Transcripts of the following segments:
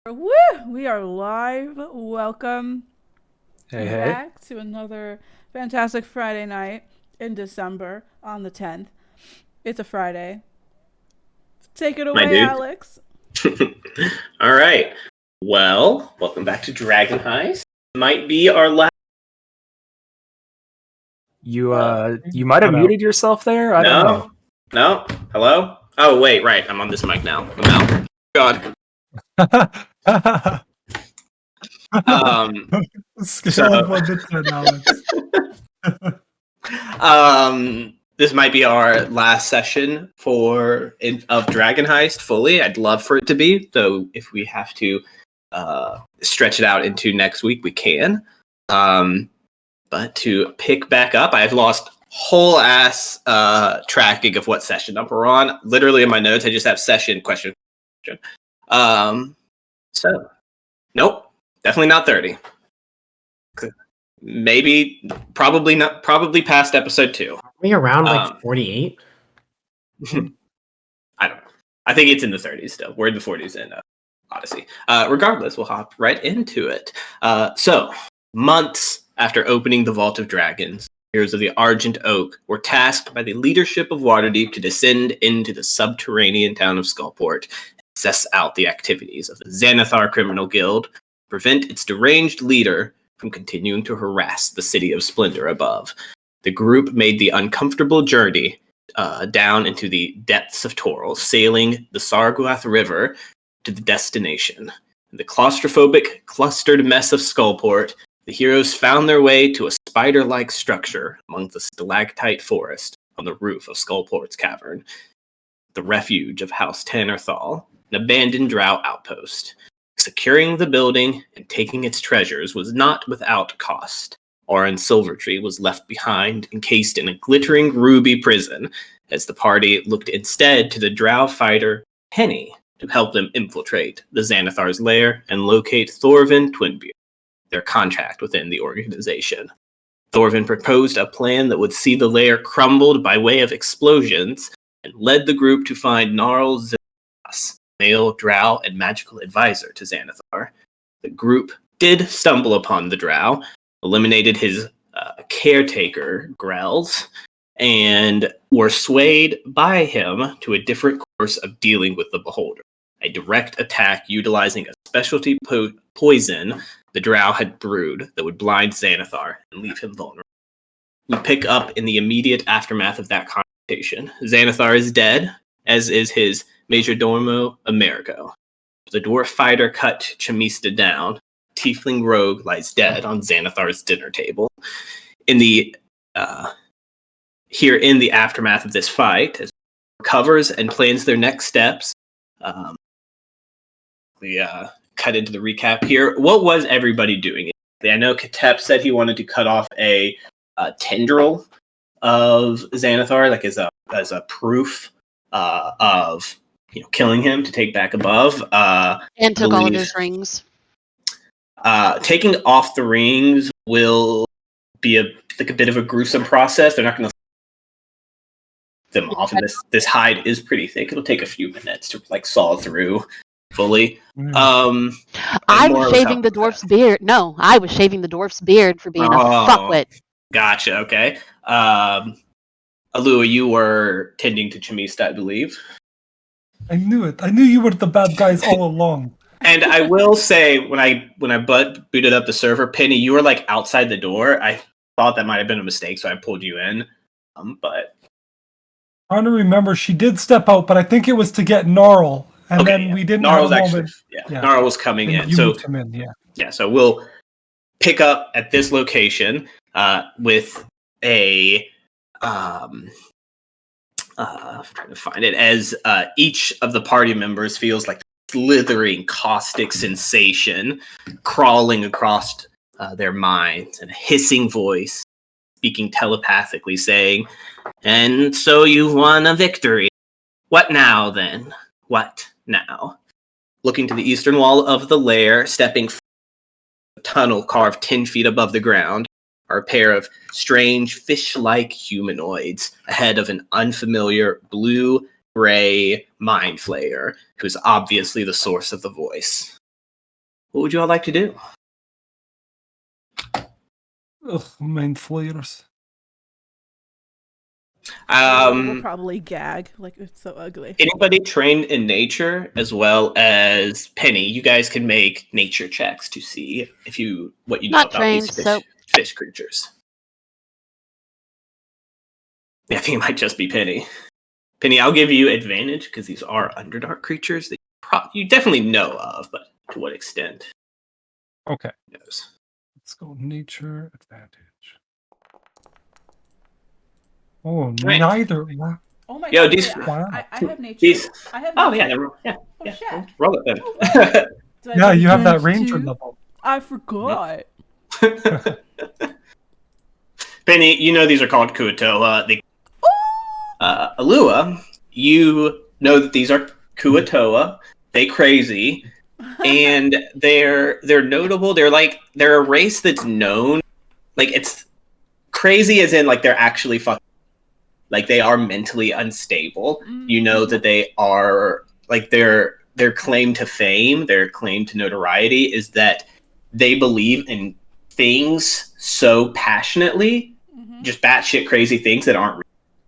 Woo! We are live. Welcome Hey, hey. back to another fantastic Friday night in December on the 10th. It's a Friday. Take it My away, dude. Alex. All right. Well, welcome back to Dragon Heist. Might be our last. You might have Cut out. muted yourself there. I don't know. No. Hello. Oh wait, right. I'm on this mic now. I'm out. God. Um. Scale of So, 1 to 10, Alex. this might be our last session of Dragon Heist fully. I'd love for it to be. So if we have to stretch it out into next week, we can. But to pick back up, I've lost whole ass tracking of what session number we're on. Literally in my notes, I just have session question. So nope, definitely not 30. Maybe, probably not. Probably past episode 2. Are we around like 48? I don't know. I think it's in the 30s still. We're in the 40s in Odyssey. Regardless, we'll hop right into it. So, months after opening the Vault of Dragons, heroes of the Argent Oak were tasked by the leadership of Waterdeep to descend into the subterranean town of Skullport and assess out the activities of the Xanathar Criminal Guild, prevent its deranged leader from continuing to harass the City of Splendor above. The group made the uncomfortable journey down into the depths of Toril, sailing the Sargwath River to the destination. In the claustrophobic, clustered mess of Skullport, the heroes found their way to a spider-like structure among the stalactite forest on the roof of Skullport's cavern, the refuge of House Tannerthal, an abandoned drow outpost. Securing the building and taking its treasures was not without cost. Orin Silvertree was left behind, encased in a glittering ruby prison, as the party looked instead to the drow fighter Penny to help them infiltrate the Xanathar's lair and locate Thorvin Twinbeard, their contact within the organization. Thorvin proposed a plan that would see the lair crumbled by way of explosions and led the group to find Gnarl Zillas, male drow and magical advisor to Xanathar. The group did stumble upon the drow, eliminated his caretaker, Grells, and were swayed by him to a different course of dealing with the Beholder. A direct attack utilizing a specialty poison the drow had brewed that would blind Xanathar and leave him vulnerable. We pick up in the immediate aftermath of that confrontation. Xanathar is dead, as is his Majordomo Amerigo. The dwarf fighter cut Chamista down. Tiefling rogue lies dead on Xanathar's dinner table. In the aftermath of this fight, as recovers and plans their next steps, we cut into the recap here. What was everybody doing? I know Katep said he wanted to cut off a tendril of Xanathar, like as a proof of killing him to take back above. And took all of his rings. Taking off the rings will be a bit of a gruesome process. They're not going to them off, and this hide is pretty thick. It'll take a few minutes to saw through fully. I was shaving the dwarf's beard. No, I was shaving the dwarf's beard for being a fuckwit. Gotcha. Okay. Alua, you were tending to Chamista, I believe. I knew it. I knew you were the bad guys all along. And I will say, when I booted up the server, Penny, you were outside the door. I thought that might have been a mistake, so I pulled you in. But I'm trying to remember, she did step out, but I think it was to get Gnarl, and then we didn't have a moment. Gnarl was coming in. You So moved him in, so we'll pick up at this location with a I'm trying to find it, as each of the party members feels like slithering caustic sensation crawling across their minds, and a hissing voice speaking telepathically saying, "And so you've won a victory. What now then? What now?" Looking to the eastern wall of the lair, stepping a tunnel carved 10 feet above the ground, are a pair of strange fish-like humanoids ahead of an unfamiliar blue-gray mind flayer, who's obviously the source of the voice. What would you all like to do? Ugh, mind flayers. We'll probably gag. Like, it's so ugly. Anybody trained in nature, as well as Penny, you guys can make nature checks to see what you know Not about trained, these so fish creatures. Yeah, I think it might just be Penny. Penny, I'll give you advantage because these are Underdark creatures that you definitely know of, but to what extent? Okay. Knows. Let's go nature advantage. Oh, Right. neither. Oh my Yo, god! these- Wait, Wow. I have nature. These. I have Oh nature. yeah. Oh, Yeah. shit. Roll it Oh, then. wow. Did I Yeah, get you have that advantage ranger too? level. I forgot. Penny, you know these are called Kuatoa. Alua, you know that these are Kuatoa. They crazy, and they're notable. They're a race that's known. Like, it's crazy as in like they're actually fucking, like they are mentally unstable. You know that they are like their claim to fame, their claim to notoriety is that they believe in things so passionately, just batshit crazy things that aren't real,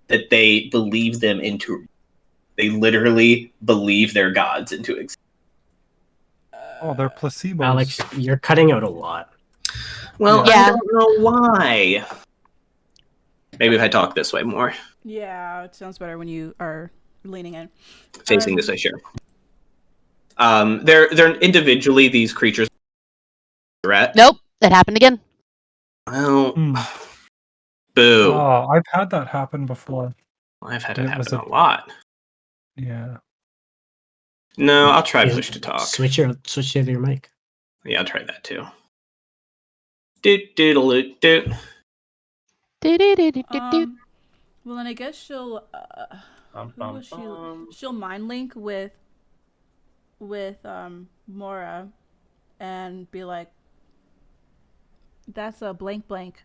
that they believe them into. They literally believe their gods into existence. Oh, they're placebos. Alex, you're cutting out a lot. Well, Yeah. I don't know why. Maybe if I talk this way more. Yeah, it sounds better when you are leaning in. Facing this way, sure. They're individually, these creatures are threat. Nope, that happened again. Well, Hmm. boo. Oh, I've had that happen before. I've had And it it was happen a lot. Yeah. No, I'll try Yeah, push to talk. Switch to your mic. Yeah, I'll try that too. Doot doodle doot. Do-do-do-do-do-do. Well, then I guess she'll. Who will she? She'll mind link with Mora, and be like, "That's a blank blank,"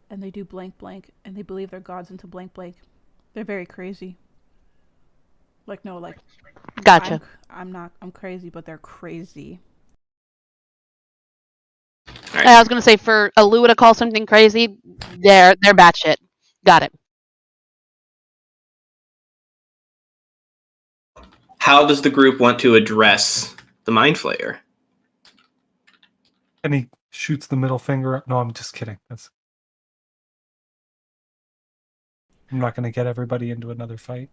and they do blank blank, and they believe their gods into blank blank. They're very crazy. Like, no, like. Gotcha. I'm crazy, but they're crazy. Right. I was gonna say for Alua to call something crazy, they're batshit. Got it. How does the group want to address the Mind Flayer? And he shoots the middle finger up. No, I'm just kidding. I'm not going to get everybody into another fight.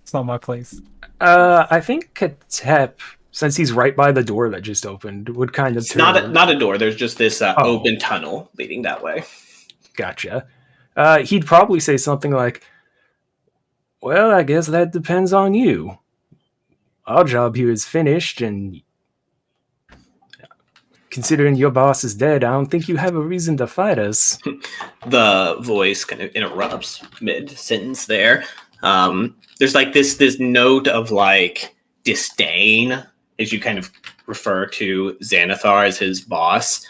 It's not my place. I think Katep, since he's right by the door that just opened, would kind of It's not a door. There's just this open tunnel leading that way. Gotcha. He'd probably say something like, "Well, I guess that depends on you. Our job here is finished, and considering your boss is dead, I don't think you have a reason to fight us." The voice kind of interrupts mid-sentence there. There's like this note of like disdain as you kind of refer to Xanathar as his boss.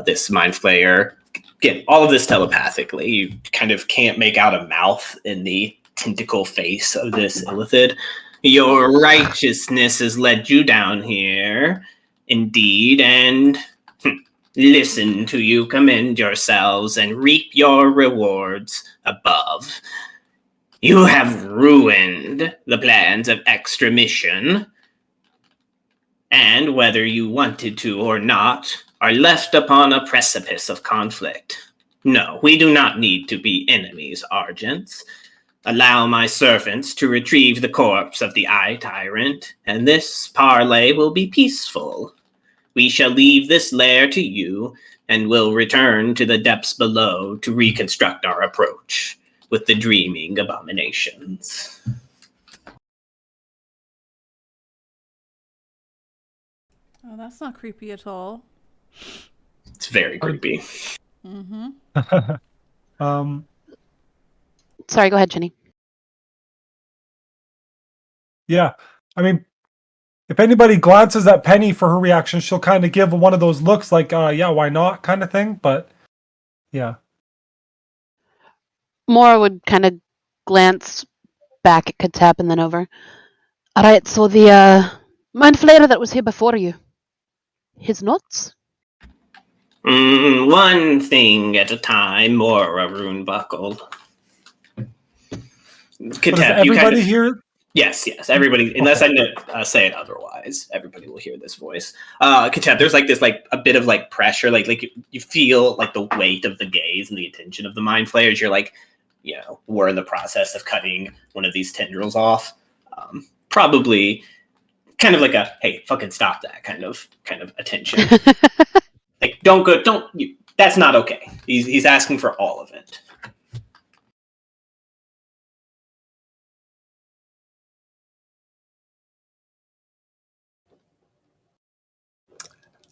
This Mind Flayer, again, all of this telepathically. You kind of can't make out a mouth in the tentacle face of this Illithid. Your righteousness has led you down here, indeed, and listen to you commend yourselves and reap your rewards above. You have ruined the plans of extradition, and whether you wanted to or not, are left upon a precipice of conflict. No, we do not need to be enemies, Argents. Allow my servants to retrieve the corpse of the Eye Tyrant, and this parley will be peaceful. We shall leave this lair to you, and will return to the depths below to reconstruct our approach with the dreaming abominations. Oh, that's not creepy at all. It's very creepy. Mm-hmm. Sorry, go ahead, Jenny. Yeah. I mean, if anybody glances at Penny for her reaction, she'll kind of give one of those looks like, yeah, why not kind of thing. But yeah. Mora would kind of glance back at Katep and then over. Alright, so the Mind Flayer that was here before you, his nuts? One thing at a time, or a rune buckle. But is Katep, you everybody here? Yes, everybody. Unless I say it otherwise, everybody will hear this voice. Katep, there's like this, like a bit of like pressure, like you feel like the weight of the gaze and the attention of the mind flayers. You're like, we're in the process of cutting one of these tendrils off. Probably, kind of like a hey, fucking stop that kind of attention. Like, that's not okay. He's asking for all of it.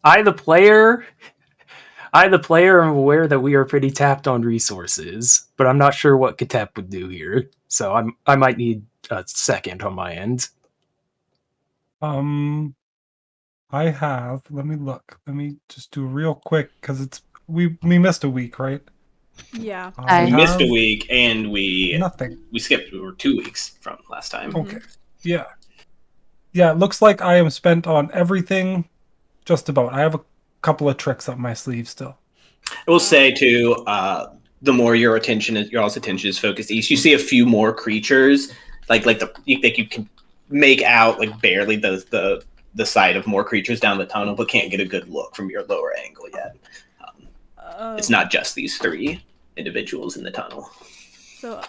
I, the player, am aware that we are pretty tapped on resources, but I'm not sure what Katep would do here. So I might need a second on my end. I have. Let me look. Let me just do real quick because we missed a week, right? Yeah. I We missed a week, and we nothing. We skipped. We were 2 weeks from last time. Okay. Yeah. Yeah. It looks like I am spent on everything. Just about. I have a couple of tricks up my sleeve still. I will say too, the more your all's attention is focused east, you see a few more creatures, you can make out like barely the sight of more creatures down the tunnel, but can't get a good look from your lower angle yet. It's not just these 3 individuals in the tunnel. So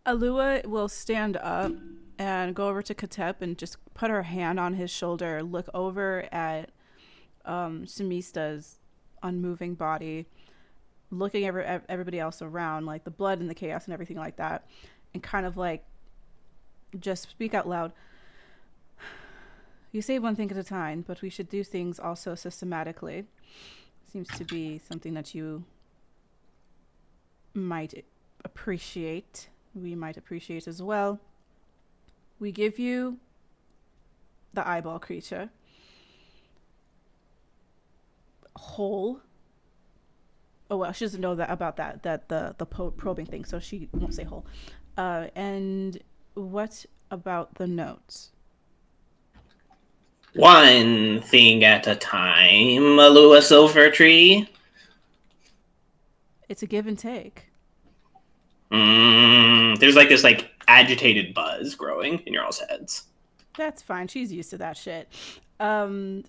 Alua will stand up and go over to Katep and just put her hand on his shoulder, look over at Samista's unmoving body, looking at everybody else around, like the blood and the chaos and everything like that, and kind of like just speak out loud. You say one thing at a time, but we should do things also systematically. Seems to be something that you might appreciate. We might appreciate as well. We give you the eyeball creature whole. Oh well, she doesn't know about that the probing thing, so she won't say whole. And what about the notes? One thing at a time, Alua Silvertree. It's a give and take. There's like this like agitated buzz growing in your all's heads. That's fine. She's used to that shit.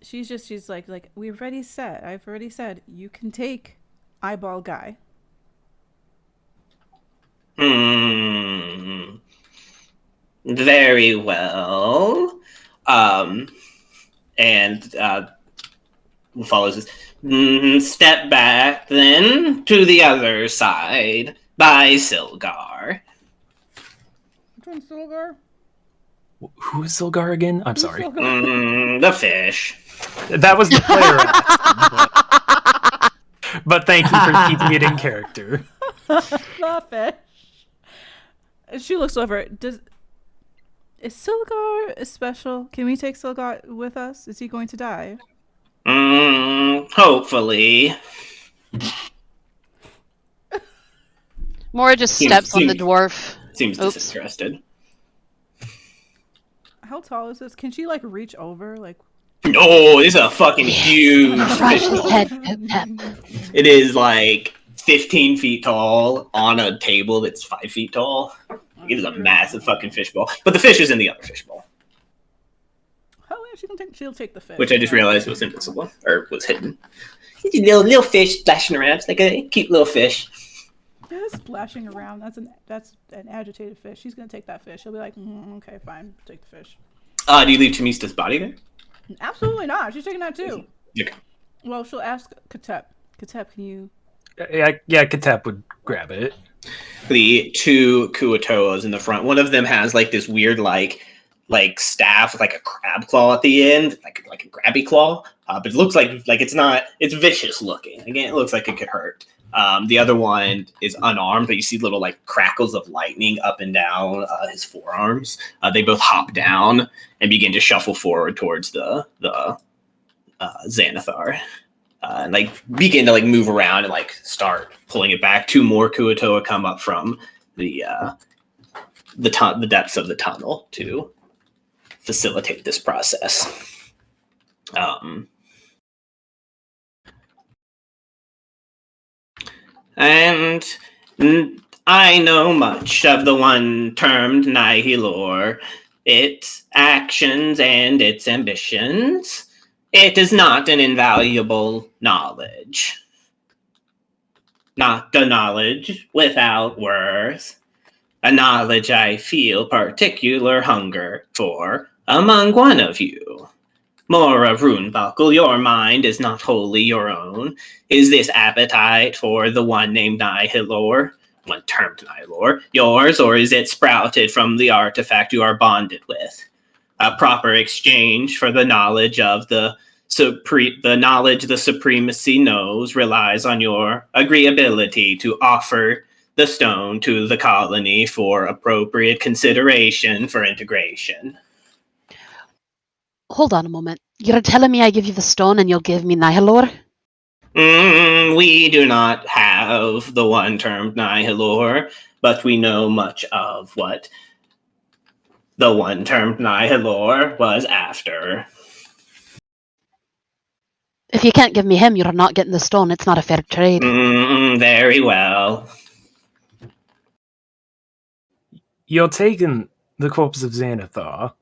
She's like we've already said. I've already said you can take eyeball guy. Very well. And follows this. Step back then to the other side by Silgar. Which one's Silgar? Who is Silgar again? I'm sorry. The fish. That was the player. But thank you for keeping it in character. The fish. She looks over. Is Silgar special? Can we take Silgar with us? Is he going to die? Hopefully. Mora just steps on the dwarf. Seems disinterested. How tall is this? Can she like reach over? Like, no, this is a fucking huge Crush fish his bowl. head. It is like 15 feet tall on a table that's 5 feet tall. It is a massive fucking fishbowl. But the fish is in the other fishbowl. oh yeah, she'll take the fish. Which I just realized was invisible. Or was hidden. It's a little fish splashing around. It's like a cute little fish. Yeah, splashing around. That's an agitated fish. She's gonna take that fish. She'll be like, okay, fine, take the fish. Do you leave Chamista's body there? Absolutely not. She's taking that too. Okay. Well, she'll ask Katep. Katep, can you? Yeah, Katep would grab it. The 2 Kuatoas in the front. One of them has like this weird like staff with like a crab claw at the end, like a grabby claw. But it looks like it's vicious looking. Again, it looks like it could hurt. The other one is unarmed, but you see little like crackles of lightning up and down his forearms. They both hop down and begin to shuffle forward towards the Xanathar. And like begin to like move around and like start pulling it back. 2 more Kuatoa come up from the depths of the tunnel to facilitate this process. And I know much of the one termed Nihilor, its actions and its ambitions. It is not an invaluable knowledge. Not a knowledge without worth. A knowledge I feel particular hunger for among one of you. Mora Runebuckle, your mind is not wholly your own. Is this appetite for the one named Nihilor, one termed Nihilor, yours, or is it sprouted from the artifact you are bonded with? A proper exchange for the knowledge of the knowledge the supremacy knows relies on your agreeability to offer the stone to the colony for appropriate consideration for integration. Hold on a moment. You're telling me I give you the stone and you'll give me Nihilor? We do not have the one termed Nihilor, but we know much of what the one termed Nihilor was after. If you can't give me him, you're not getting the stone. It's not a fair trade. Very well. You're taking the corpse of Xanathar,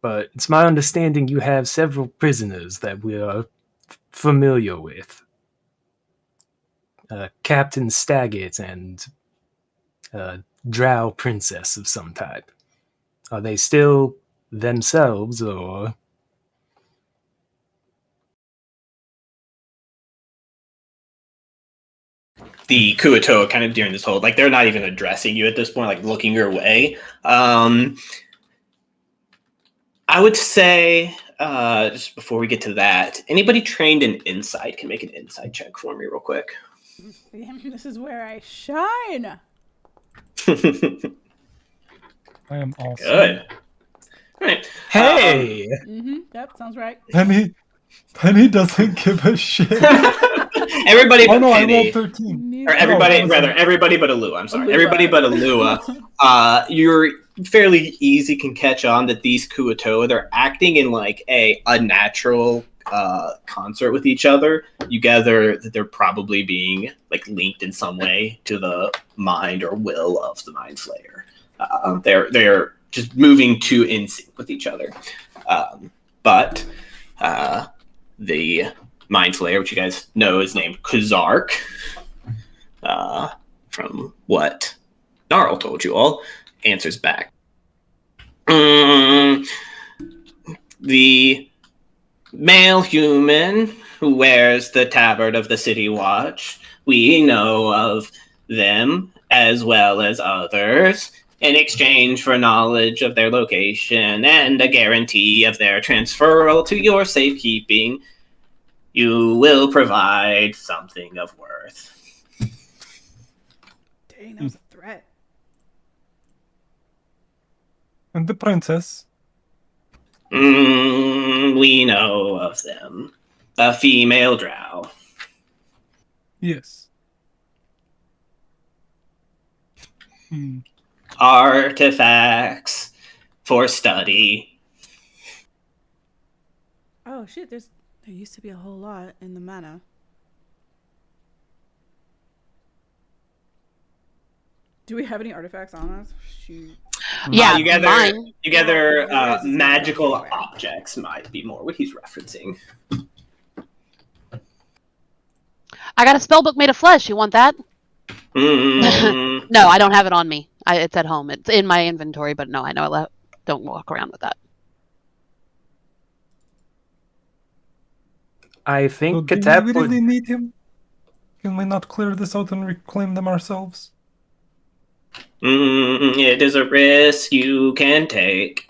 but it's my understanding you have several prisoners that we are familiar with. Captain Staggett and Drow Princess of some type. Are they still themselves, or... The Kuoto kind of during this whole, they're not even addressing you at this point, looking your way. I would say, just before we get to that, anybody trained in insight can make an insight check for me real quick. This is where I shine. I am awesome. Good. All right. Hey! Yep, sounds right. Penny doesn't give a shit. Everybody but Oh no, I Penny. rolled 13. Or everybody, No, everybody but Alua. I'm sorry. Alua. Everybody but Alua. You're fairly easy can catch on that these Kuoto, they're acting in a unnatural concert with each other. You gather that they're probably being linked in some way to the mind or will of the Mind Flayer. They're just moving too in sync with each other. But the Mind Flayer, which you guys know is named Kazark, from what Gnarl told you all, answers back. The male human who wears the tabard of the City Watch, we know of them as well as others. In exchange for knowledge of their location and a guarantee of their transferal to your safekeeping, you will provide something of worth. Dang, that was a threat. And the princess. We know of them. A female drow. Yes. Artifacts for study. Oh shit, there used to be a whole lot in the mana. Do we have any artifacts on us? Shoot. Yeah, you gather, mine. Magical objects might be more what he's referencing. I got a spellbook made of flesh. You want that? No, I don't have it on me. It's at home. It's in my inventory, but no, I know I don't walk around with that. I So think do Katep we would... really need him? Can we not clear this out and reclaim them ourselves? It is a risk you can take.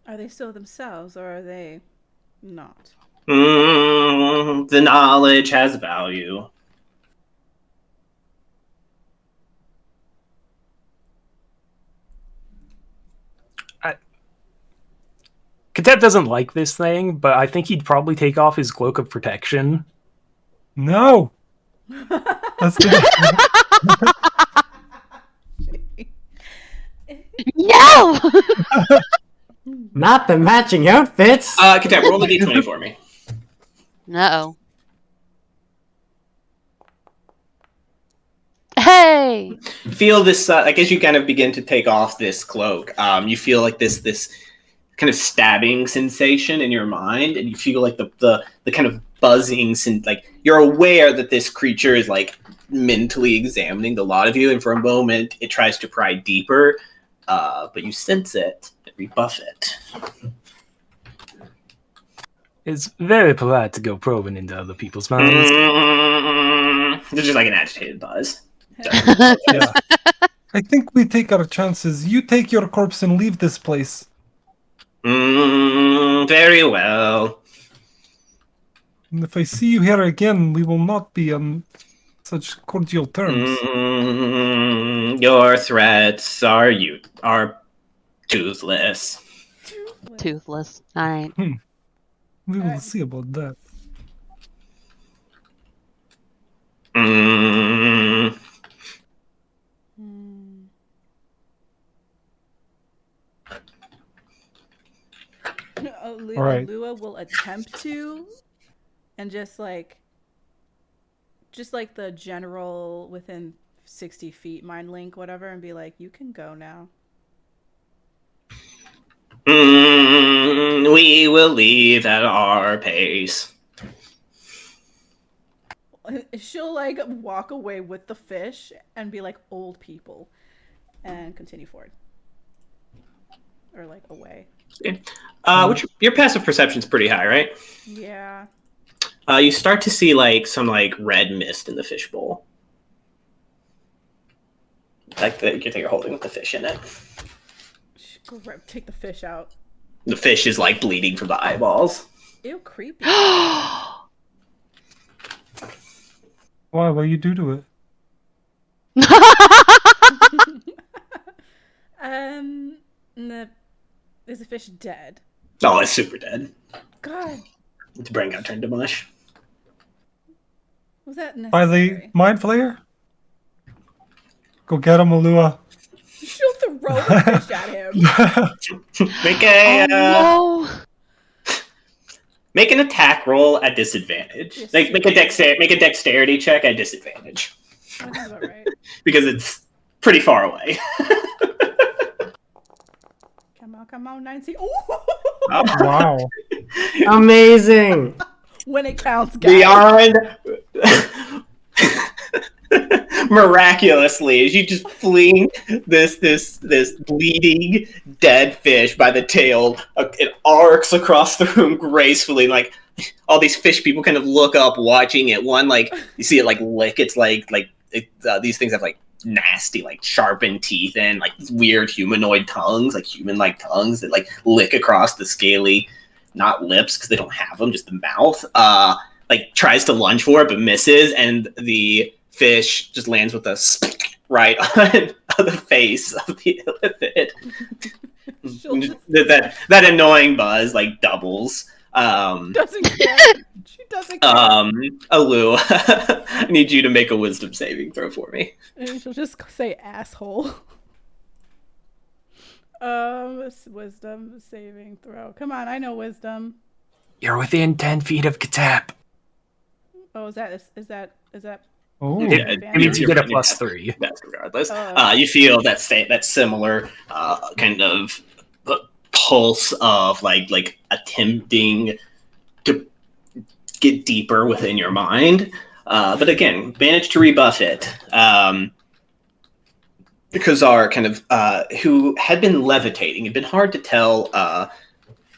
Are they still themselves, or are they not? The knowledge has value. Katep doesn't like this thing, but I think he'd probably take off his cloak of protection. No! That's No! Not the matching outfits. Katep, roll the d20 for me. Uh-oh. Yay! Feel this like as you kind of begin to take off this cloak, you feel like this kind of stabbing sensation in your mind, and you feel like the kind of buzzing, like you're aware that this creature is like mentally examining the lot of you, and for a moment it tries to pry deeper, but you sense it and rebuff it. It's very polite to go probing into other people's minds. There's just like an agitated buzz. Yeah. I think we take our chances. You take your corpse and leave this place. Very well. And if I see you here again, we will not be on such cordial terms. Your threats are toothless. Toothless. All right. We will see about that. All right. Alua will attempt to, and just like the general within 60 feet mind link, whatever, and be like, you can go now. We will leave at our pace. She'll like walk away with the fish and be like old people and continue forward. Or like away. Okay. Your passive perception's pretty high, right? Yeah. You start to see like some like red mist in the fishbowl. Like the thing you're holding with the fish in it. Take the fish out. The fish is like bleeding from the eyeballs. Ew, creepy. Why? What you do to it? Is the fish dead? Oh, it's super dead. God. Its brain got turned to mush. Was that necessary? By the mind flayer? Go get him, Alua. She'll throw the fish at him. Make an attack roll at disadvantage. Yes. Like make a dexterity check at disadvantage. That's about right. Because it's pretty far away. Come on, 19. Ooh! Wow. Amazing. When it counts, guys. Beyond miraculously, as you just fling this bleeding dead fish by the tail, it arcs across the room gracefully. Like all these fish people kind of look up, watching it. One, like you see it like lick. It's these things have like nasty, like sharpened teeth and like weird humanoid tongues, like human-like tongues that like lick across the scaly, not lips because they don't have them, just the mouth. Like tries to lunge for it but misses, and the fish just lands with a right on the face of the elephant. that annoying buzz like doubles. Doesn't care. She doesn't care. Alu, I need you to make a wisdom saving throw for me. And she'll just say asshole. Wisdom saving throw. Come on, I know wisdom. You're within 10 feet of Katap. Oh, is that? Oh. Yeah, It means you get a +3. That's regardless. You feel that similar kind of pulse of like attempting to get deeper within your mind, but again, managed to rebuff it. Kazar kind of who had been levitating. It'd been hard to tell. I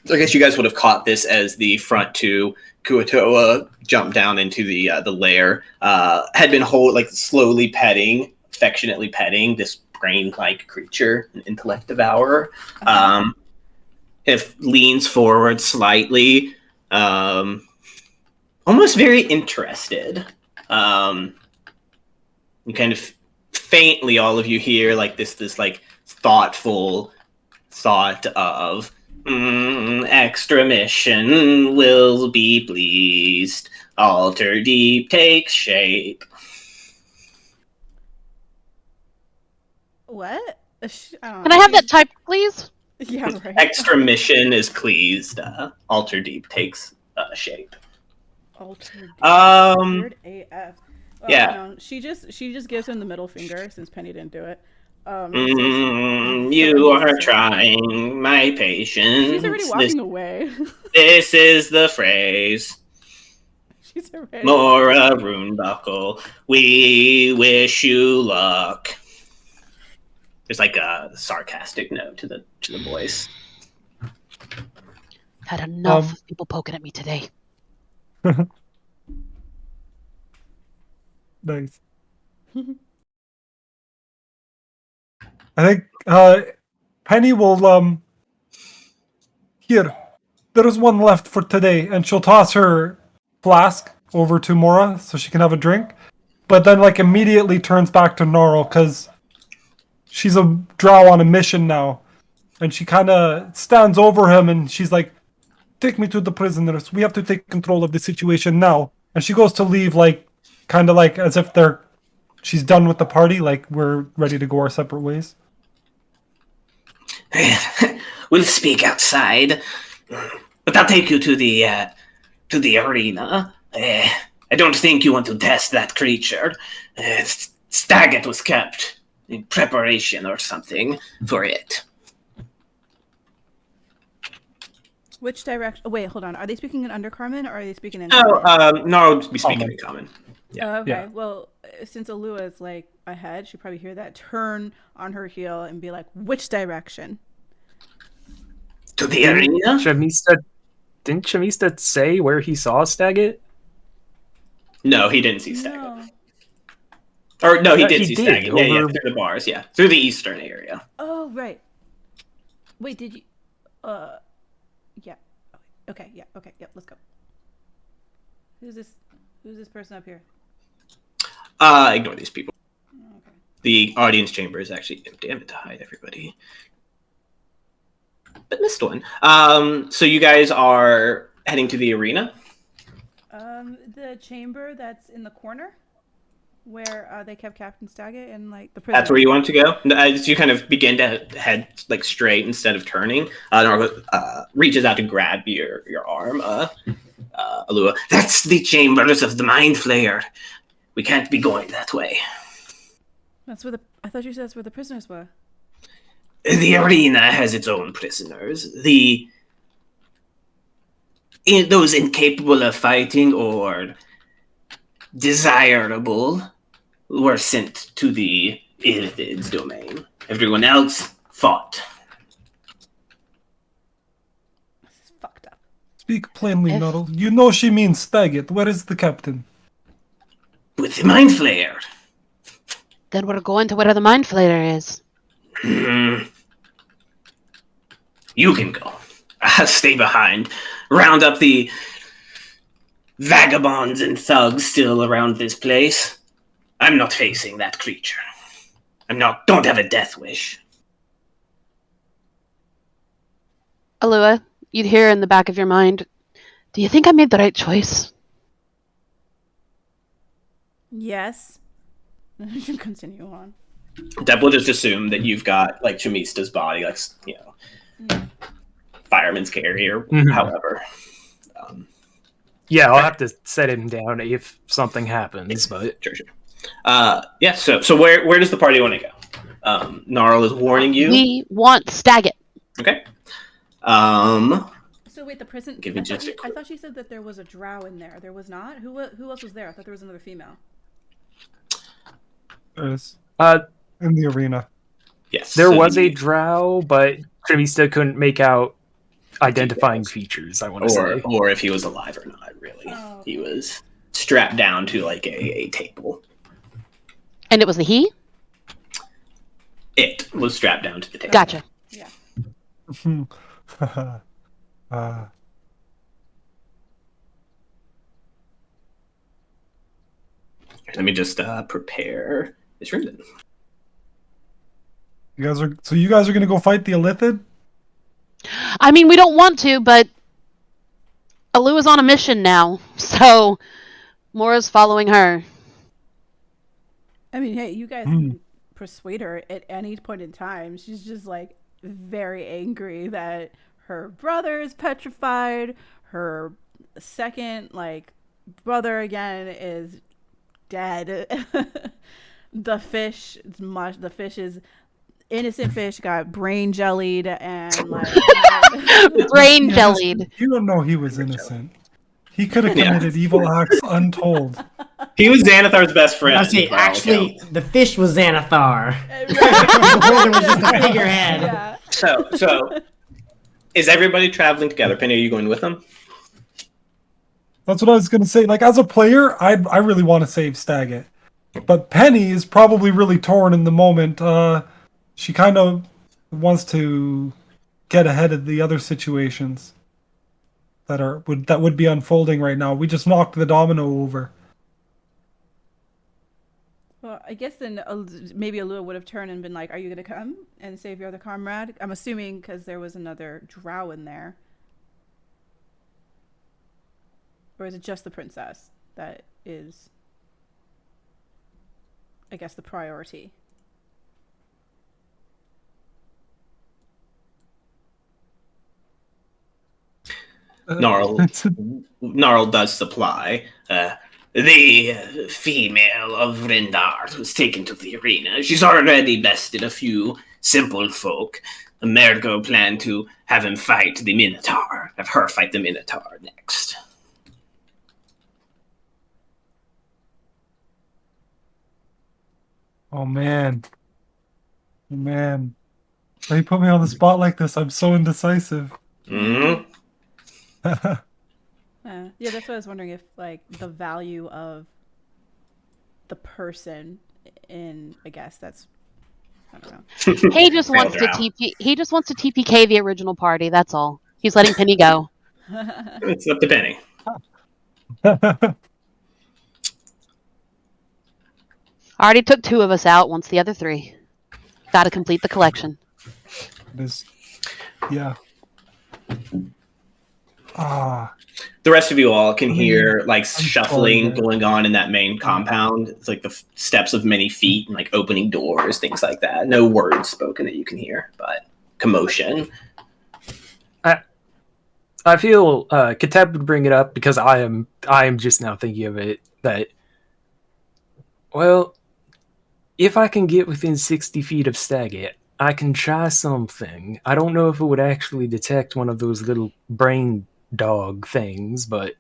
guess you guys would have caught this as the front two Kuatoa jumped down into the lair. Had been slowly affectionately petting this brain-like creature, an intellect devourer. It leans forward slightly, almost very interested. You kind of faintly, all of you hear like this like thoughtful thought of extra mission will be pleased. Alter deep takes shape. What? Can I have that typed, please? Yeah, right. Extra mission is pleased. Alter deep takes shape. Altered. Um, Weird AF. Yeah. No, she just gives him the middle finger since Penny didn't do it. You are trying my patience. She's already walking away. This is the phrase. She's already Mora Runebuckle, we wish you luck. There's like a sarcastic note to the voice. Had enough of people poking at me today. Nice. I think Penny will here. There's one left for today, and she'll toss her flask over to Mora so she can have a drink. But then like immediately turns back to Norl because she's a drow on a mission now. And she kinda stands over him and she's like, take me to the prisoners. We have to take control of the situation now. And she goes to leave like kinda like as if she's done with the party, like we're ready to go our separate ways. We'll speak outside, but I'll take you to the arena. I don't think you want to test that creature. Staggett was kept in preparation or something for it. Which direction? Oh, wait, hold on. Are they speaking in Undercommon or are they speaking in? No, would be speaking in common. Yeah. Okay. Yeah. Well, since Alua is like ahead, she'd probably hear that, turn on her heel, and be like, "Which direction?" To the arena? Didn't Shamista say where he saw Staggett? No, he didn't see Staggett. No. Or no, he Yeah, did he see did, Staggett. Yeah, over- through the bars. Yeah, through the eastern area. Oh, right. Wait, did you? Yeah. Okay. Yeah. Okay. Yep. Let's go. Who's this person up here? Ignore these people. Okay. The audience chamber is actually empty. I meant to hide everybody. But missed one. So you guys are heading to the arena? The chamber that's in the corner, where they kept Captain Staggett and like the prison. That's where you want to go? As you kind of begin to head like straight instead of turning, Norva reaches out to grab your arm. Alua, that's the chambers of the Mind Flayer. We can't be going that way. That's where I thought you said that's where the prisoners were. The arena has its own prisoners. Those incapable of fighting or desirable were sent to the Illithid's domain. Everyone else fought. This is fucked up. Speak plainly, Norl. You know she means Staggett. Where is the captain? With the Mind Flayer. Then we're going to where the Mind Flayer is. You can go. I'll stay behind. Round up the vagabonds and thugs still around this place. I'm not facing that creature. Don't have a death wish. Alua, you'd hear in the back of your mind, do you think I made the right choice? Yes. You should continue on. Deb will just assume that you've got like Chamista's body, like fireman's carrier, however. Yeah, I'll have to set him down if something happens, but Sure. Yeah. So where does the party want to go? Gnarl is warning you. We want Staggett. Okay. So wait, the prison. Give me just a I thought she said that there was a drow in there. There was not. Who else was there? I thought there was another female. There is. in the arena. Yes. There so was you- a drow, but Tremista couldn't make out identifying features, I want to say. or if he was alive or not, really. Oh. He was strapped down to like a table. And it was the he? It was strapped down to the table. Gotcha. Yeah. Let me just prepare this room then. You guys are gonna go fight the Illithid? I mean, we don't want to, but Alu is on a mission now, so Mora's following her. I mean, hey, you guys can persuade her at any point in time. She's just like very angry that her brother is petrified. Her second brother again is dead. The fish is innocent fish got brain jellied and like Brain Yes, jellied. You don't know he was innocent. He could have committed evil acts untold. He was Xanathar's best friend. I say, by all actually, accounts. the fish was Xanathar. Right. The Golden was just a figurehead. Yeah. So is everybody traveling together? Penny, are you going with them? That's what I was gonna say. Like as a player, I really want to save Staggett, but Penny is probably really torn in the moment. She kind of wants to get ahead of the other situations that would be unfolding right now. We just knocked the domino over. Well, I guess then maybe Alua would have turned and been like, "Are you gonna come and save your other comrade?" I'm assuming because there was another drow in there, or is it just the princess that is, I guess, the priority? Gnarl does supply. The female of Rendar was taken to the arena. She's already bested a few simple folk. Mergo planned to have him fight the Minotaur. Have her fight the Minotaur next. Oh man, man, why you put me on the spot like this? I'm so indecisive. Mm-hmm. Yeah, that's what I was wondering, if like the value of the person in, I guess that's, I don't know. He just Failed wants to drow. TP. He just wants to TPK the original party. That's all. He's letting Penny go. It's up to Penny. Already took 2 of us out. Wants the other 3. Got to complete the collection. Yeah. The rest of you all can hear like sorry, shuffling guys. going on in that main compound. It's like the steps of many feet and like opening doors, things like that. No words spoken that you can hear, but commotion. I feel Kateb would bring it up because I am just now thinking of it that, well, if I can get within 60 feet of Staggett, I can try something. I don't know if it would actually detect one of those little brain dog things, but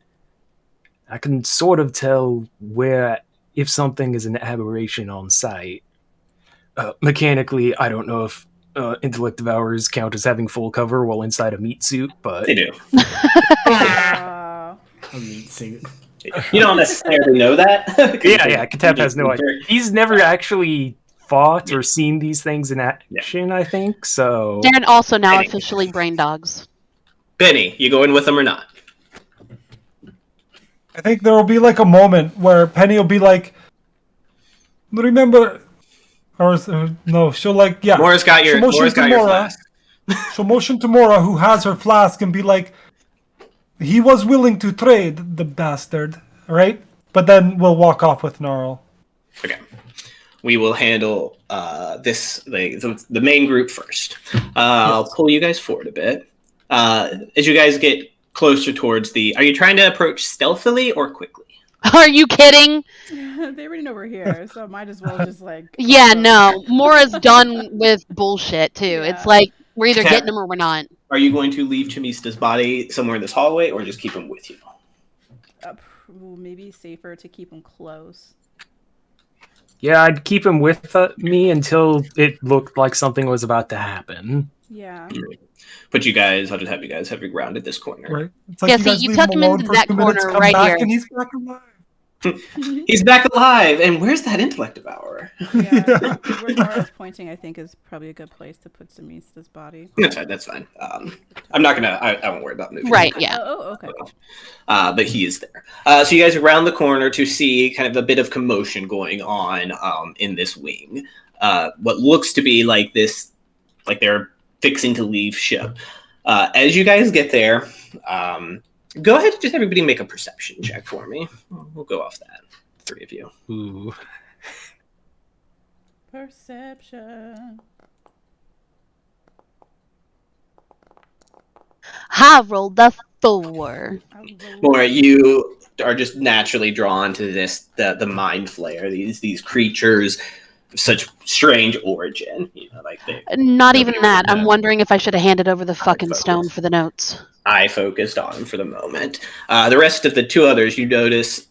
I can sort of tell if something is an aberration on site. Mechanically, I don't know if intellect devourers count as having full cover while inside a meat suit, but They do. Uh, A meat suit. You don't necessarily know that. yeah, Kateb has no idea. He's never actually fought or seen these things in action, I think, so... Darren also now Penny. officially brain dogs. Penny, you going with them or not? I think there will be like a moment where Penny will be like, remember, or no, she'll like, yeah. Mora's got your She'll motion to Mora. flask. She'll motion to Mora, who has her flask, and be like, he was willing to trade, the bastard, right? But then we'll walk off with Gnarl. Okay. We will handle the main group first. I'll pull you guys forward a bit. As you guys get closer towards are you trying to approach stealthily or quickly? Are you kidding? they already know we're here, so might as well just like. Yeah, no. Mora's done with bullshit too. Yeah. It's like we're either Okay. getting him or we're not. Are you going to leave Chamista's body somewhere in this hallway or just keep him with you? Maybe safer to keep them close. Yeah, I'd keep him with me until it looked like something was about to happen. Yeah. I'll just have you guys have you grounded this corner. Right? It's like Yeah, see, guys you leave tuck him alone into for that 2 minutes, corner come right back, here. and he's back alive. He's back alive, and where's that intellect devourer? Yeah. Where Nora's pointing, I think, is probably a good place to put Samista's body. That's fine. I'm not gonna. I won't worry about moving. Right, yeah. Okay. But he is there. So you guys are around the corner to see kind of a bit of commotion going on in this wing. What looks to be like this, like they're fixing to leave ship. As you guys get there, go ahead and just everybody make a perception check for me. We'll go off that. 3 of you. Ooh. Perception. I rolled the 4. More, you are just naturally drawn to the mind flayer. These creatures of such strange origin. Like Not nobody even would that. I'm know. wondering if I should have handed over the fucking focus. stone for the notes. I focused on for the moment. The rest of the two others, you notice,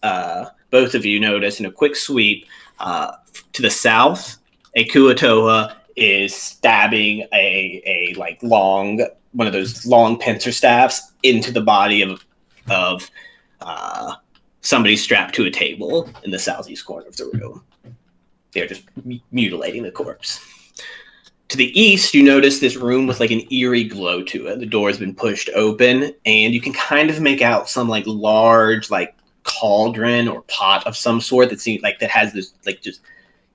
both of you notice in a quick sweep to the south, a Kuatoa is stabbing a like long one of those long pincer staffs into the body of somebody strapped to a table in the southeast corner of the room. They're just mutilating the corpse. To the east, you notice this room with like an eerie glow to it. The door has been pushed open, and you can kind of make out some like large like cauldron or pot of some sort that seems like that has this like just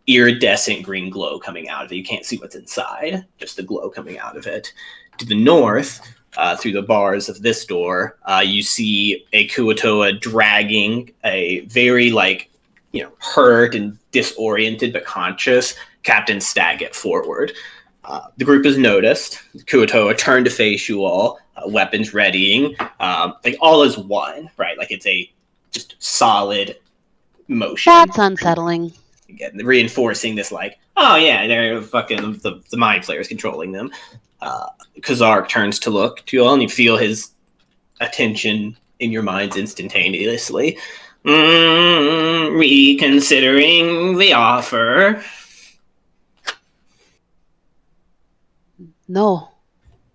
iridescent green glow coming out of it. You can't see what's inside, just the glow coming out of it. To the north, through the bars of this door, you see a Kuatoa dragging a very like hurt and disoriented but conscious Captain Staggett forward. The group is noticed. Kuatoa turned to face you all, weapons readying. Like all is one, right? Like it's a just solid motion. That's unsettling. Again, reinforcing this like, oh yeah, they're fucking the mind flayers controlling them. Kazark turns to look to you all, and you feel his attention in your minds instantaneously. Reconsidering the offer. No.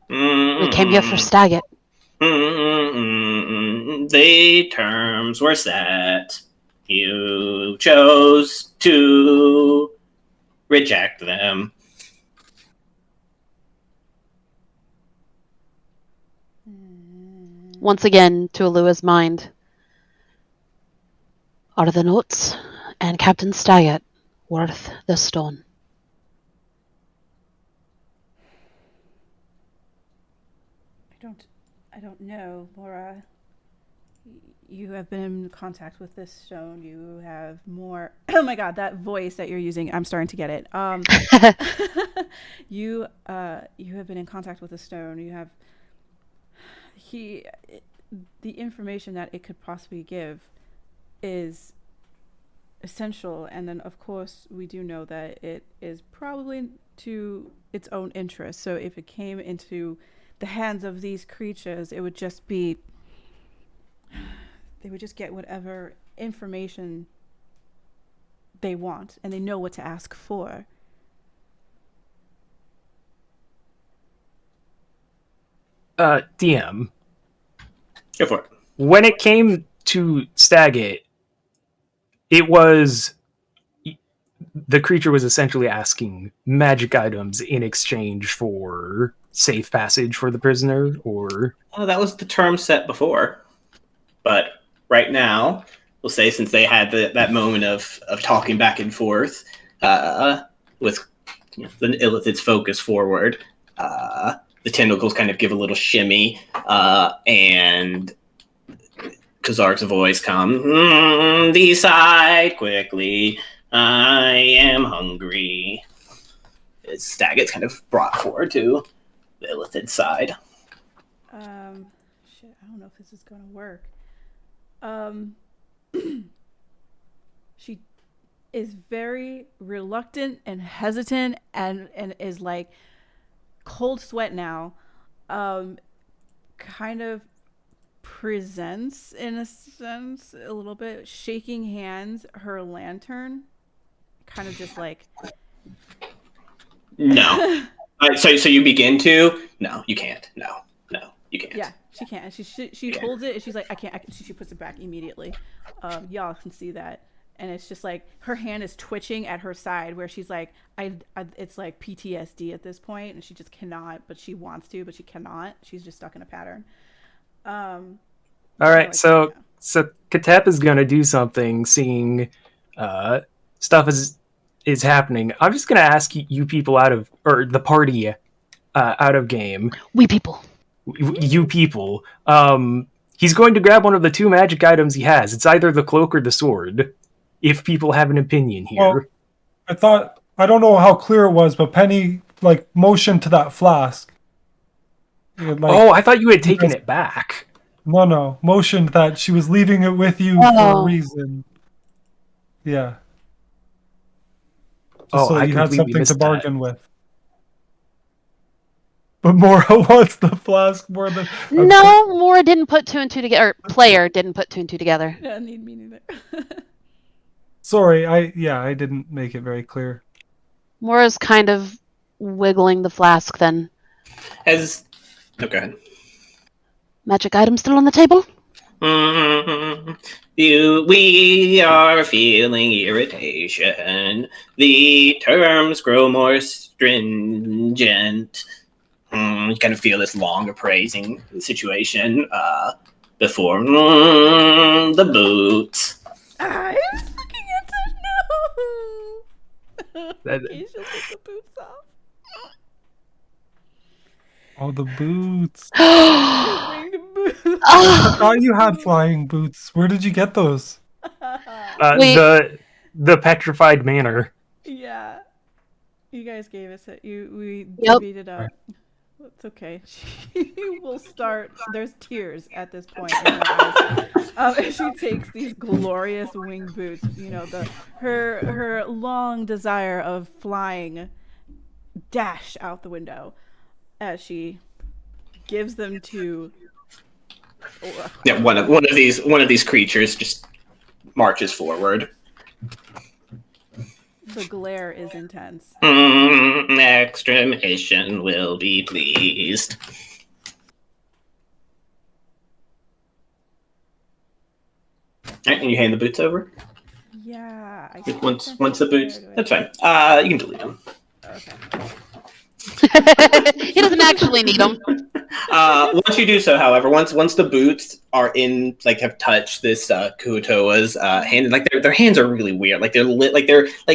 We came here for Staggett. The terms were set. You chose to reject them. Once again, to Alua's mind, are the notes and Captain Staggett worth the stone? I don't know, Laura. You have been in contact with this stone. You have more. Oh my God, that voice that you're using. I'm starting to get it. You have been in contact with the stone. You have the information that it could possibly give is essential, and then of course we do know that it is probably to its own interest. So if it came into the hands of these creatures, it would just be, they would just get whatever information they want, and they know what to ask for. DM. Go for it. When it came to Staggett, it was the creature was essentially asking magic items in exchange for safe passage for the prisoner, or that was the term set before. But right now, we'll say since they had that moment of talking back and forth with the Illithid's focus forward, the tentacles kind of give a little shimmy, and Kazark's voice comes, decide quickly, I am hungry. Staggett's kind of brought forward to the Illithid side. Shit, I don't know if this is gonna work. She is very reluctant and hesitant and is like cold sweat now. Kind of presents in a sense a little bit, shaking hands, her lantern, kind of just like no. So you begin to? No, you can't. No, you can't. Yeah, she can't. She holds it and she's like, I can't. She puts it back immediately. Y'all can see that, and it's just like her hand is twitching at her side, where she's like, it's like PTSD at this point, and she just cannot. But she wants to, but she cannot. She's just stuck in a pattern. All right, so Katep is gonna do something, seeing stuff is happening. I'm just gonna ask you people the party out of game. We people. You people. He's going to grab one of the two magic items he has. It's either the cloak or the sword. If people have an opinion here. Well, I don't know how clear it was, but Penny motioned to that flask. I thought you had taken it back. No. Motioned that she was leaving it with you for a Oh. reason. Yeah. Just Oh, so that I you had completely something to missed that. bargain with. But Mora wants the flask more than... No, Mora didn't put two and two together. Or player didn't put two and two together. Yeah, me neither. Sorry, I didn't make it very clear. Mora's kind of wiggling the flask then. Oh, go ahead. Magic item still on the table? We are feeling irritation. The terms grow more stringent. You kind of feel this long appraising situation before the boots. I was looking at the no. That- Okay, she'll take the boots off. Oh, the boots. Winged boots. I thought you had flying boots. Where did you get those? Wait. The petrified manor. Yeah. You guys gave us it. We Yep. divvied it up. It's okay. She will start. There's tears at this point in her eyes. As she takes these glorious winged boots. You know, her long desire of flying dash out the window as she gives them to. Yeah, one of these creatures just marches forward. The glare is intense. Extremation will be pleased. Alright, and you hand the boots over? Yeah. Once the boots... That's fine. You can delete them. Okay. He doesn't actually need them. Once you do so, however, once the boots are in, like, have touched this Kuotoa's hand, like their hands are really weird. Like they're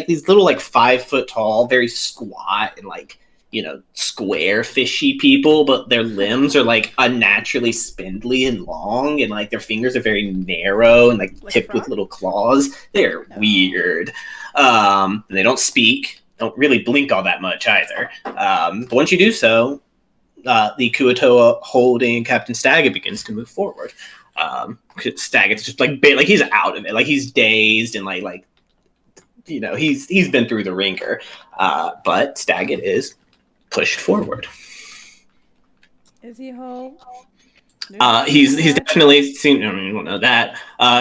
these little, like, 5 foot tall, very squat and, like, you know, square fishy people, but their limbs are, like, unnaturally spindly and long, and, like, their fingers are very narrow and, like tipped with little claws. They're weird. And they don't speak. Don't really blink all that much either. But once you do so, the Kuotoa holding Captain Staggett begins to move forward. Staggett's just like he's out of it, like he's dazed and like you know he's been through the ringer. But Staggett is pushed forward. Is he whole? He's definitely seen. I mean, you don't know that.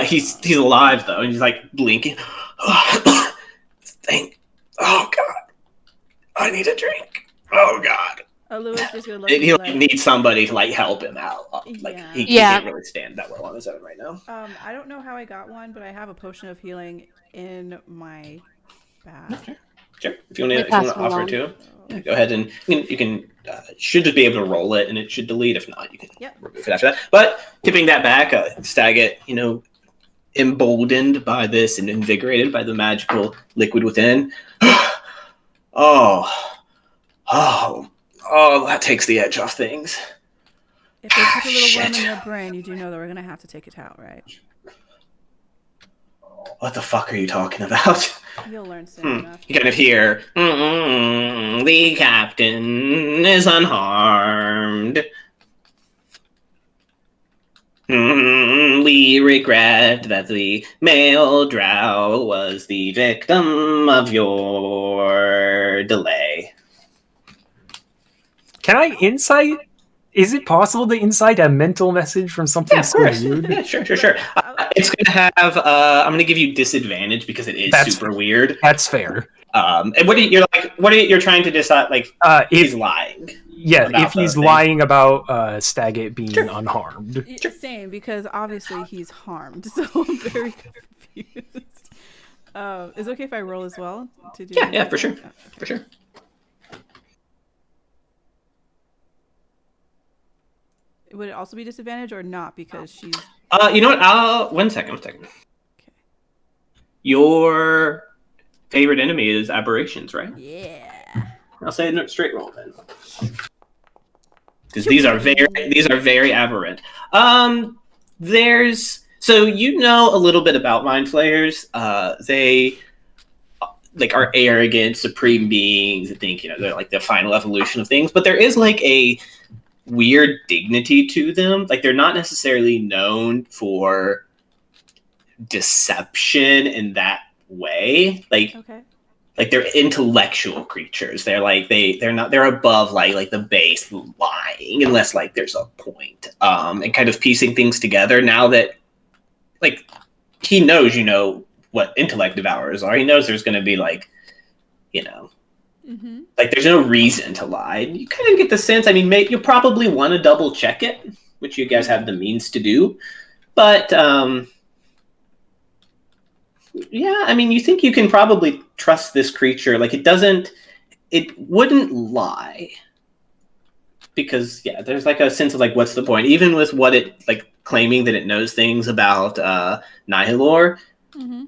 He's alive though, and he's like blinking. Oh God, I need a drink. Oh God. Lewis just gonna look. He like needs somebody to like help him out. Like Yeah. he can't really stand that well on his own right now. I don't know how I got one, but I have a potion of healing in my bag. Sure. If you want to offer it to him, yeah, go ahead and you can should just be able to roll it, and it should delete. If not, you can remove it after that. But tipping that back, Staggett, you know, emboldened by this and invigorated by the magical liquid within. Oh, that takes the edge off things. If they put a little worm in your brain, you do know that we're gonna have to take it out, right? What the fuck are you talking about? You'll learn soon enough. You kind of hear, the captain is unharmed. We regret that the male drow was the victim of your delay. Can I insight? Is it possible to insight a mental message from something so weird? Yeah, sure. It's going to have. I'm going to give you disadvantage because it is super weird. That's fair. And you're trying to decide? Like, if he's lying. Yeah, if he's lying about Staggett being unharmed. Same, because obviously he's harmed, so I'm very confused. Is it okay if I roll as well? To do Yeah, for sure. Okay. For sure. Would it also be disadvantage or not? Because she's. You know what? One second. Okay. Your favorite enemy is aberrations, right? Yeah. I'll say no, straight roll then. Because these are very aberrant. So you know a little bit about mind flayers. They like are arrogant, supreme beings that think, you know, they're like the final evolution of things. But there is like weird dignity to them. Like they're not necessarily known for deception in that way. Okay. Like they're intellectual creatures. They're like they're above like the base lying unless like there's a point. And kind of piecing things together now that like he knows what intellect devourers are. He knows there's gonna be like, like there's no reason to lie. You kind of get the sense, I mean, you'll probably want to double check it, which you guys have the means to do. But yeah, I mean, you think you can probably trust this creature. Like it wouldn't lie. Because yeah, there's like a sense of like, what's the point? Even with what it like claiming that it knows things about Nihilor,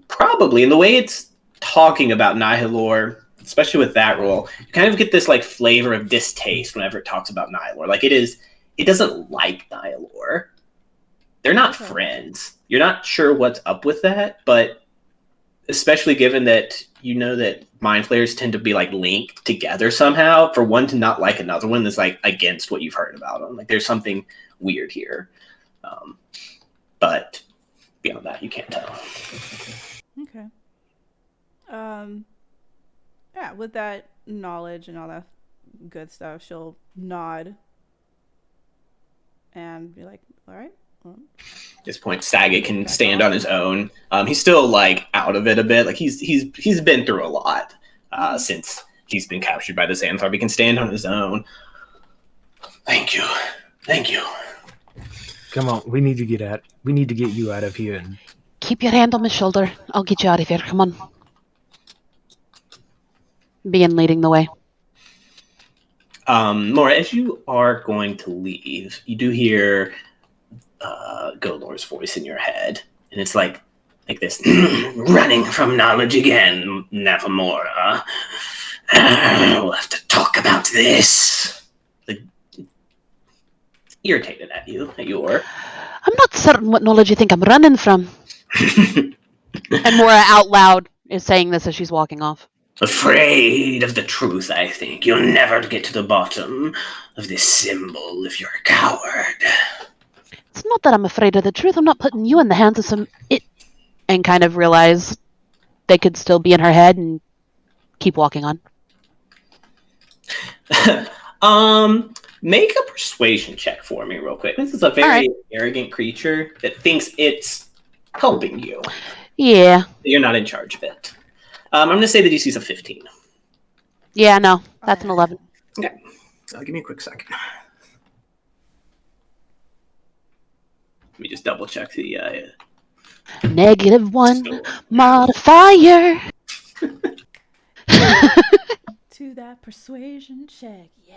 probably, and the way it's talking about Nihilor, especially with that role, you kind of get this like flavor of distaste whenever it talks about Nihilor. Like it doesn't like Nihilor. They're not friends. You're not sure what's up with that, but especially given that that mind flayers tend to be like linked together somehow, for one to not like another one that's like against what you've heard about them. Like there's something weird here. But beyond that, you can't tell. Okay. Yeah, with that knowledge and all that good stuff, she'll nod and be like, all right. Well. At this point, Saget can stand on his own. He's still like out of it a bit. Like he's been through a lot since he's been captured by the Xanthar. He can stand on his own. Thank you. Come on, we need to get you out of here. And Keep your hand on my shoulder. I'll get you out of here. Come on. Being leading the way. Mora, as you are going to leave, you do hear Golor's voice in your head, and it's like this running from knowledge again, Nevermore. We'll have to talk about this. Like, irritated at you. I'm not certain what knowledge you think I'm running from. And Mora out loud is saying this as she's walking off. Afraid of the truth, I think. You'll never get to the bottom of this symbol if you're a coward. It's not that I'm afraid of the truth. I'm not putting you in the hands of some it. And kind of realize they could still be in her head and keep walking on. Make a persuasion check for me real quick. This is a very arrogant creature that thinks it's helping you. Yeah. You're not in charge of it. I'm going to say the DC's a 15. Yeah, no. That's an 11. Okay. Give me a quick second. Let me just double check the... -1 modifier. To that persuasion check. Yeah.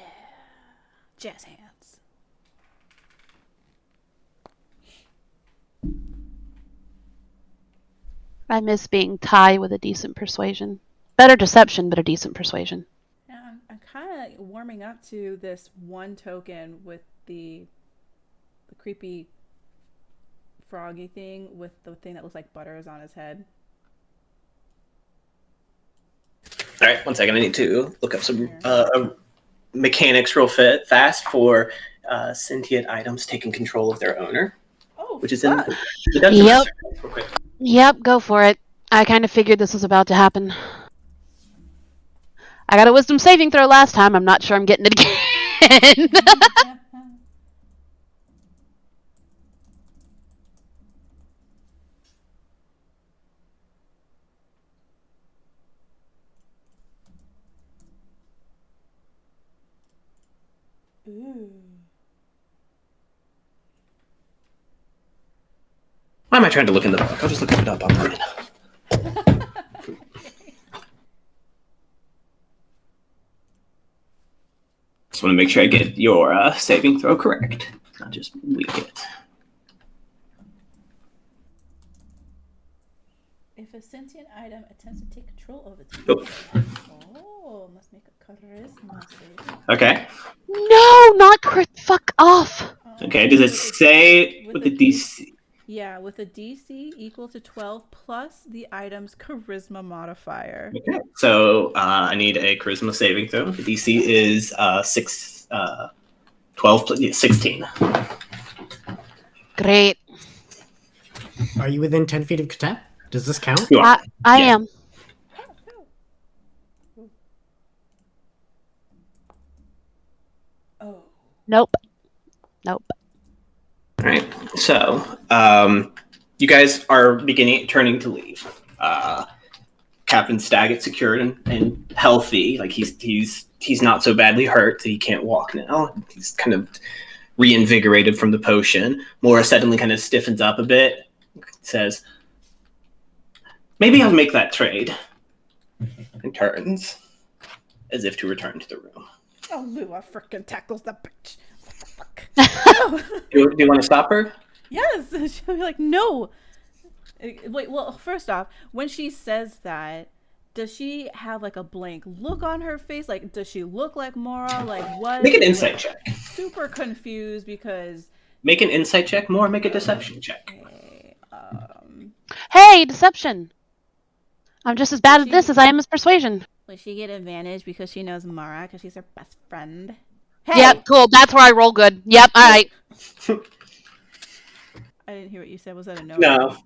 Jazz hands. I miss being Ty with a decent persuasion. Better deception, but a decent persuasion. Yeah, I'm kind of warming up to this one token with the creepy froggy thing with the thing that looks like butters on his head. All right, 1 second. I need to look up some mechanics real fast for sentient items taking control of their owner. Oh, which is in the dungeon. Yep. Real quick. Yep, go for it. I kind of figured this was about to happen. I got a wisdom saving throw last time. I'm not sure I'm getting it again. Ooh. Why am I trying to look in the book? I'll just look it up online. Just want to make sure I get your saving throw correct, not just weak it. If a sentient item attempts to take control of its must make a charisma save. Okay. No, not crit. Fuck off. Okay, does it say with the DC? Yeah, with a DC equal to 12 plus the item's charisma modifier. Okay, so I need a charisma saving throw. The DC is 6. 12 plus 16. Great. Are you within 10 feet of Katep? Does this count? You are. I Yeah. am. Oh. Nope. Nope. All right. So, you guys are turning to leave. Captain Staggett secured and healthy. Like he's not so badly hurt that he can't walk now. He's kind of reinvigorated from the potion. Mora suddenly kind of stiffens up a bit. Says, "Maybe I'll make that trade." And turns as if to return to the room. Oh, Lua frickin' tackles the bitch. What the fuck? Do you want to stop her? Yes. She'll be like, no. Wait, well, first off, when she says that, does she have like a blank look on her face? Like, does she look like Mora? Like, what? Make an insight check. Super confused because. Make an insight check. More, make a deception check. Okay, Hey, deception. I'm just as bad at this as I am as persuasion. will she get advantage because she knows Mara because she's her best friend? Hey! Yep, cool. That's where I roll good. Yep, all right. I didn't hear what you said. Was that a no?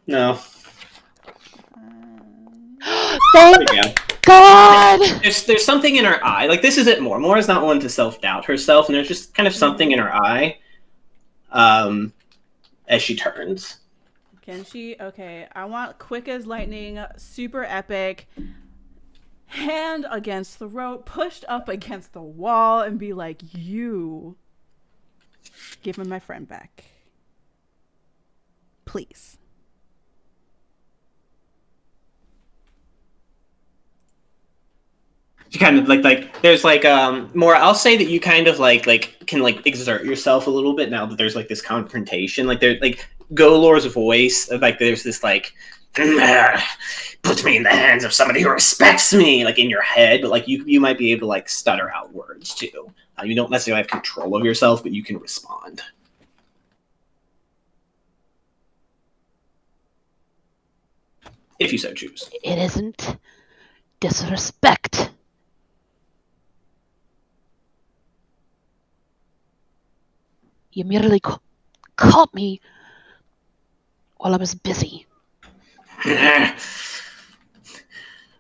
No. Thank Yeah. God. There's something in her eye. Like, this isn't Mora. Mora's not one to self-doubt herself, and there's just kind of something in her eye as she turns. Can she? Okay, I want quick as lightning, super epic, hand against throat, pushed up against the wall, and be like, you give me my friend back. Please. You kind of like there's like more. I'll say that you kind of like can like exert yourself a little bit now that there's like this confrontation. Like there's like Golor's voice. Like there's this like put me in the hands of somebody who respects me, like in your head. But like you might be able to like stutter out words too. You don't necessarily have control of yourself, but you can respond. If you so choose. It isn't disrespect. You merely caught me while I was busy. A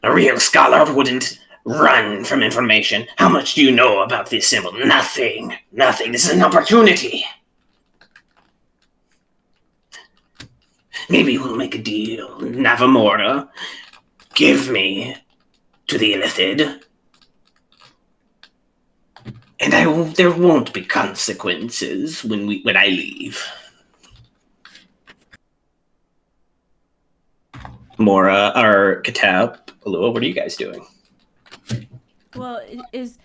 real scholar wouldn't run from information. How much do you know about this symbol? Nothing. This is an opportunity. Maybe we'll make a deal. Navamora, give me to the Illithid. And there won't be consequences when I leave. Mora or Katep, Alua, what are you guys doing? Well, is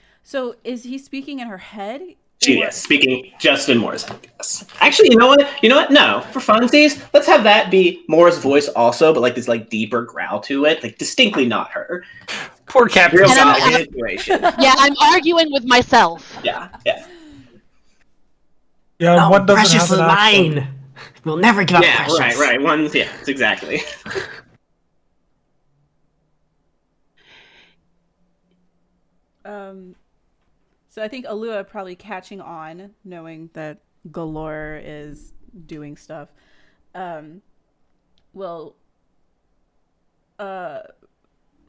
he speaking in her head? Yes, speaking just in Mora's head. Yes. Actually, you know what? No, for funsies, let's have that be Mora's voice also, but like this like deeper growl to it, like distinctly not her. Poor Captain Real Staggett. situation. Yeah, I'm arguing with myself. Yeah. Yeah, Oh, one doesn't precious have is an accent. mine. We'll never give up Yeah, precious. right. One, yeah, exactly. So I think Alua probably catching on, knowing that Galore is doing stuff, will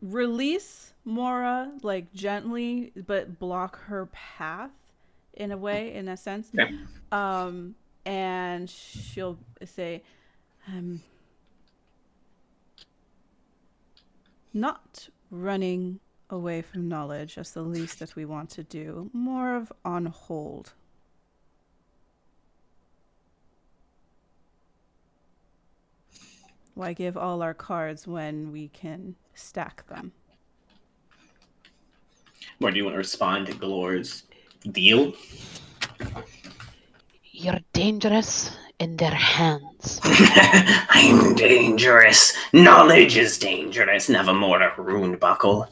release Mora like gently, but block her path in a way, in a sense. Okay. And she'll say, not running away from knowledge. That's the least that we want to do. More of on hold. Why give all our cards when we can stack them? Or do you want to respond to Galore's deal? You're dangerous in their hands. I'm dangerous. Knowledge is dangerous. Nevermore a rune buckle.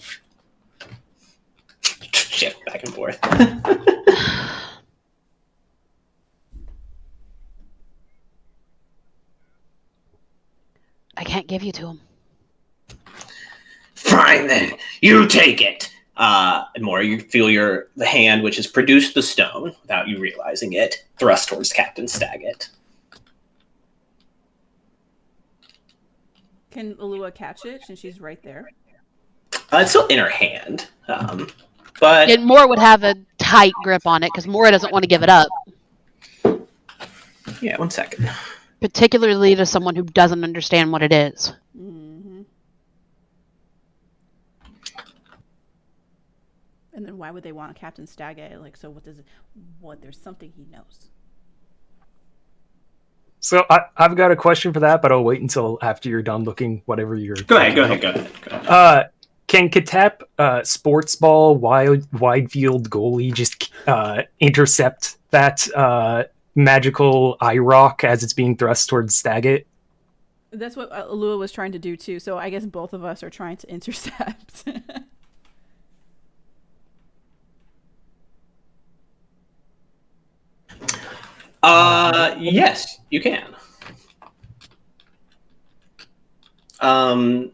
Shift back and forth. I can't give you to him. Fine then. You take it. And more, you feel the hand which has produced the stone, without you realizing it, thrust towards Captain Staggett. Can Alua catch it since she's right there? It's still in her hand, but And Moore would have a tight grip on it because Moore doesn't want to give it up, yeah, 1 second. particularly to someone who doesn't understand what it is. Mm-hmm. And then why would they want Captain Staggett? Like, so what, there's something he knows. So I've got a question for that, but I'll wait until after you're done looking whatever you're. Go ahead. Can Katep sports ball wide field goalie just intercept that magical eye rock as it's being thrust towards Staggett? That's what Alua was trying to do too. So I guess both of us are trying to intercept. Yes, you can. I'm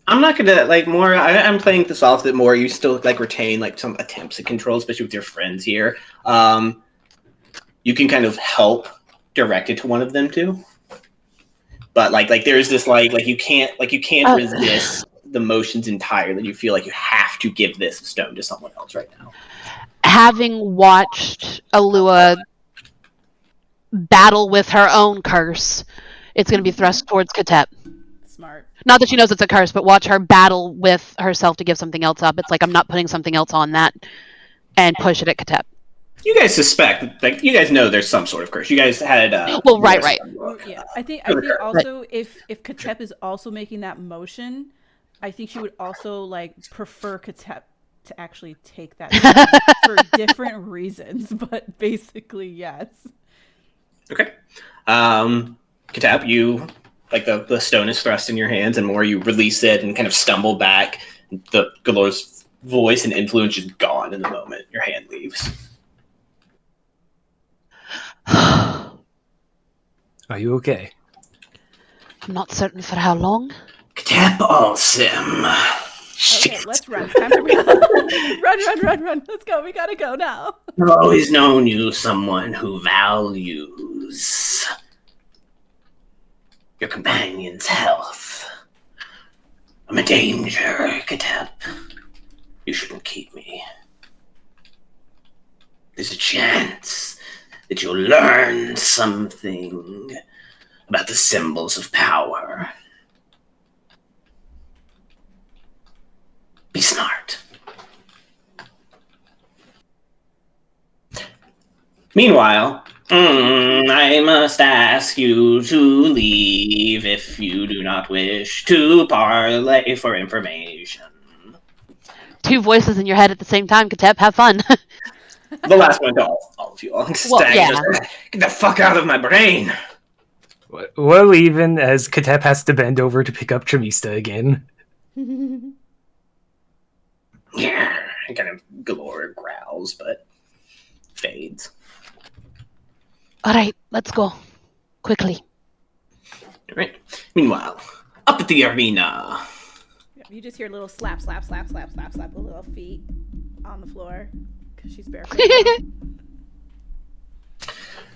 not gonna more. I'm playing this off that more. You still retain some attempts at control, especially with your friends here. You can kind of help direct it to one of them too. But there's this you can't resist the motions entirely. You feel like you have to give this stone to someone else right now. Having watched Alua battle with her own curse, it's going to be thrust towards Katep. Smart. Not that she knows it's a curse, but watch her battle with herself to give something else up. It's like, I'm not putting something else on that, and push it at Katep. You guys suspect, you guys know there's some sort of curse. You guys had well, right. Yeah, I think also if Katep is also making that motion, I think she would also prefer Katep to actually take that for different reasons, but basically yes. Okay. Katep, you the stone is thrust in your hands, and more you release it and kind of stumble back. The Galor's voice and influence is gone in the moment your hand leaves. Are you okay? I'm not certain for how long. Katep awesome. Okay, let's run. Time to run. Run. Let's go. We gotta go now. I've always known you someone who values your companion's health. I'm a danger, Katep. You shouldn't keep me. There's a chance that you'll learn something about the symbols of power. Be smart. Meanwhile, I must ask you to leave if you do not wish to parlay for information. Two voices in your head at the same time, Katep. Have fun. The last one to all of you. Well, yeah. Get the fuck out of my brain. We're leaving as Katep has to bend over to pick up Trimista again. Yeah, kind of Galore growls, but fades. All right, let's go. Quickly. All right. Meanwhile, up at the arena. You just hear little slap, with little feet on the floor because she's barefoot.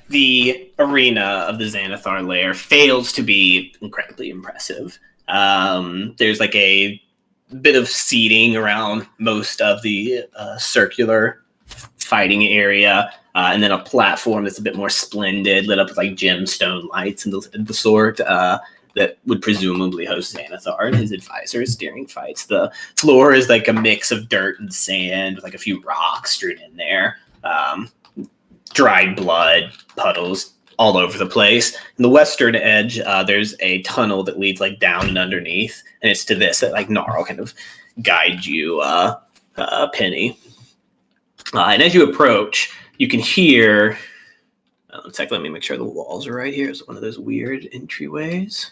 The arena of the Xanathar lair fails to be incredibly impressive. There's a bit of seating around most of the circular fighting area, and then a platform that's a bit more splendid, lit up with gemstone lights and the sort that would presumably host Xanathar and his advisors during fights. The floor is a mix of dirt and sand with a few rocks strewn in there. Dried blood, puddles all over the place. In the western edge, there's a tunnel that leads down and underneath, and it's to this that Gnarl kind of guides you, Penny. And as you approach, you can hear. Let me make sure the walls are right here. It's one of those weird entryways.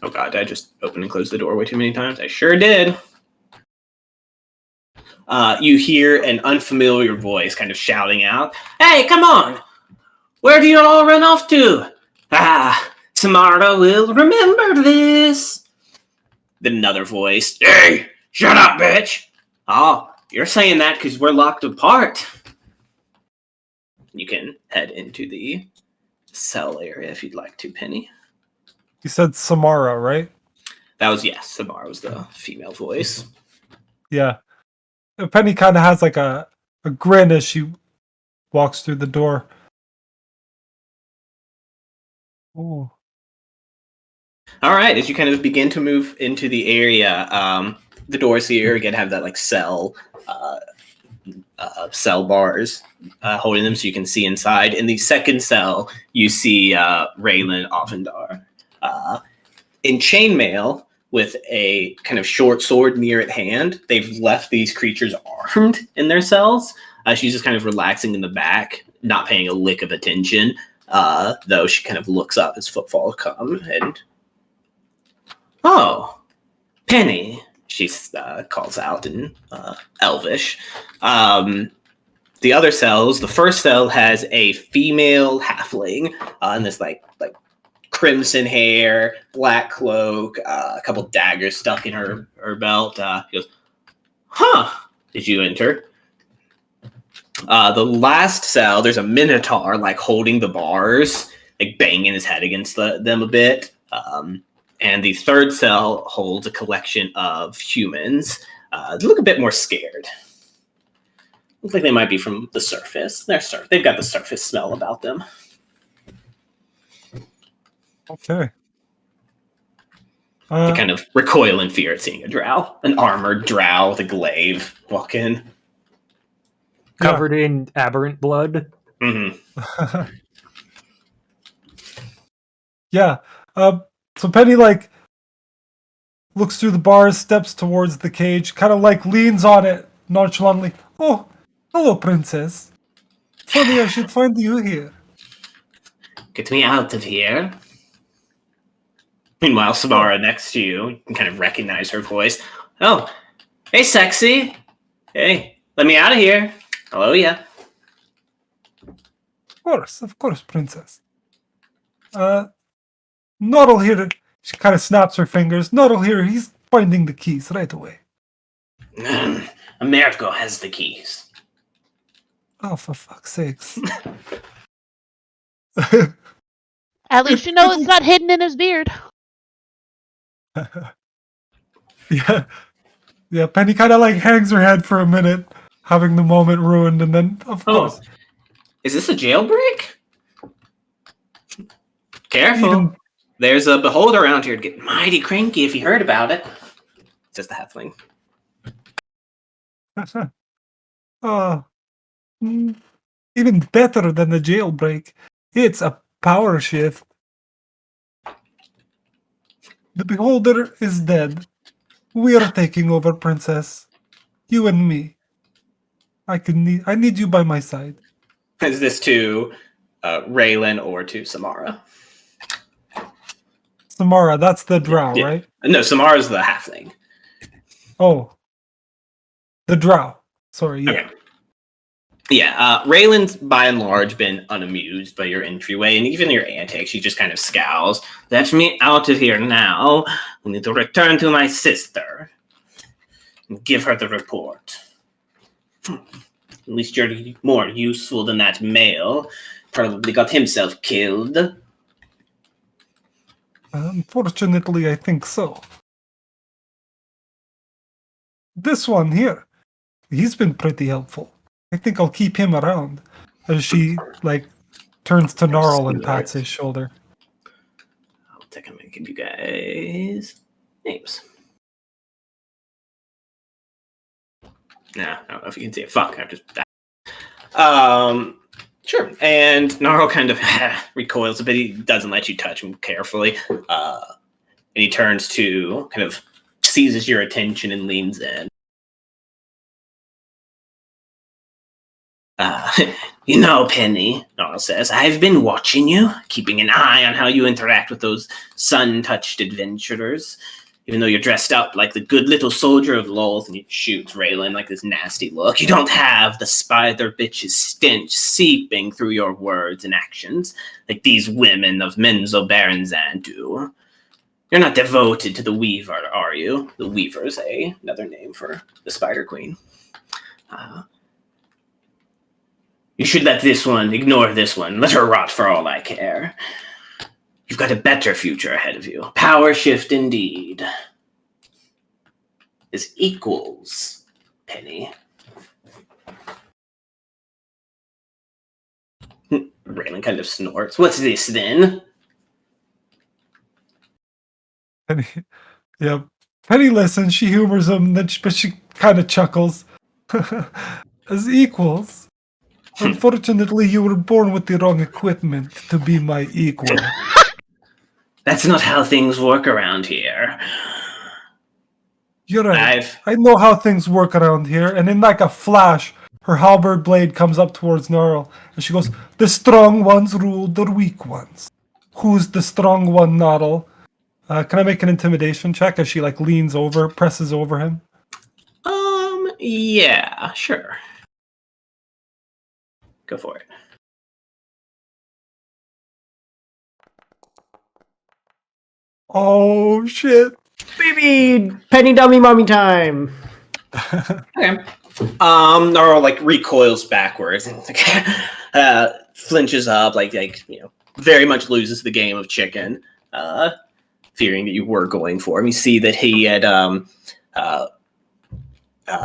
Oh god, I just opened and closed the door way too many times. I sure did. you hear an unfamiliar voice kind of shouting out, "Hey, come on! Where do you all run off to? Samara will remember this." Then another voice, "Hey, shut up, bitch! Oh, you're saying that because we're locked apart." You can head into the cell area if you'd like to, Penny. You said Samara, right? That was, yes, Samara was the female voice. Yeah. Penny kind of has like a grin as she walks through the door. Oh. All right, as you kind of begin to move into the area, the doors here again have that like cell bars holding them, so you can see inside. In the second cell, you see Raylan Offendar in chainmail with a kind of short sword near at hand. They've left these creatures armed in their cells. She's just kind of relaxing in the back, not paying a lick of attention, though she kind of looks up as footfall come and, "Oh, Penny," she calls out in Elvish. The other cells, the first cell has a female halfling in this like crimson hair, black cloak, a couple daggers stuck in her belt. She goes, "Huh, did you enter?" The last cell, there's a minotaur like holding the bars, like banging his head against them a bit. And the third cell holds a collection of humans. They look a bit more scared. Looks like they might be from the surface. They've got the surface smell about them. Okay. They kind of recoil in fear at seeing a drow, an armored drow with a glaive walk in. Covered in aberrant blood. Mm-hmm. Yeah. So Penny like looks through the bars, steps towards the cage, kind of like leans on it nonchalantly. "Oh, hello, princess. Funny I should find you here." Get me out of here. Meanwhile, Samara next to you can kind of recognize her voice. "Oh, hey, sexy. Hey, let me out of here. Hello, yeah." Of course, princess. Noddle here. She kind of snaps her fingers. Noddle here. He's finding the keys right away. Americo has the keys. Oh, for fuck's sakes. At least you know it's not hidden in his beard. Yeah. Yeah, Penny kind of like hangs her head for a minute, having the moment ruined, and then, of course. Is this a jailbreak? Careful. Even- There's a beholder around here to get mighty cranky if you heard about it. Just a halfling. Even better than the jailbreak. It's a power shift. The beholder is dead. We are taking over, princess. You and me. I need you by my side. Is this to Raylan or to Samara? Samara, that's the drow, Yeah. right? No, Samara's the halfling. Oh. The drow. Sorry, yeah. Okay. Yeah, Raylan's by and large been unamused by your entryway and even your antics. She just kind of scowls. "Let me out of here now. I need to return to my sister and give her the report. At least you're more useful than that male. Probably got himself killed." Unfortunately, I think so. This one here, he's been pretty helpful. I think I'll keep him around. As she, like, turns to Gnarl and pats his shoulder. I'll take a minute to give you guys names. Nah, I don't know if you can see it. Fuck, I've just... Sure. And Gnarl kind of recoils a bit. He doesn't let you touch him carefully. And he turns to, kind of seizes your attention and leans in. You know, Penny," Gnarl says, "I've been watching you, keeping an eye on how you interact with those sun-touched adventurers. Even though you're dressed up like the good little soldier of Lowell's, and he shoots Raylan like this nasty look, you don't have the spider bitch's stench seeping through your words and actions like these women of Menzo Baranzan do. You're not devoted to the Weaver, are you? The Weaver's another name for the Spider Queen. You should let this one, ignore this one, let her rot for all I care. You've got a better future ahead of you. Power shift indeed. Is equals, Penny. Raylan kind of snorts. What's this then? Penny, yeah. Penny listens. She humors him, but she kind of chuckles. As equals. Unfortunately, you were born with the wrong equipment to be my equal. That's not how things work around here. You're right. I know how things work around here. And in like a flash, her halberd blade comes up towards Gnarl. And she goes, the strong ones rule the weak ones. Who's the strong one, Gnarl? Can I make an intimidation check as she like leans over, presses over him? Yeah, sure. Go for it. Oh, shit. Baby, penny dummy mommy time. Okay. Gnarl like recoils backwards and flinches up, like very much loses the game of chicken, fearing that you were going for him. You see that he had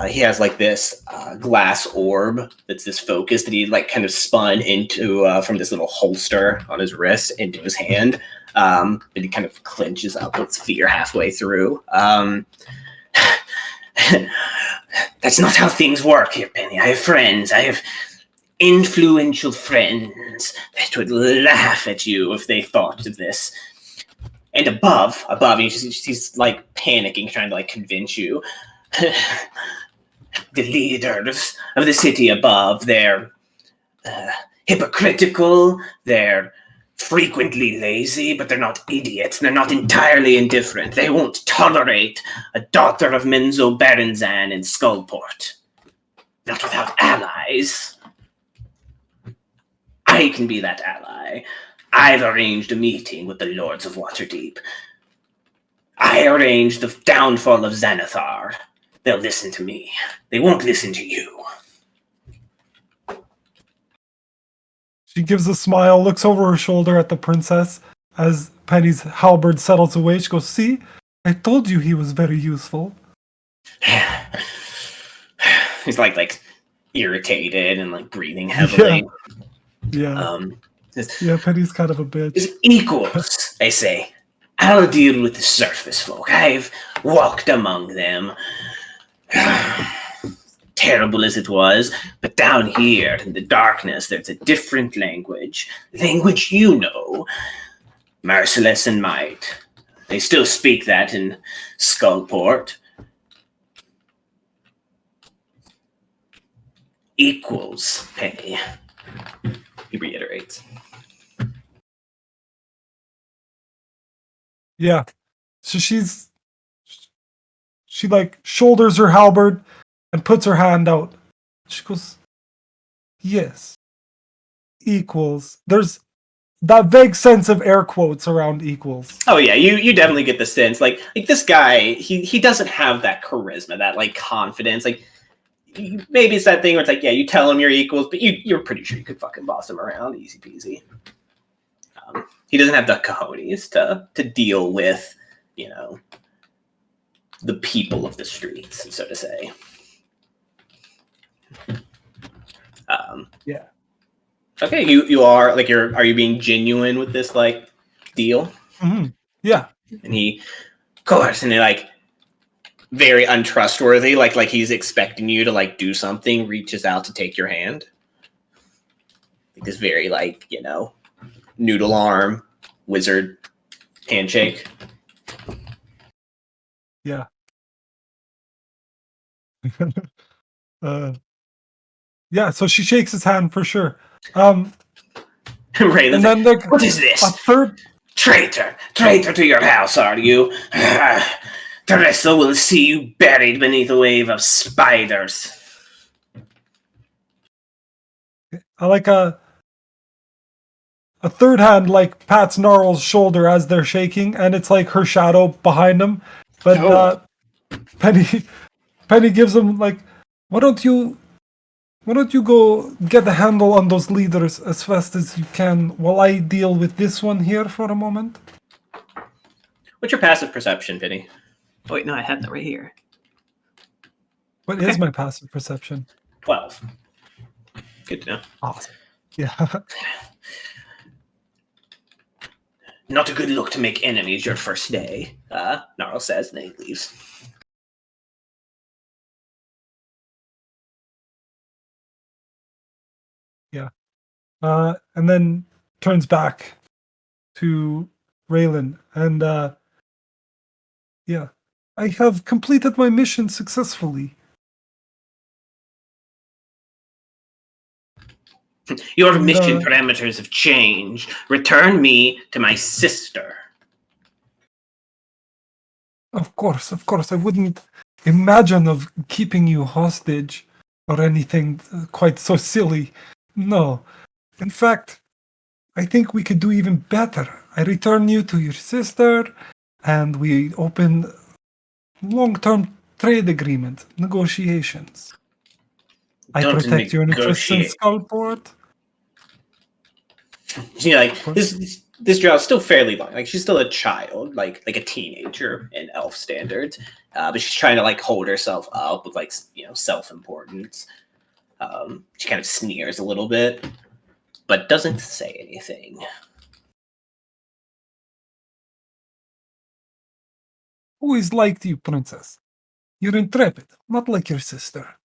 he has like this glass orb that's this focus that he like kind of spun into from this little holster on his wrist into his hand. But he kind of clenches up with fear halfway through. That's not how things work here, Penny. I have friends. I have influential friends that would laugh at you if they thought of this. And above, he's like panicking, trying to like convince you. The leaders of the city above, they're hypocritical, they're frequently lazy, but they're not idiots. They're not entirely indifferent. They won't tolerate a daughter of Menzo Baranzan in Skullport. Not without allies. I can be that ally. I've arranged a meeting with the Lords of Waterdeep. I arranged the downfall of Xanathar. They'll listen to me. They won't listen to you. She gives a smile, looks over her shoulder at the princess as Penny's halberd settles away. She goes, see, I told you he was very useful. He's like irritated and like breathing heavily. Yeah. Yeah, Penny's kind of a bitch. It's equals, I say. I'll deal with the surface folk. I've walked among them. Terrible as it was, but down here in the darkness, there's a different language. Language you know. Merciless and might. They still speak that in Skullport. Equals, Penny. He reiterates. Yeah. So she like shoulders her halberd and puts her hand out. She goes, yes. Equals. There's that vague sense of air quotes around equals. Oh yeah, you definitely get the sense like this guy, he doesn't have that charisma, that like confidence. Like maybe it's that thing where it's like, yeah, you tell him you're equals, but you're pretty sure you could fucking boss him around easy peasy. He doesn't have the cojones to deal with, the people of the streets, so to say. Yeah. Okay, you are like are you being genuine with this like deal? Mm-hmm. Yeah. And he, of course, and he like very untrustworthy, like he's expecting you to like do something, reaches out to take your hand. Like this very like, noodle arm wizard handshake. Yeah. Yeah, so she shakes his hand for sure. Raylan's and then like, what is this? A third Traitor to your house, are you? Teresa will see you buried beneath a wave of spiders. I like a third hand like pats Gnarl's shoulder as they're shaking, and it's like her shadow behind him. But Oh. Penny gives him like, why don't you go get a handle on those leaders as fast as you can while I deal with this one here for a moment? What's your passive perception, Penny? Oh, wait, no, I had that right here. What is my passive perception? 12. Good to know. Awesome. Yeah. Not a good look to make enemies your first day, Gnarl says, and then he leaves. Yeah. And then turns back to Raylan and yeah. I have completed my mission successfully. Your And, mission parameters have changed. Return me to my sister. Of course. I wouldn't imagine of keeping you hostage or anything quite so silly. No. In fact, I think we could do even better. I return you to your sister, and we open long-term trade agreement negotiations. I Don't protect your interests in negotiate. Skullport. You know, like this drough's still fairly long. Like she's still a child, like a teenager in elf standards. But she's trying to like hold herself up with like self-importance. She kind of sneers a little bit, but doesn't say anything. Always liked you, princess. You're intrepid, not like your sister.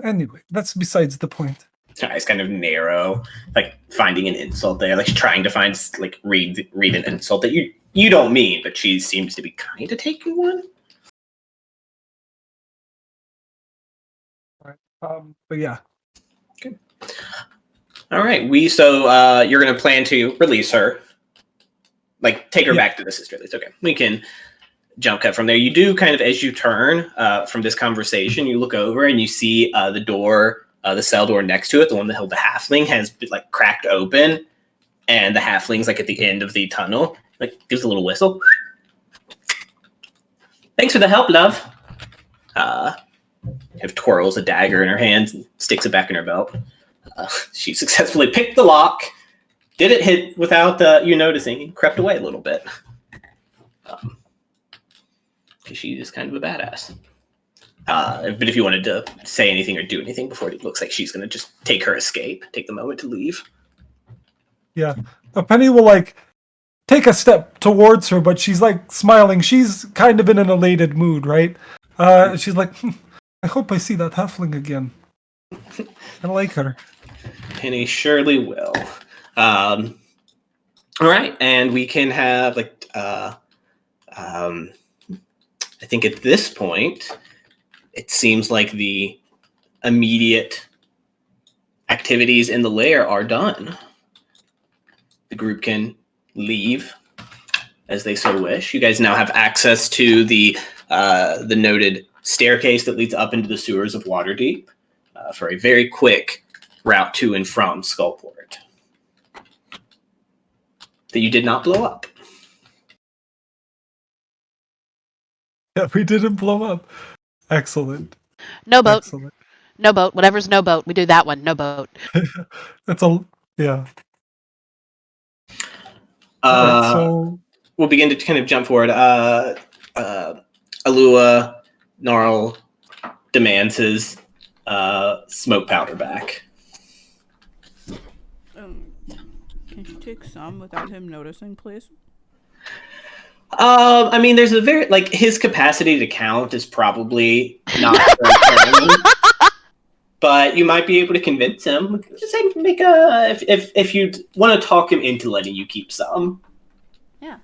Anyway, that's besides the point. Her eyes kind of narrow, like finding an insult there, like trying to find read an insult that you don't mean, but she seems to be kind of taking one. But yeah. Okay. All right, you're gonna plan to release her, like take her back to the sister list. Okay, we can jump cut from there. You do kind of as you turn from this conversation, you look over and you see the door. The cell door next to it, the one that held the halfling, has like cracked open, and the halfling's like at the end of the tunnel, like gives a little whistle. Thanks for the help, love. Have twirls a dagger in her hand and sticks it back in her belt. She successfully picked the lock, did it hit without you noticing, and crept away a little bit. Because she is kind of a badass. But if you wanted to say anything or do anything before it looks like she's going to just take the moment to leave. Yeah. Penny will like take a step towards her, but she's like smiling. She's kind of in an elated mood, right? She's like, I hope I see that halfling again. I like her. Penny surely will. All right, and we can have I think at this point, it seems like the immediate activities in the lair are done. The group can leave as they so wish. You guys now have access to the noted staircase that leads up into the sewers of Waterdeep for a very quick route to and from Skullport that you did not blow up. Yeah, we didn't blow up. Excellent. No boat. Excellent. No boat. Whatever's no boat. We do that one. No boat. Yeah. Right, so we'll begin to kind of jump forward. Alua Gnarl demands his smoke powder back. Can you take some without him noticing, please? I mean, there's a very his capacity to count is probably not very but you might be able to convince him. Just say make a if you want to talk him into letting you keep some. Yeah.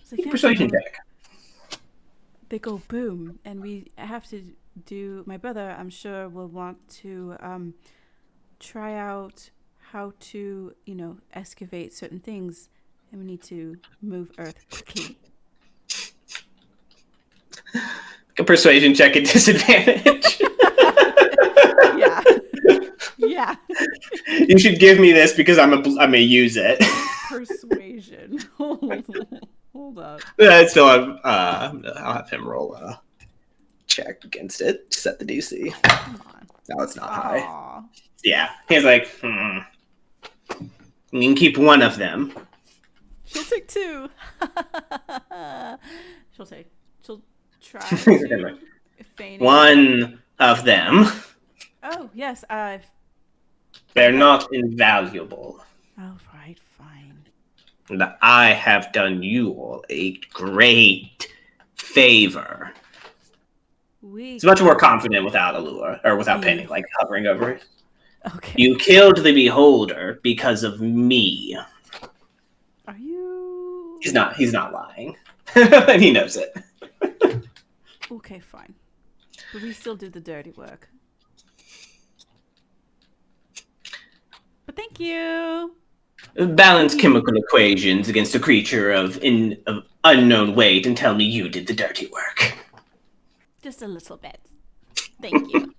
So Persuasion check. They go boom, and we have to do. My brother, I'm sure, will want to try out how to, excavate certain things, and we need to move Earth quickly. A persuasion check at disadvantage. Yeah. Yeah. You should give me this because I'm gonna use it. Persuasion. Hold up. Still, I'll have him roll a check against it to set the DC. Come on. No, it's not high. Aw. Yeah, he's like, You can keep one of them. She'll take 2. She'll try to feign it. One of them. Oh, yes. They're not invaluable. Oh, right, fine. And I have done you all a great favor. It's much more confident without Allure, or without Penny, like hovering over it. Okay. You killed the Beholder because of me. Are you... He's not lying. And he knows it. Okay, fine. But we still did the dirty work. But thank you. Balance chemical equations against a creature of unknown weight and tell me you did the dirty work. Just a little bit. Thank you.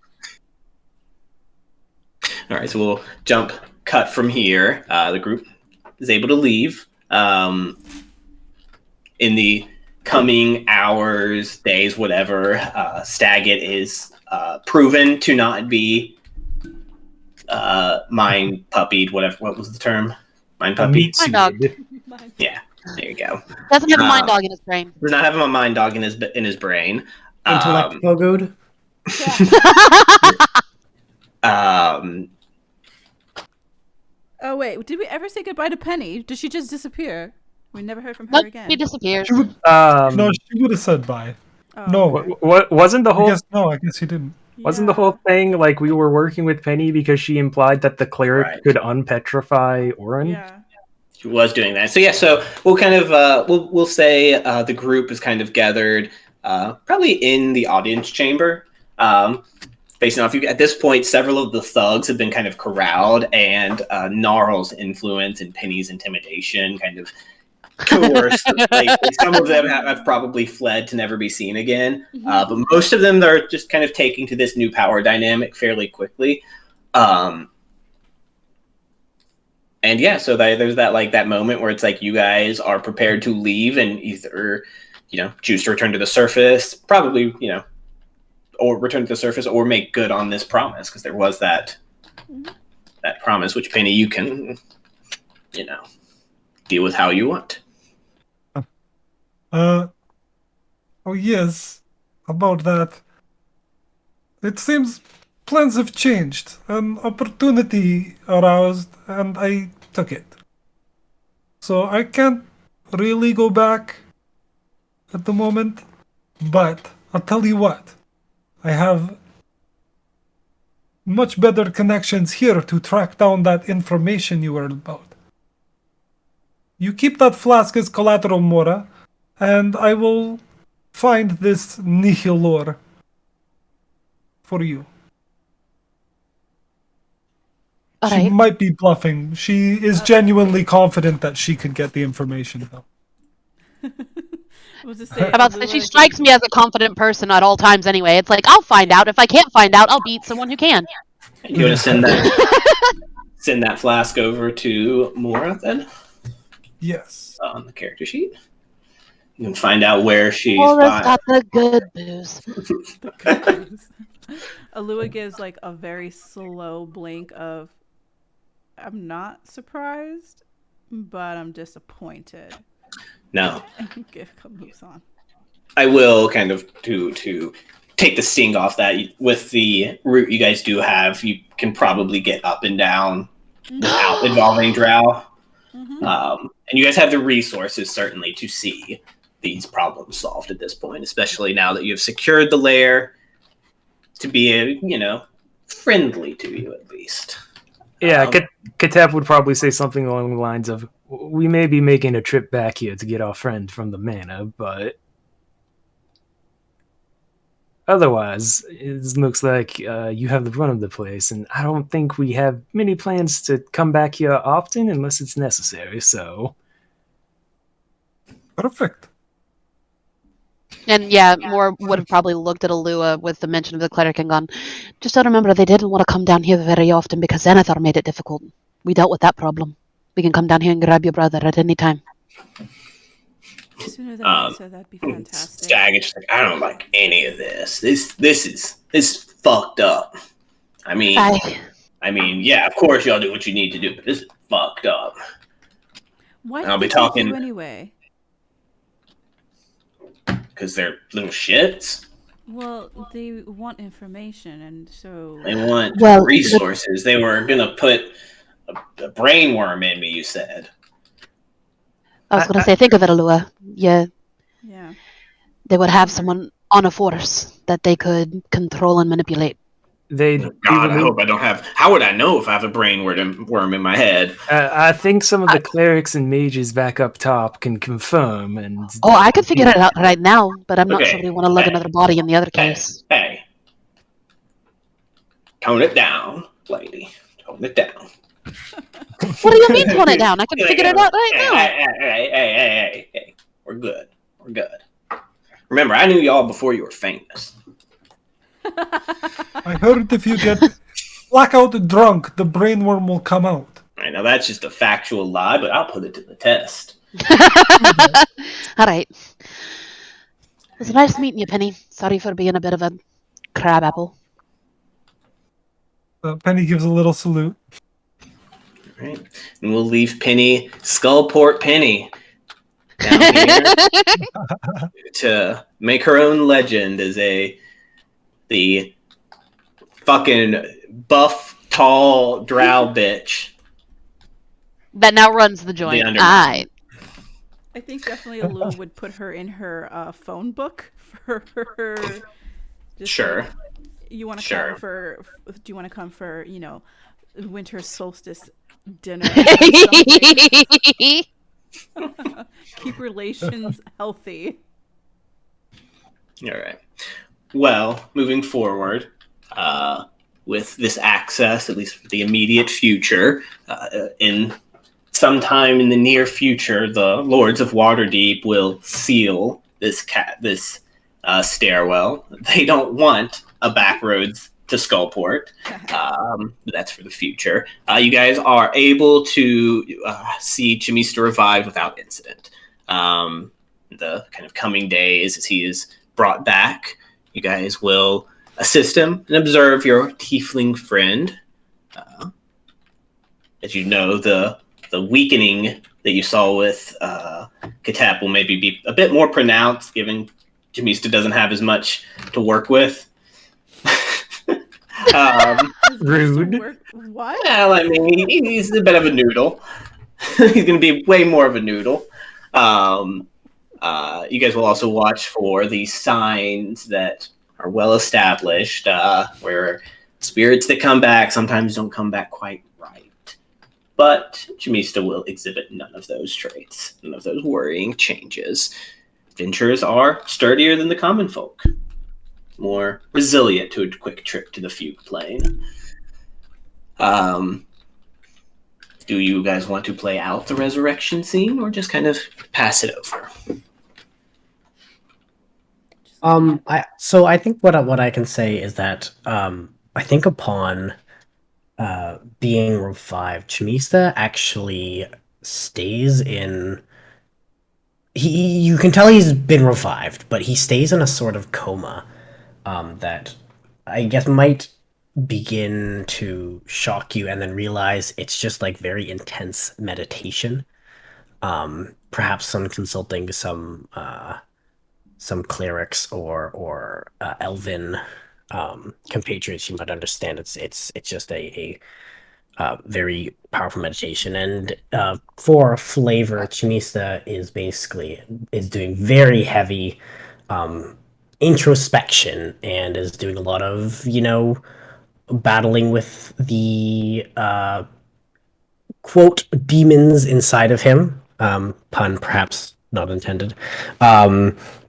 All right, so we'll cut from here. The group is able to leave. In the coming hours, days, whatever, Staggett is proven to not be mind puppied, whatever. What was the term? Mind puppied? Mind dog. Yeah, there you go. Doesn't have a mind dog in his brain. Does not have a mind dog in his brain. Intellect pogoed. Oh, wait. Did we ever say goodbye to Penny? Did she just disappear? We never heard from her Nope, again. he disappears. She would, no, she would have said bye. Oh. No, What wasn't the I whole guess he didn't. wasn't the whole thing like we were working with Penny because she implied that the cleric could unpetrify Orin? Yeah. She was doing that. So yeah, so we'll kind of we'll say the group is kind of gathered probably in the audience chamber. Based on at this point, several of the thugs have been kind of corralled, and Gnarl's influence and Penny's intimidation kind of coerced. Some of them have probably fled to never be seen again, but most of them are just kind of taking to this new power dynamic fairly quickly. And yeah, so there's that moment where it's like you guys are prepared to leave and either choose to return to the surface, probably or return to the surface, or make good on this promise, because there was that promise, which Penny, you can deal with how you want. Oh yes, about that. It seems plans have changed. An opportunity aroused, and I took it. So I can't really go back at the moment, but I'll tell you what. I have much better connections here to track down that information you were about. You keep that flask as collateral, Mora, and I will find this Nihilor for you. All She right. might be bluffing. She is genuinely confident that she could get the information, though. Was to say, About she strikes me as a confident person at all times anyway. It's like, I'll find out. If I can't find out, I'll beat someone who can. You want to send that flask over to Mora then? Yes. On the character sheet. You can find out where she's Mora's got the good booze. Alua gives like a very slow blink of, I'm not surprised, but I'm disappointed. No. And moves on. I will kind of to take the sting off that. With the route you guys do have, you can probably get up and down without involving Drow. And you guys have the resources certainly to see these problems solved at this point, especially now that you have secured the lair to be friendly to you at least. Yeah, Katep would probably say something along the lines of, we may be making a trip back here to get our friend from the manor, but otherwise, it looks like you have the run of the place, and I don't think we have many plans to come back here often unless it's necessary, so... Perfect. And yeah, Moore would have probably looked at Alua with the mention of the cleric and gone, just don't remember they didn't want to come down here very often because Xanathar made it difficult. We dealt with that problem. We can come down here and grab your brother at any time. Sooner than later, that'd be fantastic. Stag is just like, I don't like any of this. This is fucked up. I mean, yeah, of course y'all do what you need to do, but this is fucked up. Why I'll did be they take talking- you anyway? Because they're little shits. Well, they want information, and so They want Well, resources. They were gonna put a brain worm in me, you said. I was going to say, think of it, Alua. Yeah, yeah. they would have someone on a force that they could control and manipulate. They'd God, I hope I don't have. How would I know if I have a brain worm in my head? I think some of the clerics and mages back up top can confirm. And Oh, I could figure it out right now, but I'm not Okay, sure we want to lug hey, another body in the other case. Hey, tone it down, lady. Tone it down. What do you mean tone it down? I can figure it out right now. Hey. We're good. We're good. Remember, I knew y'all before you were famous. I heard if you get blackout drunk, the brainworm will come out. All right, now that's just a factual lie, but I'll put it to the test. All right. It was nice meeting you, Penny. Sorry for being a bit of a crabapple. Penny gives a little salute. All right, and we'll leave Penny, Skullport Penny, down here to make her own legend as the fucking buff, tall drow bitch. That now runs the joint. undermine. Aye. I think definitely Alua would put her in her phone book for her. Just Sure. like, you want to Sure. come for? Do you want to come for winter solstice dinner? Or something? Keep relations healthy. All right. Well, moving forward, with this access, at least for the immediate future, in sometime in the near future, the Lords of Waterdeep will seal this stairwell. They don't want a back roads to Skullport. That's for the future. You guys are able to see Jamista revived without incident. The kind of coming days as he is brought back, you guys will assist him and observe your tiefling friend. As you know, the weakening that you saw with Katep will maybe be a bit more pronounced, given Jamista doesn't have as much to work with. Rude. What? Well, I mean, he's a bit of a noodle. He's going to be way more of a noodle. You guys will also watch for the signs that are well established, where spirits that come back sometimes don't come back quite right. But Jamista will exhibit none of those traits, none of those worrying changes. Adventurers are sturdier than the common folk, more resilient to a quick trip to the fugue plane. Do you guys want to play out the resurrection scene or just kind of pass it over? I think what I can say is that I think upon being revived, Chamista actually stays in. You can tell he's been revived, but he stays in a sort of coma that I guess might begin to shock you, and then realize it's just like very intense meditation. Perhaps some consulting some clerics or elven compatriots, you might understand it's just a very powerful meditation. And for flavor, Chamista is doing very heavy introspection and is doing a lot of battling with the quote demons inside of him. Pun perhaps not intended.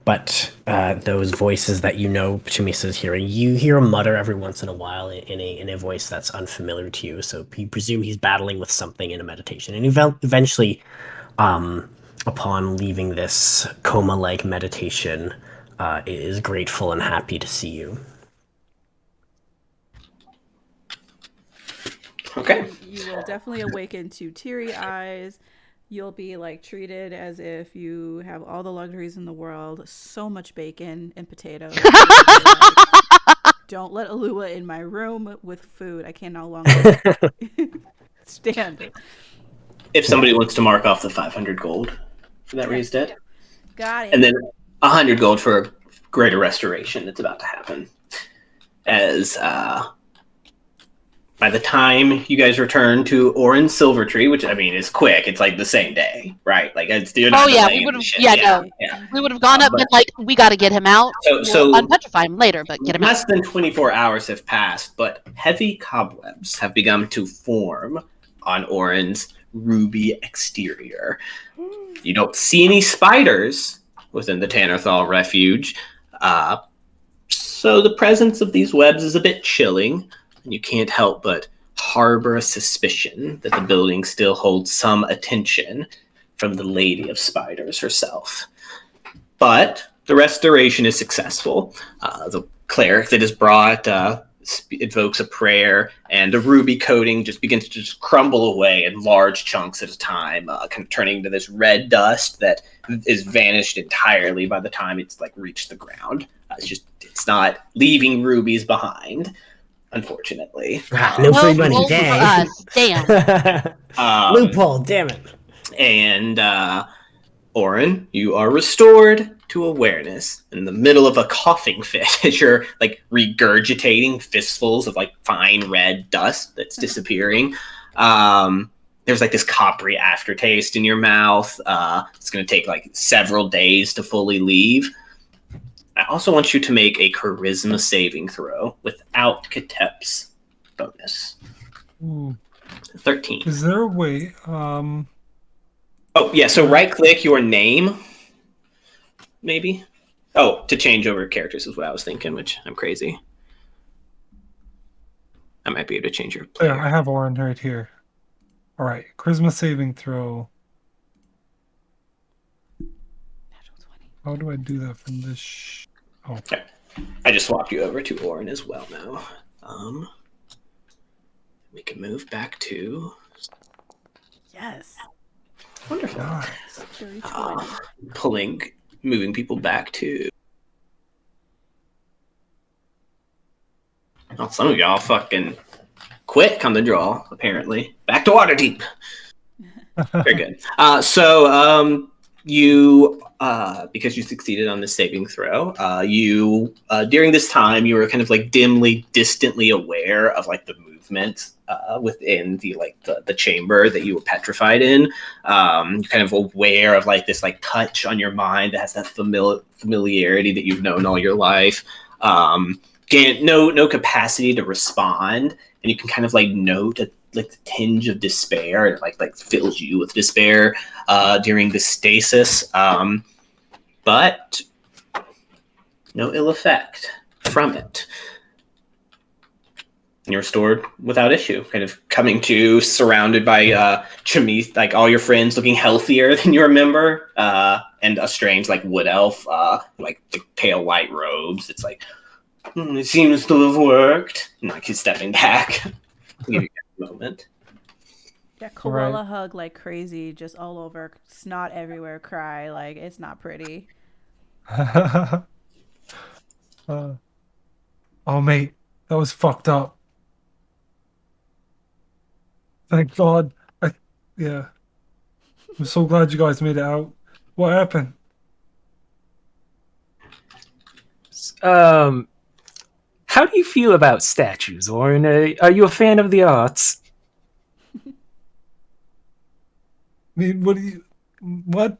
But those voices that Chamisa's hearing, you hear him mutter every once in a while in a voice that's unfamiliar to you. So you presume he's battling with something in a meditation. And eventually, upon leaving this coma-like meditation, is grateful and happy to see you. Okay. You will definitely awaken to teary eyes. You'll be like treated as if you have all the luxuries in the world, so much bacon and potatoes. Don't let Alua in my room with food. I can no longer stand it. If somebody wants to mark off the 500 gold for that raised debt, Got it. and then 100 gold for greater restoration that's about to happen. As by the time you guys return to Orin Silvertree, which I mean is quick, it's like the same day, right? Like it's you're not Oh yeah, delaying we would have. the shit. Yeah, no, we would have gone up and been like, we got to get him out. So We'll unpetrify him later, but get him out. less than 24 hours have passed, but heavy cobwebs have begun to form on Orin's ruby exterior. You don't see any spiders within the Tannerthal refuge, so the presence of these webs is a bit chilling, and you can't help but harbor a suspicion that the building still holds some attention from the Lady of Spiders herself. But the restoration is successful. The cleric that is brought invokes a prayer, and the ruby coating just begins to just crumble away in large chunks at a time, kind of turning to this red dust that is vanished entirely by the time it's like reached the ground. It's not leaving rubies behind, unfortunately. No free money, Well, dang. damn. Loophole, damn it. And Orin, you are restored to awareness in the middle of a coughing fit as you're like regurgitating fistfuls of like fine red dust that's disappearing. There's like this coppery aftertaste in your mouth. It's going to take like several days to fully leave. I also want you to make a charisma saving throw without Ketep's bonus. Ooh. 13. Is there a way? Oh, yeah, so right-click your name, maybe? Oh, to change over characters is what I was thinking, which I'm crazy. I might be able to change your player. There, I have Orin right here. All right, charisma saving throw. How do I do that from this? Oh, Okay. I just swapped you over to Orin as well now. We can move back to... Yes. Wonderful. nice. Moving people back to... Oh, some of y'all fucking quick on the draw, apparently. Back to Waterdeep. Very good. You, because you succeeded on the saving throw, during this time, you were kind of like dimly, distantly aware of like the movement within the chamber that you were petrified in. You're kind of aware of like this like touch on your mind that has that familiarity that you've known all your life. No capacity to respond, and you can kind of like note like the tinge of despair, and like fills you with despair during the stasis, but no ill effect from it. And you're restored without issue, kind of coming to surrounded by Chimith, like all your friends looking healthier than you remember, and a strange like wood elf, like the pale white robes. It's like, it seems to have worked. And like he's stepping back. I'll give you a moment. Yeah, koala hug like crazy, just all over, snot everywhere, cry like it's not pretty. Oh, mate, that was fucked up. Thank God. Yeah. I'm so glad you guys made it out. What happened? How do you feel about statues, Orin? Are you a fan of the arts? I mean, what?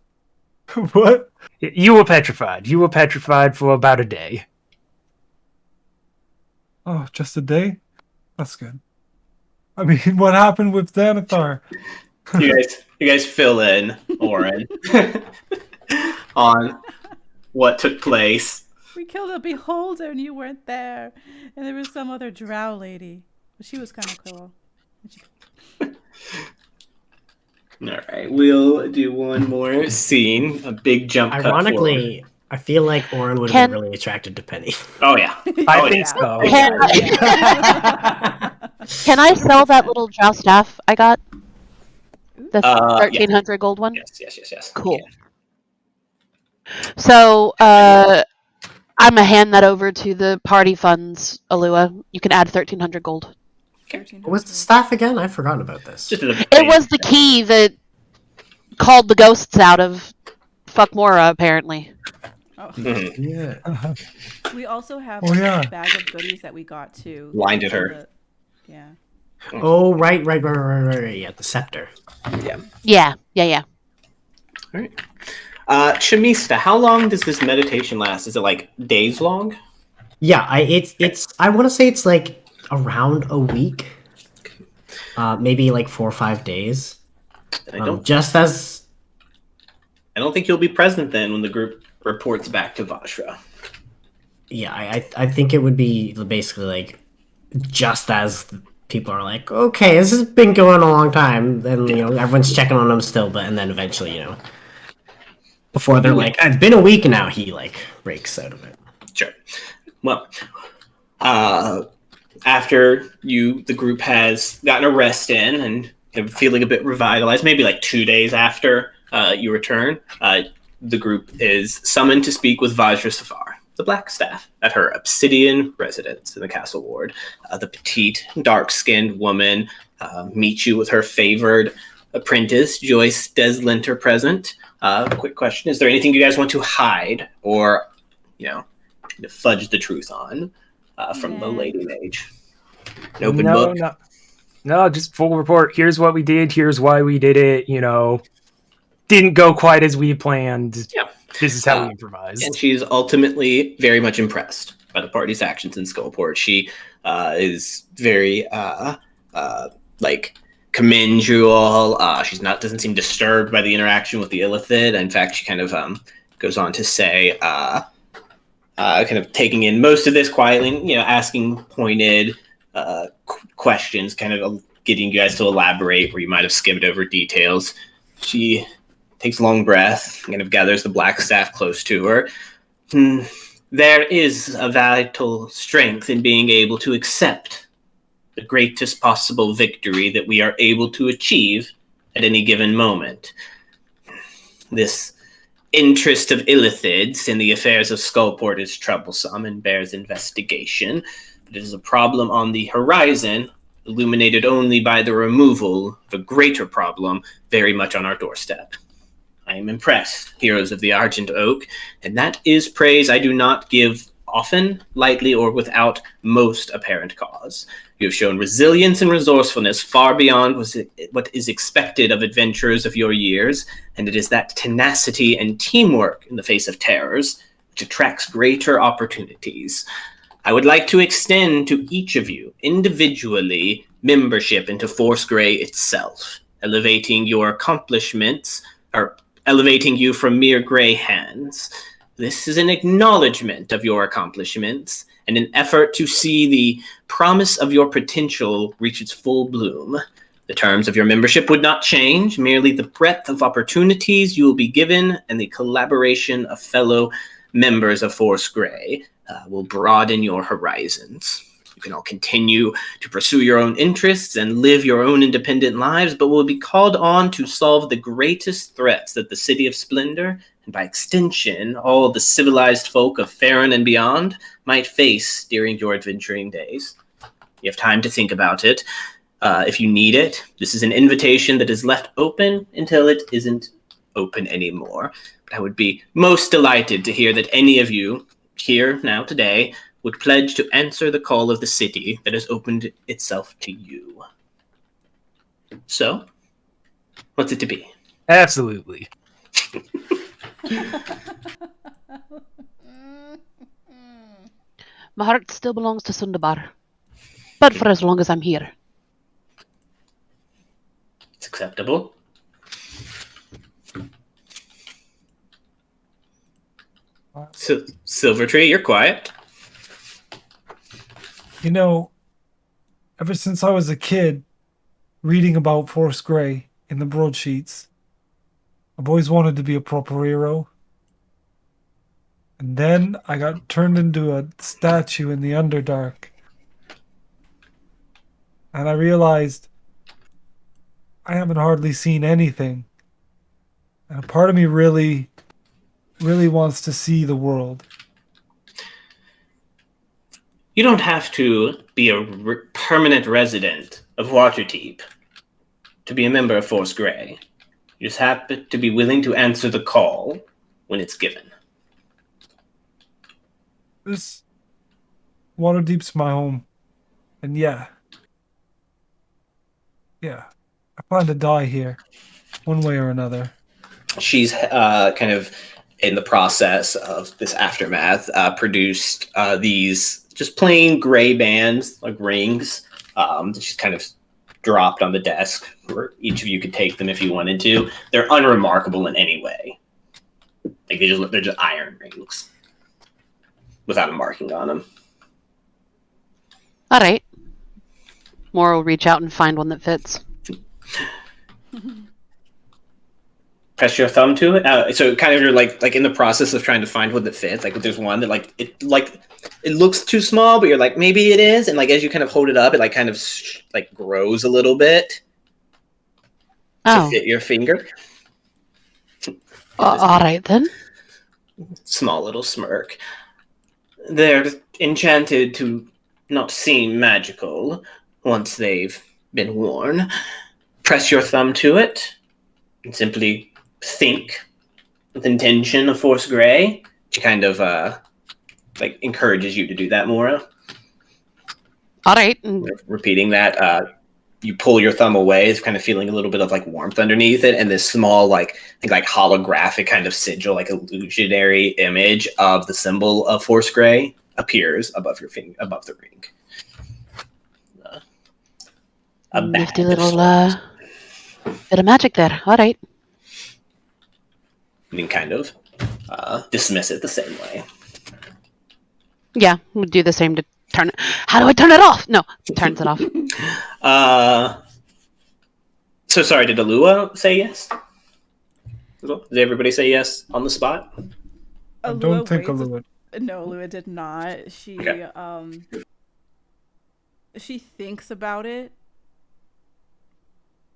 What? You were petrified. You were petrified for about a day. Oh, just a day? That's good. I mean, what happened with Xanathar? You guys fill in, Orin, on what took place. We killed a beholder and you weren't there. And there was some other drow lady. But she was kind of cool. All right, we'll do one more scene. A big jump cut Ironically, I feel like Oren would have been really attracted to Penny. Oh yeah. I think so. Can, can I sell that little drow staff I got? The Yeah. 1300 gold one? Yes. Cool. So, I'm going to hand that over to the party funds, Alua. You can add 1300 gold. What was the staff again? I've forgotten about this. It was the key that called the ghosts out of Fuckmora, apparently. Oh. Mhm. Yeah. We also have Oh, yeah. a bag of goodies that we got too. Blinded So her. Yeah. Oh, right. Yeah, the scepter. Yeah. All right. Chamista, how long does this meditation last? Is it like days long? Yeah, I want to say it's like around a week. Maybe like 4 or 5 days. I don't think you'll be present then when the group reports back to Vajra. Yeah, I think it would be basically like just as people are like, okay, this has been going a long time, then everyone's checking on them still, but and then eventually, before they're like, it's been a week now, he like breaks out of it. Sure. Well, after the group has gotten a rest in and feeling a bit revitalized, maybe like 2 days after you return, the group is summoned to speak with Vajra Safar, the Black Staff, at her obsidian residence in the Castle Ward. The petite, dark-skinned woman meets you with her favored apprentice, Joyce Deslinter, present. Quick question: is there anything you guys want to hide or, fudge the truth on from the Lady Mage? An open book. No, just full report. Here's what we did. Here's why we did it. Didn't go quite as we planned. Yeah. This is how we improvised. And she's ultimately very much impressed by the party's actions in Skullport. She is very commends you all. She's doesn't seem disturbed by the interaction with the Illithid. In fact, she kind of goes on to say, kind of taking in most of this quietly, asking pointed questions, kind of getting you guys to elaborate where you might have skimmed over details. She takes a long breath, kind of gathers the Black Staff close to her. There is a vital strength in being able to accept the greatest possible victory that we are able to achieve at any given moment. This interest of Illithids in the affairs of Skullport is troublesome and bears investigation. But it is a problem on the horizon, illuminated only by the removal of a greater problem very much on our doorstep. I am impressed, heroes of the Argent Oak, and that is praise I do not give often, lightly, or without most apparent cause. You have shown resilience and resourcefulness far beyond what is expected of adventurers of your years, and it is that tenacity and teamwork in the face of terrors which attracts greater opportunities. I would like to extend to each of you, individually, membership into Force Grey itself, elevating your accomplishments, or elevating you from mere gray hands. This is an acknowledgement of your accomplishments and an effort to see the promise of your potential reach its full bloom. The terms of your membership would not change, merely the breadth of opportunities you will be given and the collaboration of fellow members of Force Grey will broaden your horizons. You can all continue to pursue your own interests and live your own independent lives, but will be called on to solve the greatest threats that the City of Splendor, and by extension, all the civilized folk of Farron and beyond, might face during your adventuring days. You have time to think about it. If you need it, this is an invitation that is left open until it isn't open anymore. But I would be most delighted to hear that any of you here now today would pledge to answer the call of the city that has opened itself to you. So, what's it to be? Absolutely. My heart still belongs to Sundabar. But for as long as I'm here. It's acceptable. So, Silvertree, you're quiet. Ever since I was a kid, reading about Force Grey in the broadsheets, I've always wanted to be a proper hero. And then I got turned into a statue in the Underdark. And I realized I haven't hardly seen anything. And a part of me really, really wants to see the world. You don't have to be a permanent resident of Waterdeep to be a member of Force Grey. You just happen to be willing to answer the call when it's given. This Waterdeep's my home. And yeah, I plan to die here, one way or another. She's kind of in the process of this aftermath, produced these just plain gray bands, like rings. That she's kind of dropped on the desk, where each of you could take them if you wanted to. They're unremarkable in any way. Like they're just iron rings without a marking on them. All right. Mora will reach out and find one that fits. Press your thumb to it. So kind of you're like in the process of trying to find one that fits. Like there's one that it looks too small, but you're like maybe it is, and like as you kind of hold it up, it like kind of like grows a little bit to fit your finger. All right then. Small little smirk. They're enchanted to not seem magical once they've been worn. Press your thumb to it and simply think with intention of Force Grey. She kind of like encourages you to do that, Mora. All right. Repeating that, you pull your thumb away, it's kind of feeling a little bit of like warmth underneath it, and this small like holographic kind of sigil, like illusionary image of the symbol of Force Grey appears above your finger, above the ring. A nifty little bit of magic there. All right. You can kind of dismiss it the same way. Yeah, we'll do the same to turn it. How do I turn it off? No, turns it off. So sorry, did Alua say yes? Did everybody say yes on the spot? I don't think Alua. No, Alua did not. She she thinks about it.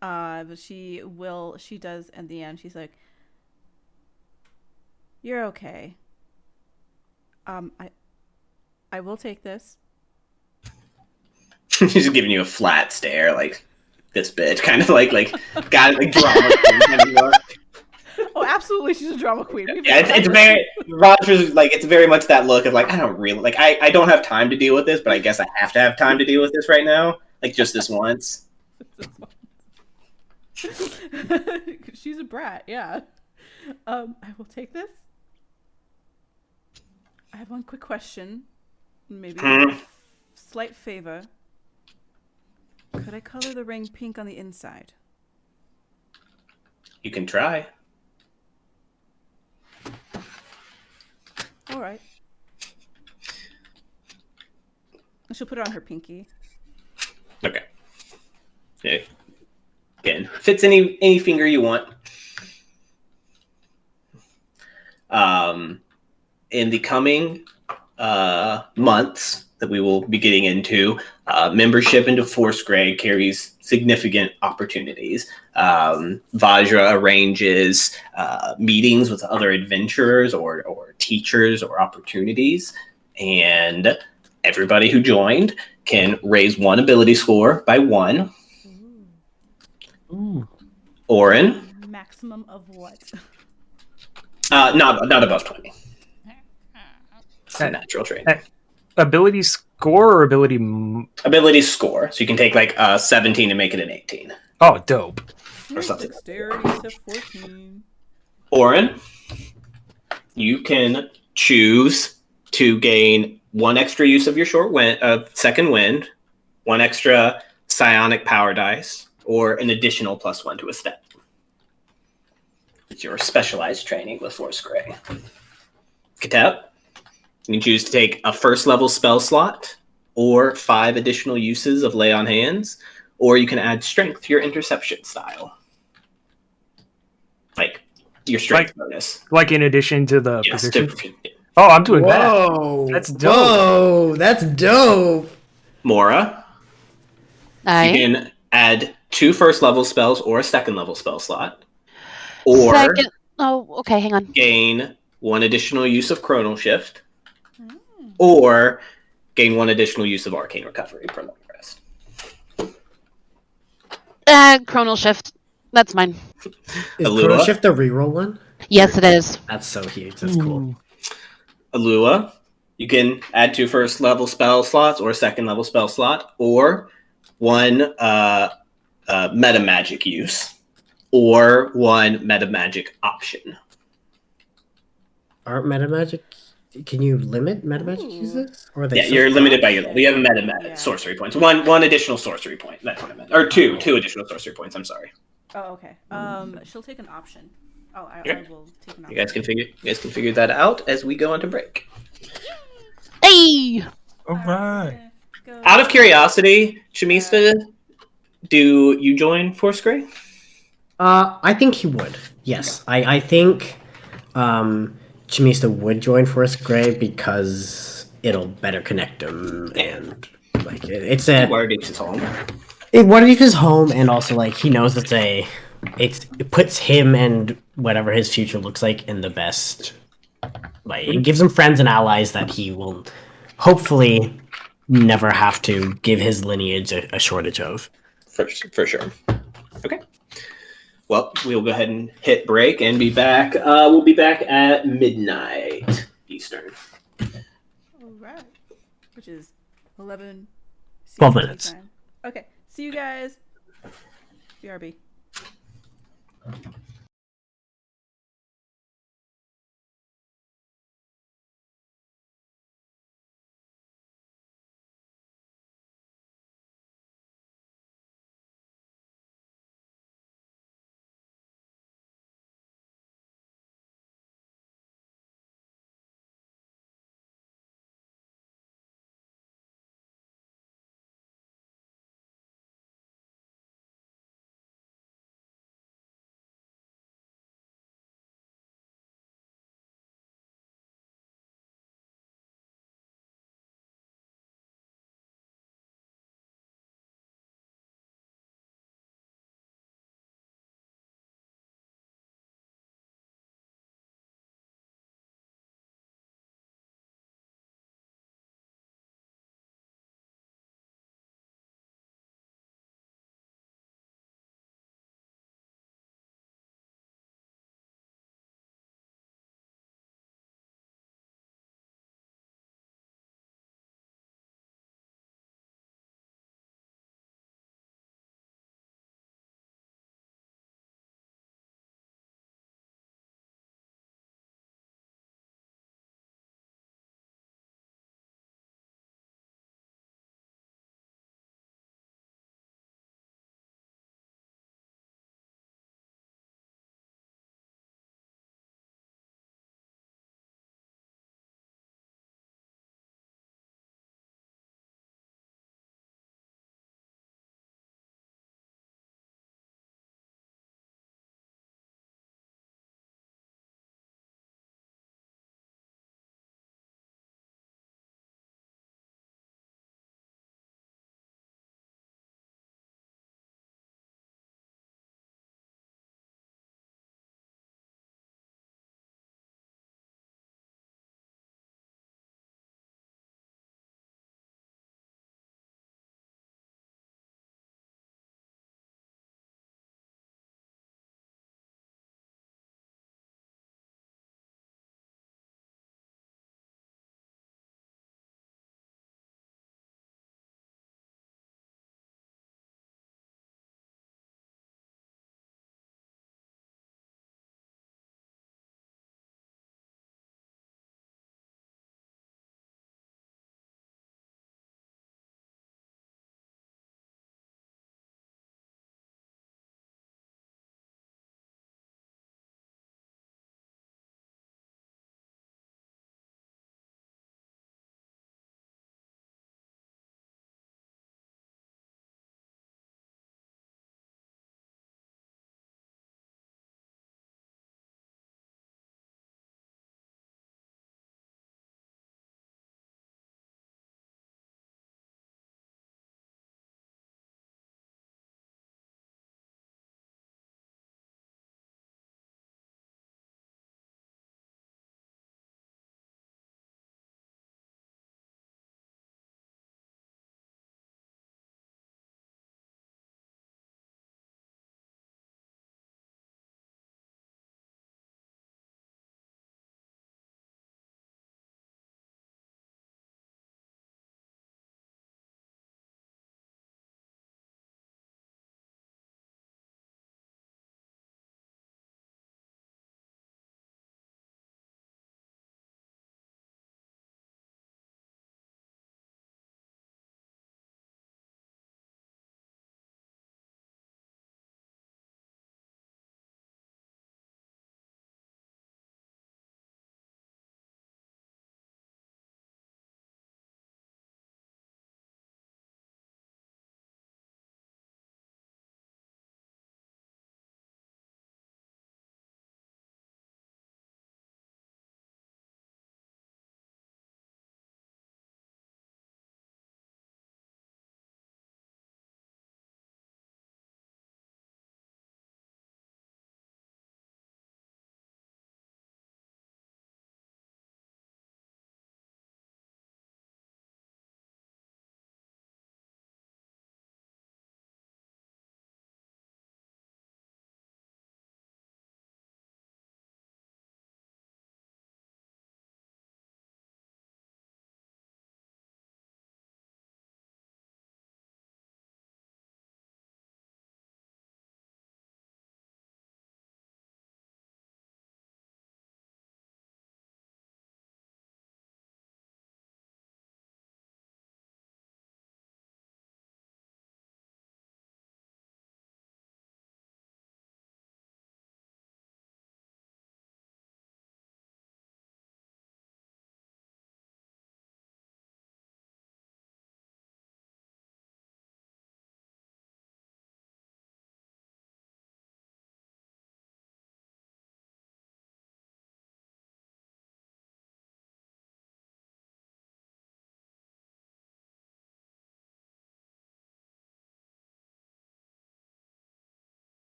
But she does in the end. She's like, "You're okay. I will take this." She's giving you a flat stare, like this bitch, kind of like got like drama queen kind of. Oh, absolutely, she's a drama queen. Yeah, it's very Roger's like it's very much that look of like I don't really like I don't have time to deal with this, but I guess I have to have time to deal with this right now, like just this once. She's a brat, yeah. I will take this. I have one quick question, maybe a slight favor. Could I color the ring pink on the inside? You can try. All right. She'll put it on her pinky. Okay. Yeah. Again, fits any finger you want. In the coming months that we will be getting into, membership into Force Grey carries significant opportunities. Vajra arranges meetings with other adventurers or teachers or opportunities, and everybody who joined can raise one ability score by 1. Ooh. Orin. Maximum of what? Not above 20. It's a natural trait. Ability score or ability? Ability score. So you can take like 17 and make it an 18. Oh, dope. Or something. Dexterity to 14. Orin, you can choose to gain 1 extra use of your second wind, 1 extra psionic power dice, or an additional +1 to a step. It's your specialized training with Force Grey. Katep, you can choose to take a first level spell slot or 5 additional uses of lay on hands, or you can add strength to your interception style. Like your strength bonus. Like in addition to the Yes, proficiency? Oh, I'm doing that. Whoa! That's dope. Whoa! That's dope. Mora, you Aye. can add 2 first level spells or a second level spell slot, or Second. Oh, okay. Hang on. gain 1 additional use of Chronal Shift, Mm. or gain 1 additional use of Arcane Recovery per long rest. Chronal shift. That's mine. Is Alua? Chrono Shift the reroll one? Yes, it is. That's so huge. That's cool. Alua, you can add 2 first level spell slots or a second level spell slot, or 1 meta magic use, or 1 meta magic option. Aren't meta magic? Can you limit meta magic Ooh. uses? Or are they Yeah, so you're limited by your Option. level. You have meta Yeah. sorcery points. One additional sorcery point. That's what I meant. Or two additional sorcery points. I'm sorry. Oh, okay. She'll take an option. Oh, I Okay. will take an option. You guys can figure that out as we go on to break. Hey! All right. Go. Out of curiosity, Shamista, do you join Force Grey? I think he would. Yes, I think Chimista would join Forest Grey because it'll better connect him, and like it's a Waterdeep's his home. Waterdeep is home, and also like he knows it puts him and whatever his future looks like in the best. Like it gives him friends and allies that he will hopefully never have to give his lineage a shortage of. For sure. Okay. Well, we'll go ahead and hit break and be back. We'll be back at midnight Eastern. All right. Which is 11. 12 CST minutes. time. Okay. See you guys. BRB.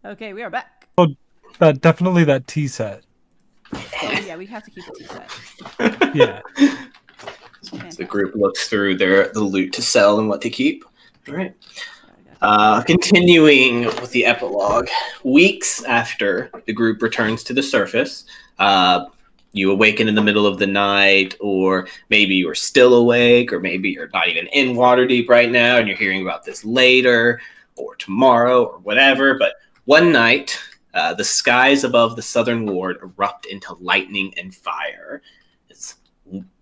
Okay, we are back. Definitely that tea set. Oh yeah, we have to keep the tea set. Yeah. The group looks through the loot to sell and what to keep. All right. Continuing with the epilogue, weeks after the group returns to the surface, you awaken in the middle of the night, or maybe you're still awake, or maybe you're not even in Waterdeep right now and you're hearing about this later or tomorrow or whatever. But one night, the skies above the southern ward erupt into lightning and fire.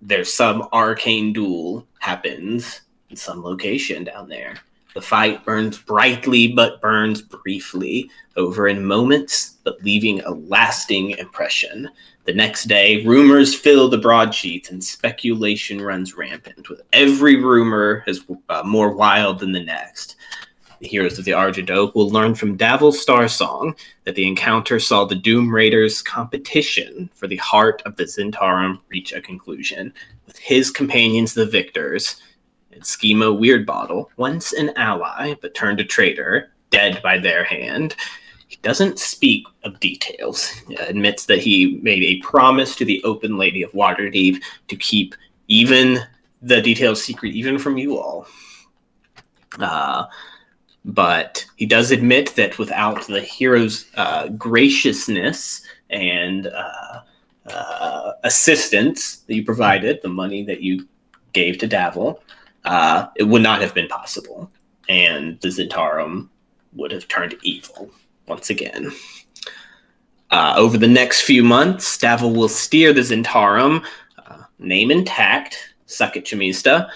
There's some arcane duel happens in some location down there. The fight burns brightly, but burns briefly, over in moments, but leaving a lasting impression. The next day, rumors fill the broadsheets and speculation runs rampant, with every rumor is more wild than the next. The heroes of the Argent Oak will learn from Davil's Starsong that the encounter saw the Doom Raiders' competition for the heart of the Zentarum reach a conclusion, with his companions the victors, and Schema Weirdbottle, once an ally but turned a traitor, dead by their hand. He doesn't speak of details. He admits that he made a promise to the Open Lady of Waterdeep to keep even the details secret, even from you all. But he does admit that without the hero's graciousness and assistance that you provided, the money that you gave to Davil, it would not have been possible. And the Zentarum would have turned evil once again. Over the next few months, Davil will steer the Zentarum, name intact, suck it Chemista,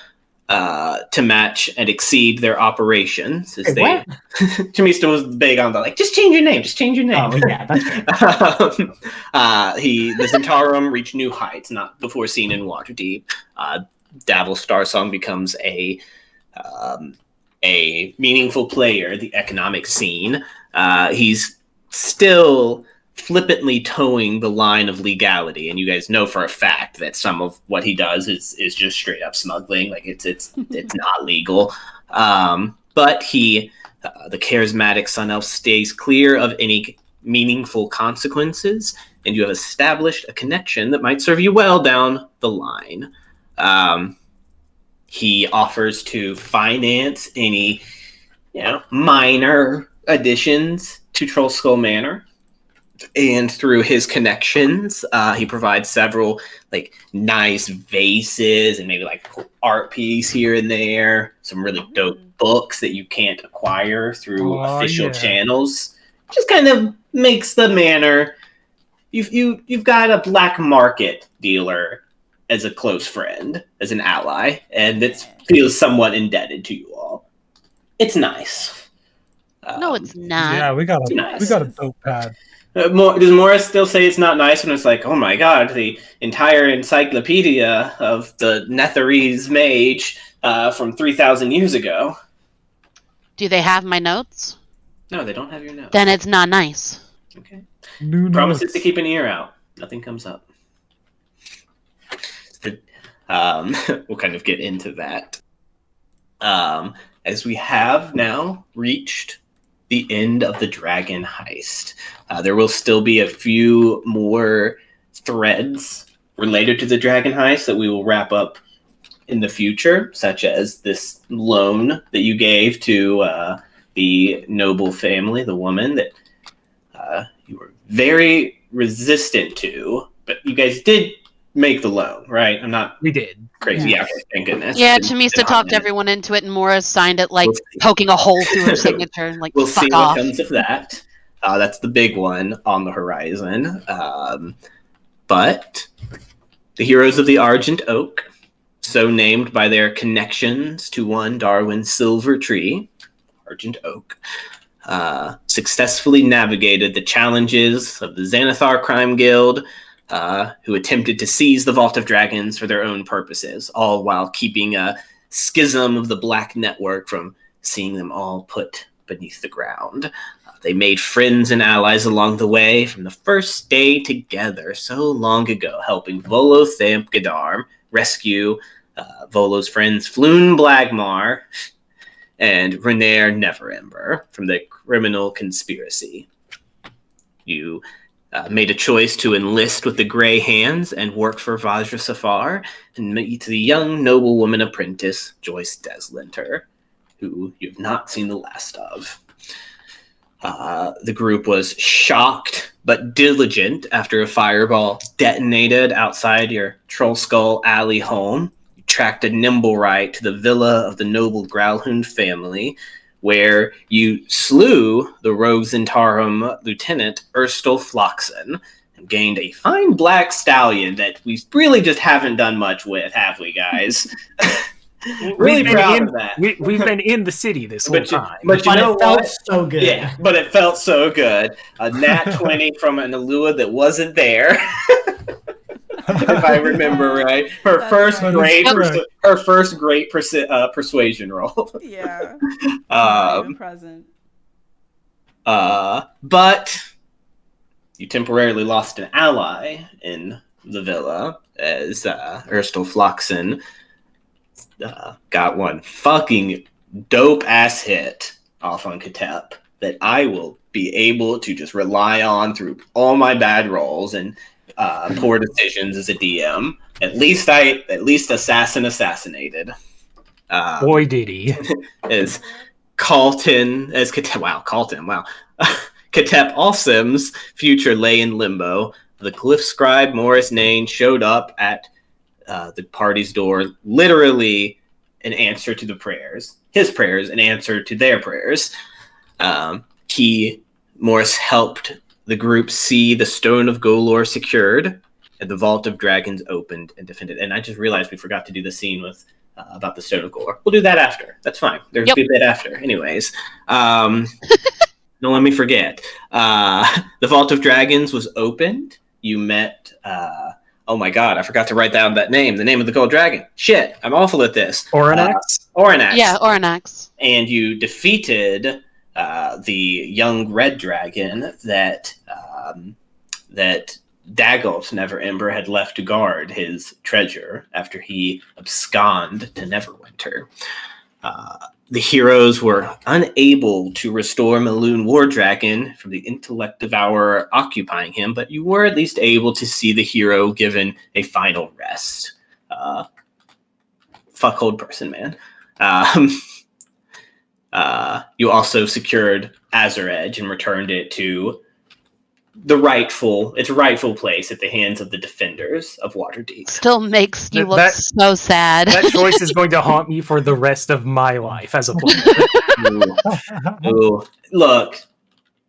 to match and exceed their operations. As What? Chemista was big on the just change your name, just change your name. Oh yeah, that's right. The Zentarum reach new heights, not before seen in Waterdeep. Davil Starsong becomes a meaningful player in the economic scene. He's still flippantly towing the line of legality, and you guys know for a fact that some of what he does is just straight up smuggling. Like it's not legal. But he, the charismatic Sun Elf, stays clear of any meaningful consequences, and you have established a connection that might serve you well down the line. He offers to finance any, minor additions to Troll Skull Manor. And through his connections, he provides several nice vases and maybe art piece here and there. Some really dope books that you can't acquire through official channels. Just kind of makes the manor. You've got a black market dealer as a close friend, as an ally, and it feels somewhat indebted to you all. It's nice. No, it's not. Yeah, we got nice. a dope pad. Does Morris still say it's not nice when it's like, oh my god, the entire encyclopedia of the Netherese mage from 3,000 years ago? Do they have my notes? No, they don't have your notes. Then it's not nice. Okay. New Promises notes. to keep an ear out. Nothing comes up. We'll kind of get into that. As we have now reached the end of the Dragon Heist. There will still be a few more threads related to the Dragon Heist that we will wrap up in the future, such as this loan that you gave to the noble family, the woman that you were very resistant to, but you guys did make the loan, right? I'm not We did. crazy. Yes. Yeah, okay, thank goodness. Yeah, Didn't Chemista talked it. everyone into it, and Morris signed it like We'll see. poking a hole through her signature and like, We'll fuck see off. what comes of that. That's the big one on the horizon. But the heroes of the Argent Oak, so named by their connections to one Darwin Silver Tree, Argent Oak, successfully navigated the challenges of the Xanathar Crime Guild, who attempted to seize the Vault of Dragons for their own purposes, all while keeping a schism of the Black Network from seeing them all put beneath the ground. They made friends and allies along the way from the first day together so long ago, helping Volo Thamp Gadarm rescue Volo's friends Floon Blagmar and Renair Neverember from the criminal conspiracy. You made a choice to enlist with the Grey Hands and work for Vajra Safar and meet the young noblewoman apprentice, Joyce Deslinter, who you've not seen the last of. The group was shocked but diligent after a fireball detonated outside your Troll Skull Alley home. You tracked a nimble ride to the villa of the noble Growlhund family, where you slew the rogue Zentarum Lieutenant Erstal Floxen and gained a fine black stallion that we really just haven't done much with, have we, guys? Really proud of that. We've been in the city this whole time. But you know it felt what? so good. Yeah, but it felt so good. A nat 20 from an Alua that wasn't there. If I remember right. Her That's first right. great persuasion roll. Yeah. Not even present. But you temporarily lost an ally in the villa as Erstal Floxen got one fucking dope ass hit off on Katep that I will be able to just rely on through all my bad rolls and poor decisions as a DM. At least assassin assassinated. Boy, did he. As Carlton, as Katep, wow. Katep Alsim's future lay in limbo. The glyph scribe Morris Nain showed up at the party's door, literally an answer to the prayers, his prayers, an answer to their prayers. Morris helped the group see the Stone of Golor secured and the Vault of Dragons opened and defended. And I just realized we forgot to do the scene with about the Stone of Golor. We'll do that after. That's fine. There's a bit after. Anyways, don't let me forget. The Vault of Dragons was opened. You met... oh my god, I forgot to write down that name. The name of the gold dragon. Shit, I'm awful at this. Oranax? Oranax. Yeah, Oranax. And you defeated the young red dragon that Dagult Neverember had left to guard his treasure after he absconded to Neverwinter. The heroes were unable to restore Maloon War Dragon from the intellect devourer occupying him, but you were at least able to see the hero given a final rest. Fuck old person, man. You also secured Azure Edge and returned it to its rightful place at the hands of the defenders of Waterdeep. Still makes you look so sad. That choice is going to haunt me for the rest of my life as a player. Ooh. Look,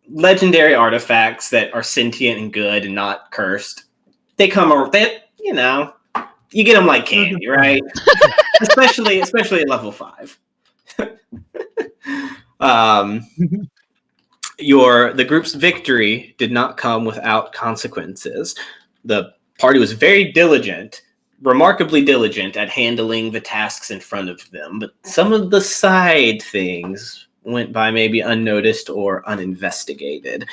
legendary artifacts that are sentient and good and not cursed, they come over. You get them like candy, right? especially at level 5. The group's victory did not come without consequences. The party was very diligent, remarkably diligent at handling the tasks in front of them, but some of the side things went by maybe unnoticed or uninvestigated.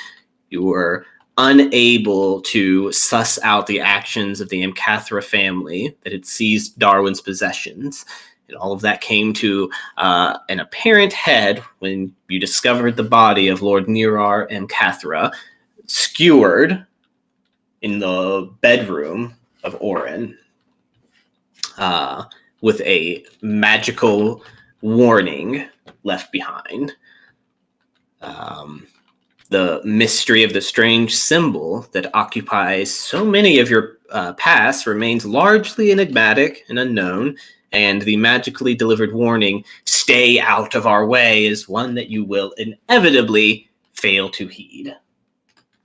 You were unable to suss out the actions of the Amcathra family that had seized Darwin's possessions. And all of that came to an apparent head when you discovered the body of Lord Nerar Amcathra skewered in the bedroom of Orin with a magical warning left behind. The mystery of the strange symbol that occupies so many of your past remains largely enigmatic and unknown, and the magically delivered warning, "Stay out of our way," is one that you will inevitably fail to heed.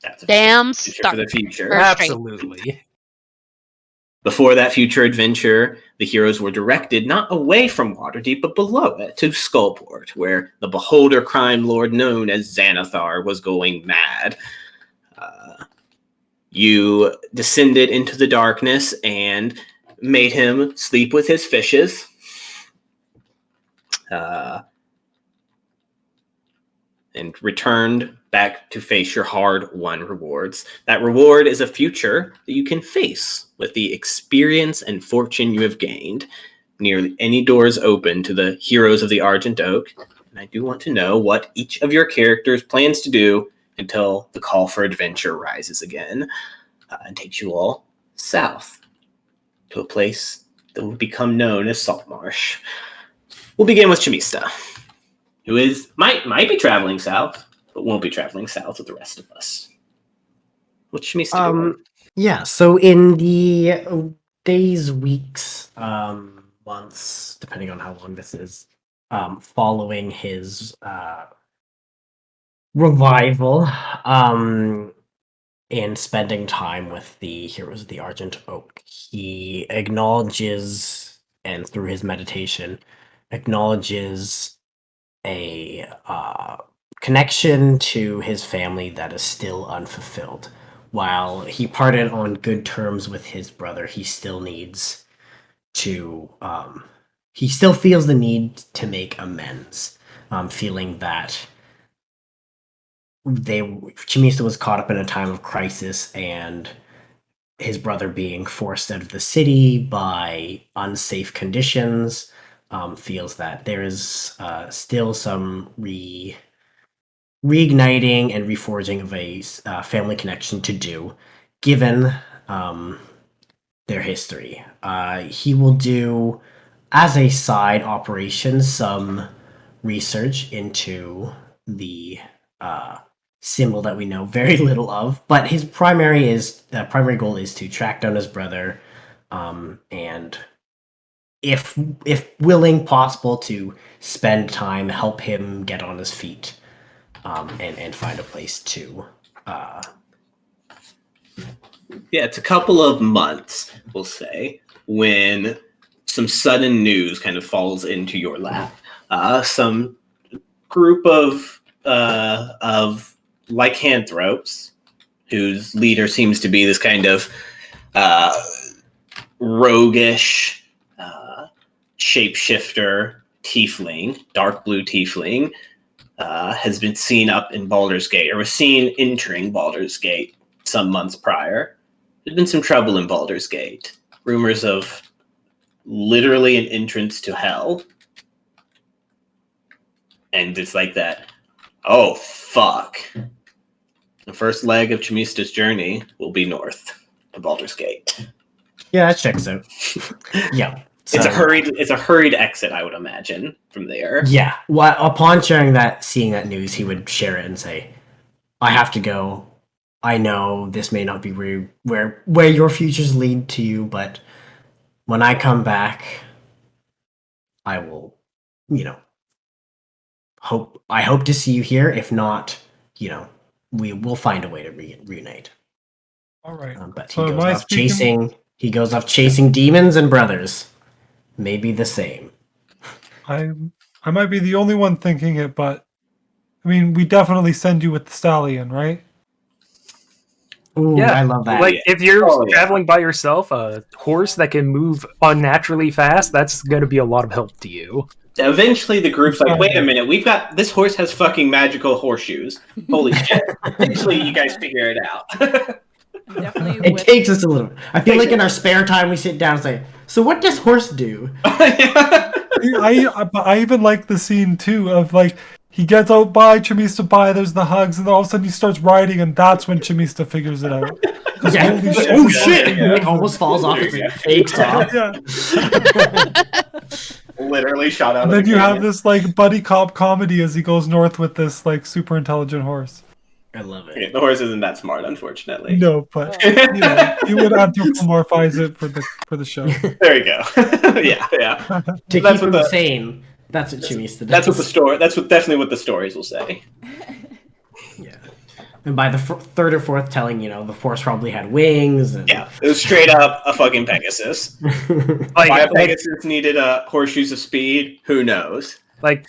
That's Damn for stuck. the future. Absolutely. Before that future adventure, the heroes were directed not away from Waterdeep, but below it, to Skullport, where the beholder crime lord known as Xanathar was going mad. You descended into the darkness and made him sleep with his fishes. And returned back to face your hard-won rewards. That reward is a future that you can face with the experience and fortune you have gained. Nearly any doors open to the heroes of the Argent Oak and I do want to know what each of your characters plans to do until the call for adventure rises again and takes you all south to a place that will become known as Saltmarsh. We'll begin with Chamista, who might be traveling south, but won't be traveling south with the rest of us. What's Chamista doing? Yeah, so in the days, weeks, months, depending on how long this is, following his revival, and spending time with the heroes of the Argent Oak, he acknowledges, and through his meditation, acknowledges a connection to his family that is still unfulfilled. While he parted on good terms with his brother, he still needs to. He still feels the need to make amends, feeling that Chimista was caught up in a time of crisis, and his brother being forced out of the city by unsafe conditions, feels that there is still some reigniting and reforging of a family connection to do, given their history. He will do, as a side operation, some research into the symbol that we know very little of, but his primary goal is to track down his brother, and if willing possible, to spend time, help him get on his feet, and find a place to. Yeah, it's a couple of months, we'll say, when some sudden news kind of falls into your lap. Some group of lycanthropes, whose leader seems to be this kind of roguish shapeshifter tiefling, dark blue tiefling, has been seen up in Baldur's Gate, or was seen entering Baldur's Gate some months prior. There's been some trouble in Baldur's Gate. Rumors of literally an entrance to hell. And it's like that. Oh, fuck. The first leg of Chamista's journey will be north to Baldur's Gate. Yeah, that checks out. Yeah. So, It's a hurried exit, I would imagine, from there. Yeah. Well, upon seeing that news, he would share it and say, "I have to go. I know this may not be where your futures lead to you, but when I come back, I will, hope to see you here. If not, we will find a way to reunite." All right. But So he am goes I off speaking- chasing. He goes off chasing demons and brothers. Maybe the same. I might be the only one thinking it, but I mean, we definitely send you with the stallion, right? Ooh, Yeah, I love that. Like, if you're Oh, yeah. traveling by yourself, a horse that can move unnaturally fast, that's going to be a lot of help to you. Eventually, the group's like, wait a minute, this horse has fucking magical horseshoes. Holy shit. Eventually, you guys figure it out. Definitely It with takes us a little. I feel like in our spare time we sit down and say, "So what does horse do?" I even like the scene too of like he gets out by Chamista by, there's the hugs, and then all of a sudden he starts riding, and that's when Chamista figures it out. Yeah. Holy shit. Oh shit! Yeah. It almost falls off as it takes off. Yeah. Literally shot out And of then the you have canyon. this like buddy cop comedy as he goes north with this like super intelligent horse. I love it. Okay, the horse isn't that smart, unfortunately. No, but you would anthropomorphize it for the show. There you go. yeah. To keep That's what him the- sane. That's what Chimista does. That's what the story. Definitely what the stories will say. Yeah. And by the third or fourth telling, the horse probably had wings. And... Yeah, it was straight up a fucking Pegasus. Why a Pegasus needed horseshoes of speed? Who knows? Like,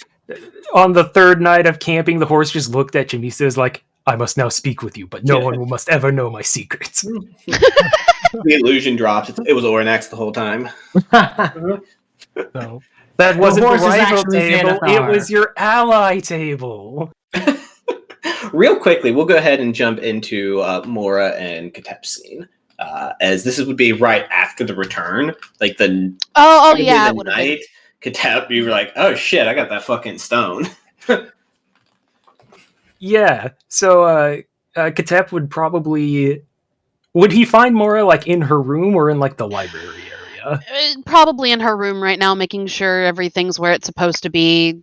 on the third night of camping, the horse just looked at Jimmy, says, like, "I must now speak with you, but no one must ever know my secrets." The illusion drops. It was Ornax the whole time. So That wasn't the horse is rival actually table, it Xanathar. was your ally table. Real quickly, we'll go ahead and jump into Mora and Katep's scene, as this would be right after the return, like the Oh end of yeah, the it would have been. night. Katep, you were like, "Oh shit, I got that fucking stone." Yeah. So Katep would probably. Would he find Mora like in her room or in like the library area? Probably in her room right now, making sure everything's where it's supposed to be.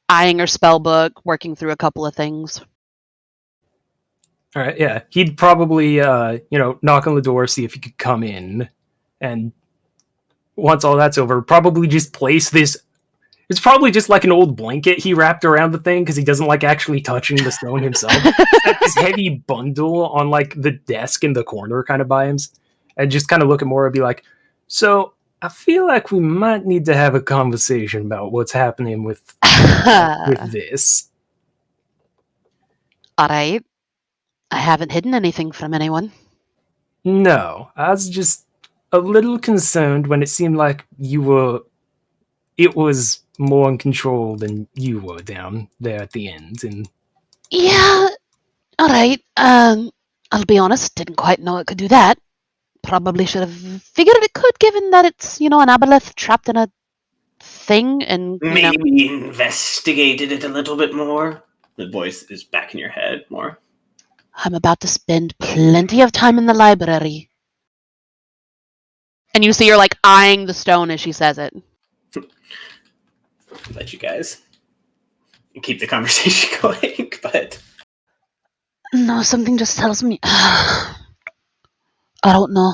Eyeing her spell book, working through a couple of things. All right, yeah. He'd probably, knock on the door, see if he could come in, and once all that's over, probably just place this. It's probably just like an old blanket he wrapped around the thing because he doesn't like actually touching the stone himself. Set this heavy bundle on like the desk in the corner, kind of by him, and just kind of look at Mora and be like, "So I feel like we might need to have a conversation about what's happening with this." All right. I haven't hidden anything from anyone. No, I was just a little concerned when it seemed like it was more in control than you were down there at the end. And Yeah. All right. I'll be honest. Didn't quite know it could do that. Probably should have figured it could, given that it's an aboleth trapped in a thing, and Maybe investigated it a little bit more. The voice is back in your head more. I'm about to spend plenty of time in the library. And you see her like eyeing the stone as she says it. Let you guys keep the conversation going, but No, something just tells me. I don't know.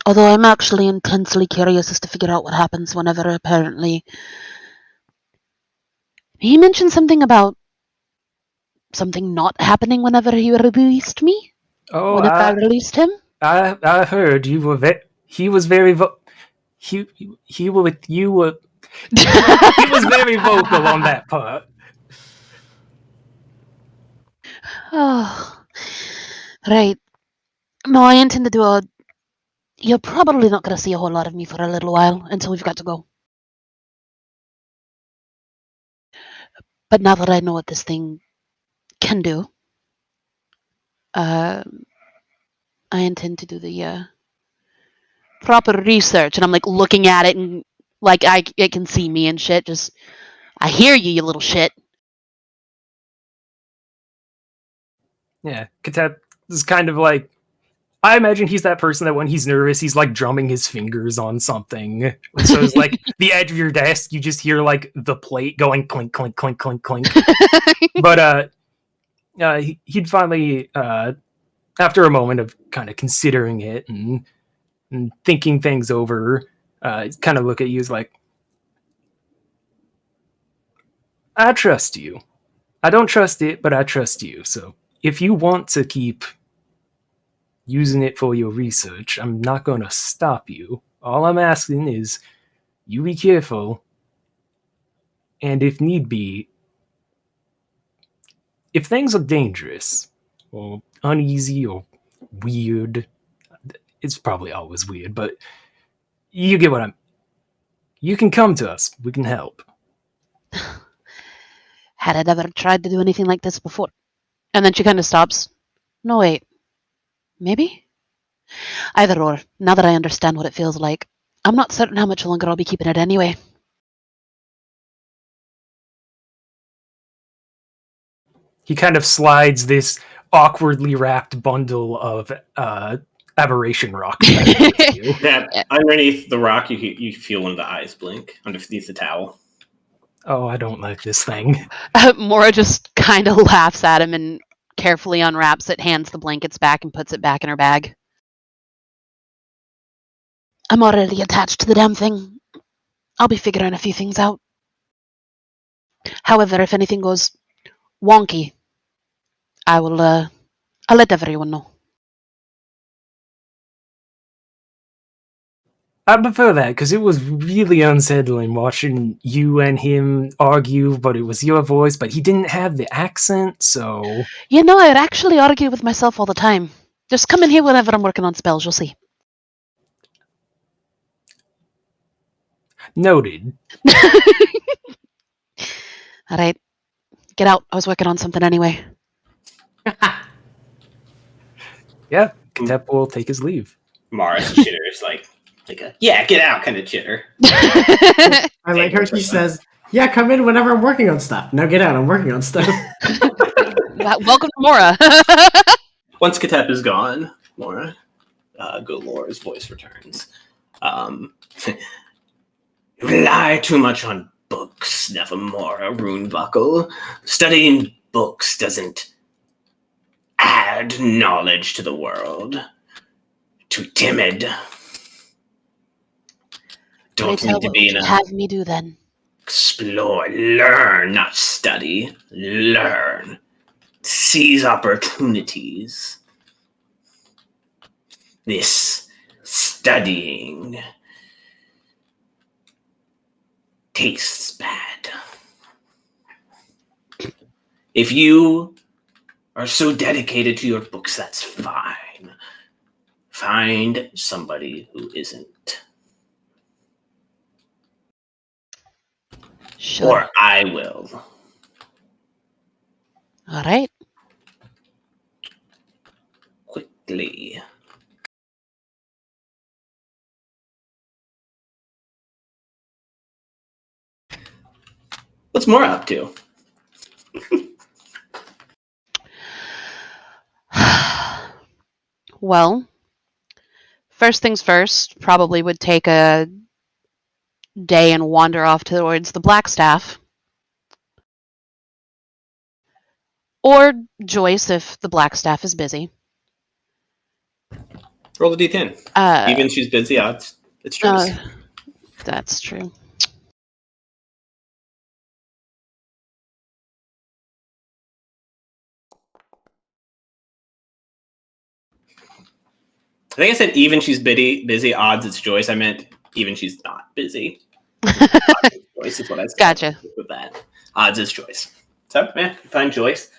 Although I'm actually intensely curious as to figure out what happens whenever apparently. He mentioned something about something not happening whenever he released me? Whenever I released him? I heard you were he was very he were you were he was very vocal on that part. Oh, right. No, I intend to do a. You're probably not going to see a whole lot of me for a little while until we've got to go. But now that I know what this thing can do, I intend to do the proper research. And I'm like looking at it, and like it can see me and shit. Just, I hear you, you little shit. Yeah, Katep is kind of like, I imagine he's that person that when he's nervous, he's like drumming his fingers on something. So it's like the edge of your desk, you just hear like the plate going clink, clink, clink, clink, clink. But he'd finally, after a moment of kind of considering it and thinking things over, kind of look at you as like, I trust you. I don't trust it, but I trust you. So if you want to keep using it for your research, I'm not going to stop you. All I'm asking is you be careful, and if need be, if things are dangerous or uneasy or weird, it's probably always weird, but you get what you can come to us. We can help. Had I ever tried to do anything like this before? And then she kind of stops. No, wait. Maybe? Either or. Now that I understand what it feels like, I'm not certain how much longer I'll be keeping it anyway. He kind of slides this awkwardly wrapped bundle of aberration rocks. Yeah, underneath the rock, you feel one of the eyes blink underneath the towel. Oh, I don't like this thing. Mora just kind of laughs at him and carefully unwraps it, hands the blankets back, and puts it back in her bag. I'm already attached to the damn thing. I'll be figuring a few things out. However, if anything goes wonky, I'll let everyone know. I prefer that because it was really unsettling watching you and him argue, but it was your voice, but he didn't have the accent, so... You know, I'd actually argue with myself all the time. Just come in here whenever I'm working on spells, you'll see. Noted. All right. Get out. I was working on something anyway. Yeah, Katep will take his leave. Mara's chitter is like a yeah, get out kind of chitter. I like how she says, Yeah, come in whenever I'm working on stuff. No, get out. I'm working on stuff. Welcome to Mora. Once Katep is gone, Mora, Golor's voice returns. You rely too much on books, Nevermore, Runebuckle. Studying books doesn't add knowledge to the world. Too timid. Pray Don't tell, need to what be would in you a have me do then? explore, learn, not study. Learn. Seize opportunities. This studying tastes bad. If you are so dedicated to your books, that's fine. Find somebody who isn't. Sure. Or I will. All right. Quickly. What's more up to? Well, first things first, probably would take a day and wander off towards the Blackstaff. Or Joyce if the Blackstaff is busy. Roll the d10. Even she's busy, odds. It's Joyce. That's true. I think I said even she's busy, odds it's Joyce. I meant even she's not busy. Joyce is what I said. Gotcha. With that. Odds is Joyce. So, yeah, find Joyce.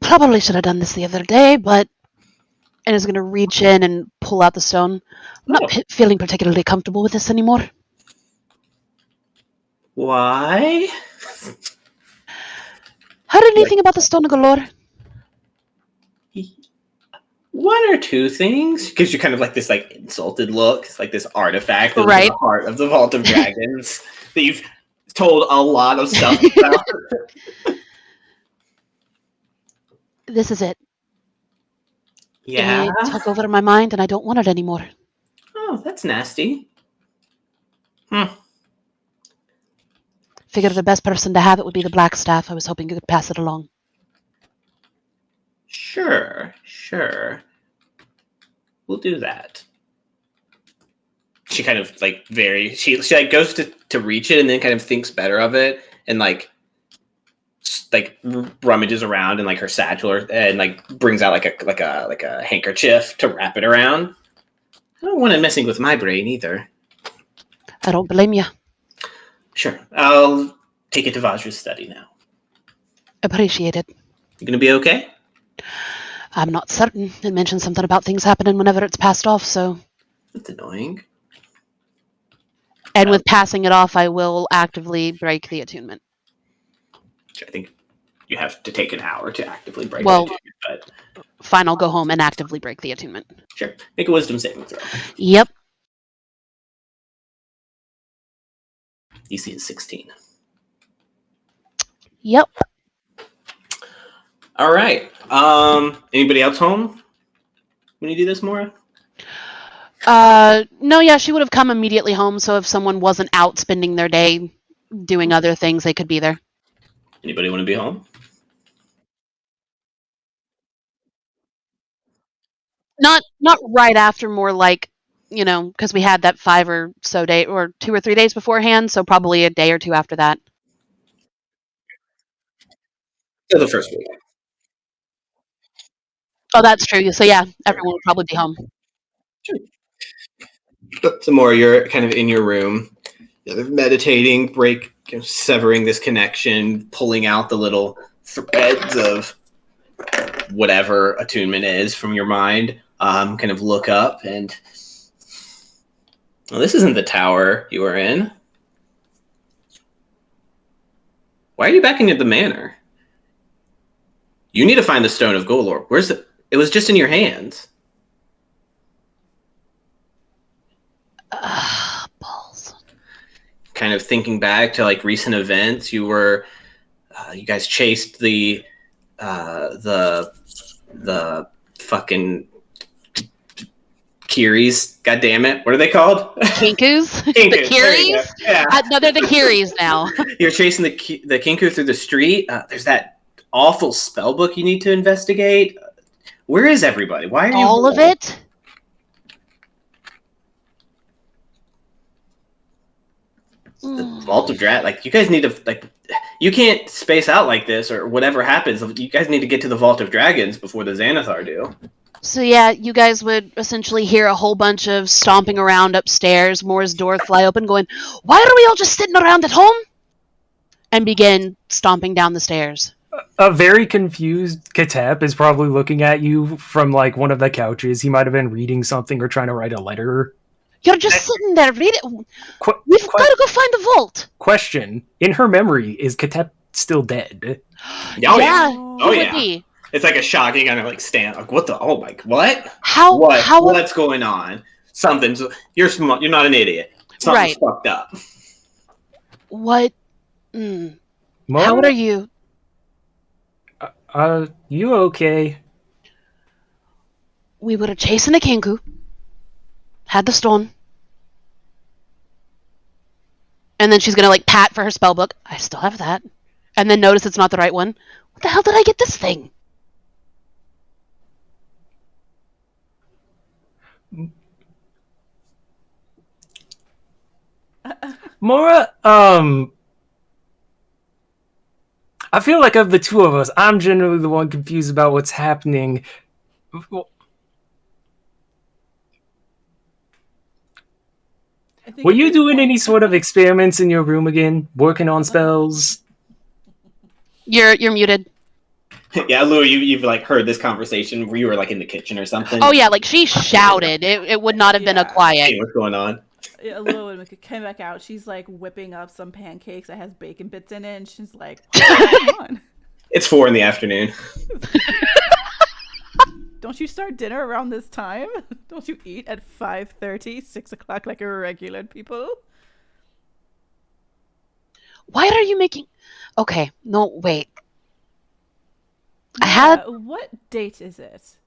Probably should have done this the other day, but and is going to reach in and pull out the stone. I'm not feeling particularly comfortable with this anymore. Why? Heard anything about the Stone of Galore? One or two things. Gives you kind of like this like insulted look. It's like this artifact of Right. the heart of the Vault of Dragons that you've told a lot of stuff about. This is it. Yeah. It took over my mind and I don't want it anymore. Oh, that's nasty. Figured the best person to have it would be the Blackstaff. I was hoping you could pass it along. Sure. We'll do that. She kind of like she like goes to reach it and then kind of thinks better of it and like rummages around in like her satchel and like brings out like a handkerchief to wrap it around. I don't want it messing with my brain either. I don't blame you. Sure, I'll take it to Vajra's study now. Appreciate it. You gonna be okay? I'm not certain. It mentioned something about things happening whenever it's passed off, so... That's annoying. And with passing it off, I will actively break the attunement. I think you have to take an hour to actively break Well, it. But fine, I'll go home and actively break the attunement. sure, make a wisdom saving throw. Yep. DC is 16. Yep. All right. Anybody else home when you do this, Maura? No, yeah, she would have come immediately home, so if someone wasn't out spending their day doing other things, they could be there. Anybody want to be home? Not right after, more like, because we had that 5 or so day, or 2 or 3 days beforehand, so probably a day or two after that. So the first week. Oh, that's true. So yeah, everyone would probably be home. So Maura, you're kind of in your room, meditating, severing this connection, pulling out the little threads of whatever attunement is from your mind. Kind of look up and, well, this isn't the tower you were in. Why are you back into the manor? You need to find the Stone of Golor. Where's it? It was just in your hands. Balls. kind of thinking back to like recent events. You were, you guys chased the fucking Kiris. God damn it! What are they called? Kinkus? The Kinkus, there you go. Kiris? Yeah. No, they're the Kiris now. You're chasing the Kinku through the street. There's that awful spell book you need to investigate. Where is everybody? Why are you All of it? The Vault of Drat? Like, you guys need to, like, you can't space out like this, or whatever happens. You guys need to get to the Vault of Dragons before the Xanathar do. So yeah, you guys would essentially hear a whole bunch of stomping around upstairs, Moore's door fly open, going, "Why are we all just sitting around at home?" And begin stomping down the stairs. A very confused Katep is probably looking at you from like one of the couches. He might have been reading something or trying to write a letter. You're just sitting there reading. We've got to go find the vault. Question: in her memory, is Katep still dead? Oh, yeah. Oh, It yeah. would be. It's like a shock. You kind of like stand, like, what the? Oh my, what? How? What's going on? Something's. You're smart. You're not an idiot. Something's fucked up. What? Mara? How old are you? You okay? We were chasing a Kinku. Had the stone. And then she's gonna like pat for her spell book. I still have that. And then notice it's not the right one. What the hell did I get this thing? Mora, I feel like of the two of us, I'm generally the one confused about what's happening. Were you doing any sort of experiments in your room again? Working on spells? You're muted. Yeah, Lou, you've like heard this conversation where you were like in the kitchen or something. Oh yeah, like she shouted. It would not have been a quiet. Hey, what's going on? Lou came back out. She's like whipping up some pancakes that has bacon bits in it, and she's like, "What's going on?" It's 4 p.m. Don't you start dinner around this time? Don't you eat at 5:30, 6 o'clock like a regular people? Why are you making? Okay, no, wait. I had What date is it?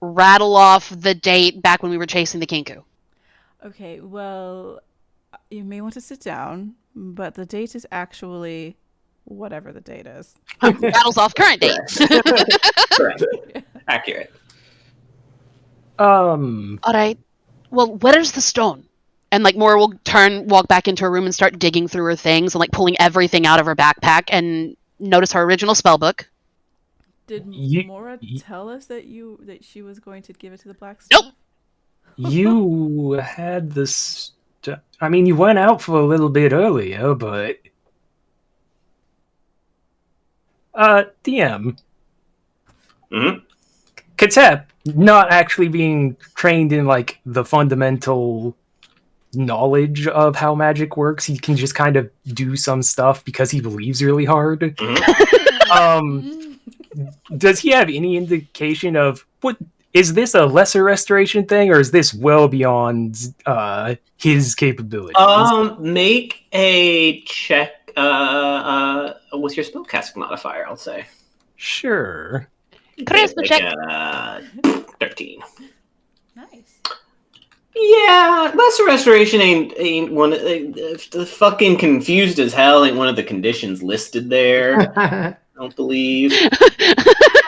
rattle off the date back when we were chasing the Kinku. Okay, well, you may want to sit down, but the date is actually whatever the date is. Rattles off current date. Correct. Accurate. All right. Well, where's the stone? And like Mora will walk back into her room and start digging through her things and like pulling everything out of her backpack and notice her original spell book. Did Mora tell us that she was going to give it to the black Nope. stuff? You had this. I mean, you went out for a little bit earlier, but DM. Mm-hmm. Katep, not actually being trained in like the fundamental knowledge of how magic works, he can just kind of do some stuff because he believes really hard. Mm-hmm. Does he have any indication of what is this a lesser restoration thing, or is this well beyond his capabilities? Make a check with your spellcasting modifier, I'll say. Sure. Charisma check. 13. Nice. Yeah, lesser restoration ain't one. The fucking confused as hell ain't one of the conditions listed there. I don't believe.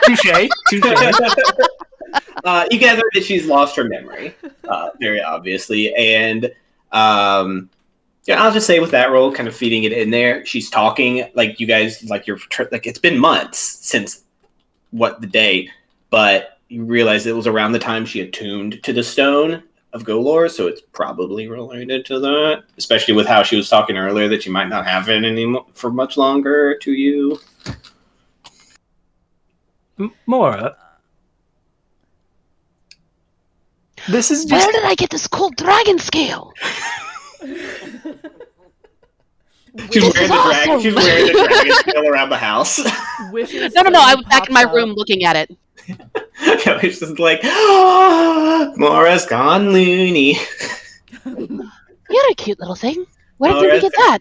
Touche. You gather that she's lost her memory, very obviously, and yeah, I'll just say with that roll, kind of feeding it in there, she's talking like you guys, like it's been months since the day, but you realize it was around the time she attuned to the stone of Golor, so it's probably related to that, especially with how she was talking earlier that you might not have it anymore for much longer to you. Mora. This is just... Where did I get this cool dragon scale? She's wearing the dragon scale around the house. No. I was back in my room looking at it. It's just like, Mora's gone loony. You're a cute little thing. Where Oh, did you right get there.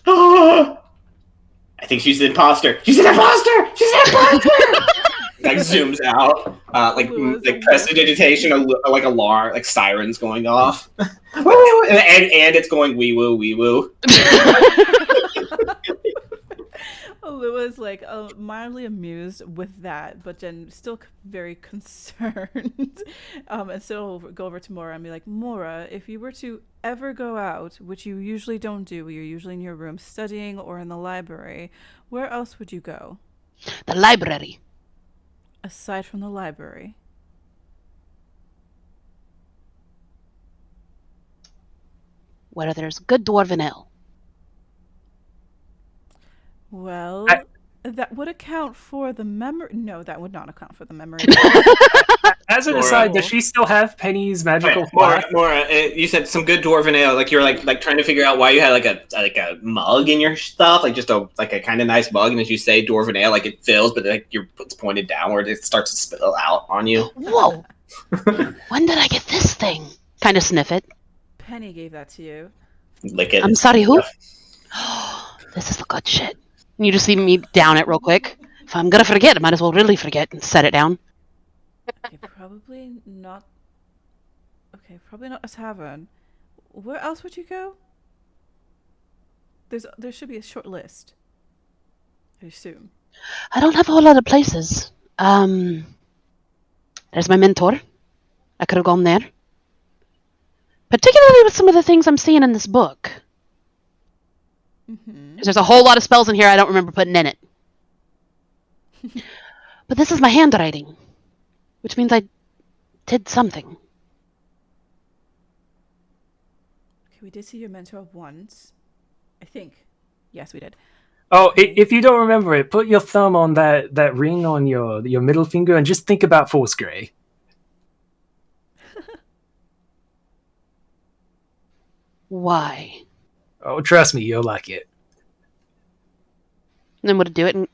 that? I think she's the imposter. She's an imposter. She's an imposter. Like zooms out, like prestidigitation, like alarm, like sirens going off, and it's going wee woo wee woo. Lua's like mildly amused with that, but then still very concerned. And so he'll go over to Mora and be like, Mora, if you were to ever go out, which you usually don't do, you're usually in your room studying or in the library, where else would you go? The library. Aside from the library. Where there's good dwarven ale. Well, that would account for the memory. No, that would not account for the memory. As an aside, does she still have Penny's magical flask? Mora, you said some good dwarven ale. Like you're like trying to figure out why you had like a mug in your stuff, like just a kind of nice mug. And as you say, dwarven ale, like it fills, but like it's pointed downward, it starts to spill out on you. Whoa! When did I get this thing? Kind of sniff it. Penny gave that to you. Lick it. I'm sorry, who? This is the good shit. And you just see me down it real quick. If I'm gonna forget, I might as well really forget and set it down. Okay, probably not. Okay, probably not a tavern. Where else would you go? There should be a short list, I assume. I don't have a whole lot of places. There's my mentor. I could have gone there. Particularly with some of the things I'm seeing in this book. Mm-hmm. There's a whole lot of spells in here I don't remember putting in it. But this is my handwriting, which means I did something. Okay, we did see your mentor once. I think. Yes, we did. Oh, if you don't remember it, put your thumb on that ring on your middle finger and just think about Force Grey. Why? Oh, trust me, you'll like it. And then would do it, and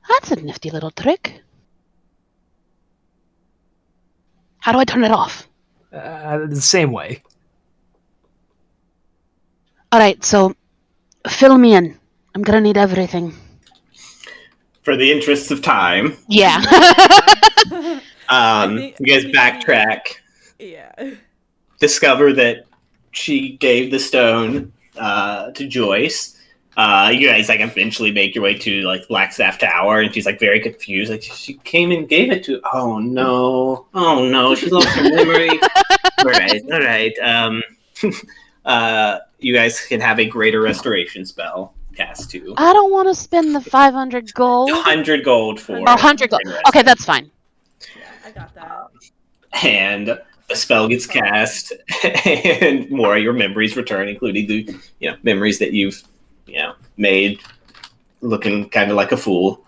that's a nifty little trick. How do I turn it off? The same way. All right, so fill me in. I'm gonna need everything. For the interests of time, Yeah. you guys backtrack. Yeah. Discover that she gave the stone to Joyce. You guys like eventually make your way to like Blackstaff Tower, and she's like very confused. Like she came and gave it to. Oh no! She lost her memory. All right. You guys can have a greater restoration spell cast too. I don't want to spend the 500 gold. 100 gold for. Or 100 gold. Okay, that's fine. Yeah, I got that. And the spell gets cast, and more of your memories return, including the memories that you've made looking kind of like a fool.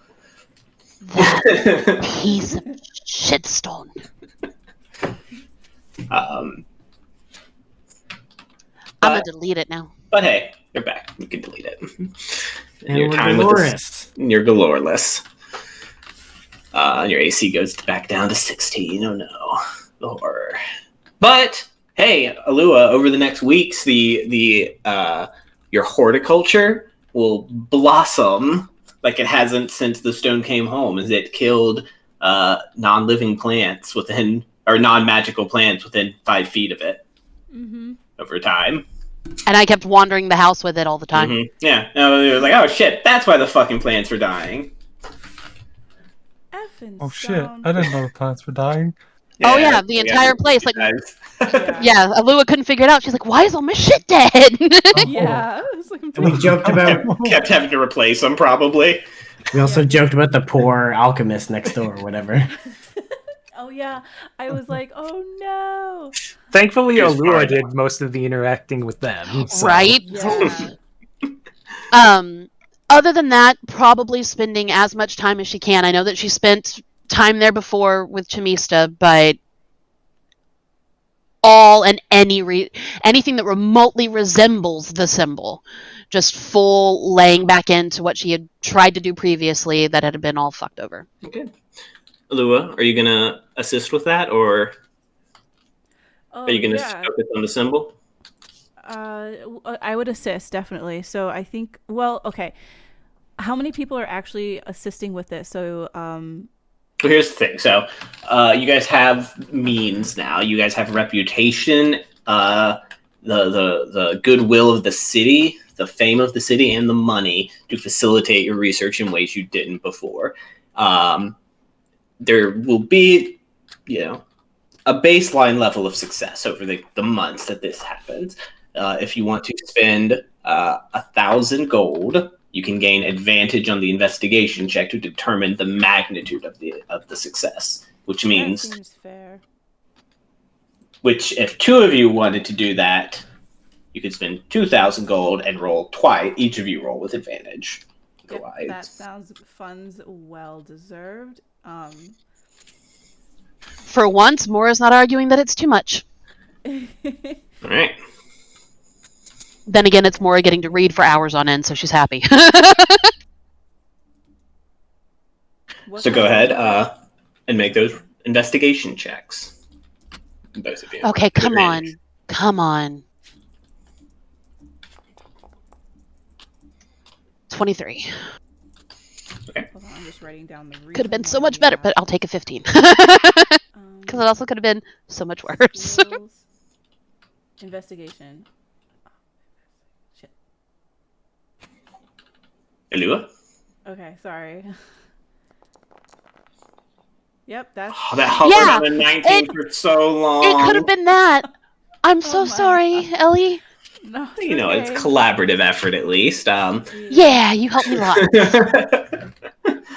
That piece of shitstone. I'm gonna delete it now. But hey, you're back. You can delete it. And your we're time glorious. You're galoreless. Your AC goes back down to 16. Oh no, the horror. But hey, Alua, over the next weeks, your horticulture will blossom like it hasn't since the stone came home, as it killed non-living plants within, or non-magical plants within 5 feet of it over time. And I kept wandering the house with it all the time. Mm-hmm. Yeah, it was like, oh shit, that's why the fucking plants were dying. Oh shit, I didn't know the plants were dying. Yeah, oh yeah, the entire place. Like, yeah, Alua couldn't figure it out. She's like, why is all my shit dead? Yeah. Like, we joked about kept having to replace them, probably. We also joked about the poor alchemist next door or whatever. Oh yeah, I was like, oh no. Thankfully, Alua did most of the interacting with them. So. Right? Yeah. Other than that, probably spending as much time as she can. I know that she spent time there before with Chamista, but all and anything that remotely resembles the symbol, just full laying back into what she had tried to do previously that had been all fucked over. Okay. Alua, are you gonna assist with that, or are you gonna focus on the symbol? I would assist, definitely. So I think, well, okay. How many people are actually assisting with this? So, Well, here's the thing. So, you guys have means now. You guys have reputation, the goodwill of the city, the fame of the city, and the money to facilitate your research in ways you didn't before. There will be, a baseline level of success over the months that this happens. If you want to spend 1,000 gold, you can gain advantage on the investigation check to determine the magnitude of the success, which means that seems fair. which if two of you wanted to do that, you could spend 2,000 gold and roll twice. Each of you roll with advantage. Yep, that sounds funds well deserved. For once, Mora's not arguing that it's too much. All right. Then again, it's Mora getting to read for hours on end, so she's happy. So go ahead and make those investigation checks. Both of you. Okay, come on. Come on. 23. Okay. Hold on, I'm just writing down the reason. Could have been so why much we better, have but I'll take a 15. Um, Because it also could have been so much worse. skills, investigation. Shit. Elua? Okay, sorry. Yep, that's. Oh, that hovered Yeah, on a 19 for so long. It could have been that. I'm so my sorry, Ellie. No, it's It's okay. collaborative effort at least. Yeah, you helped me a lot.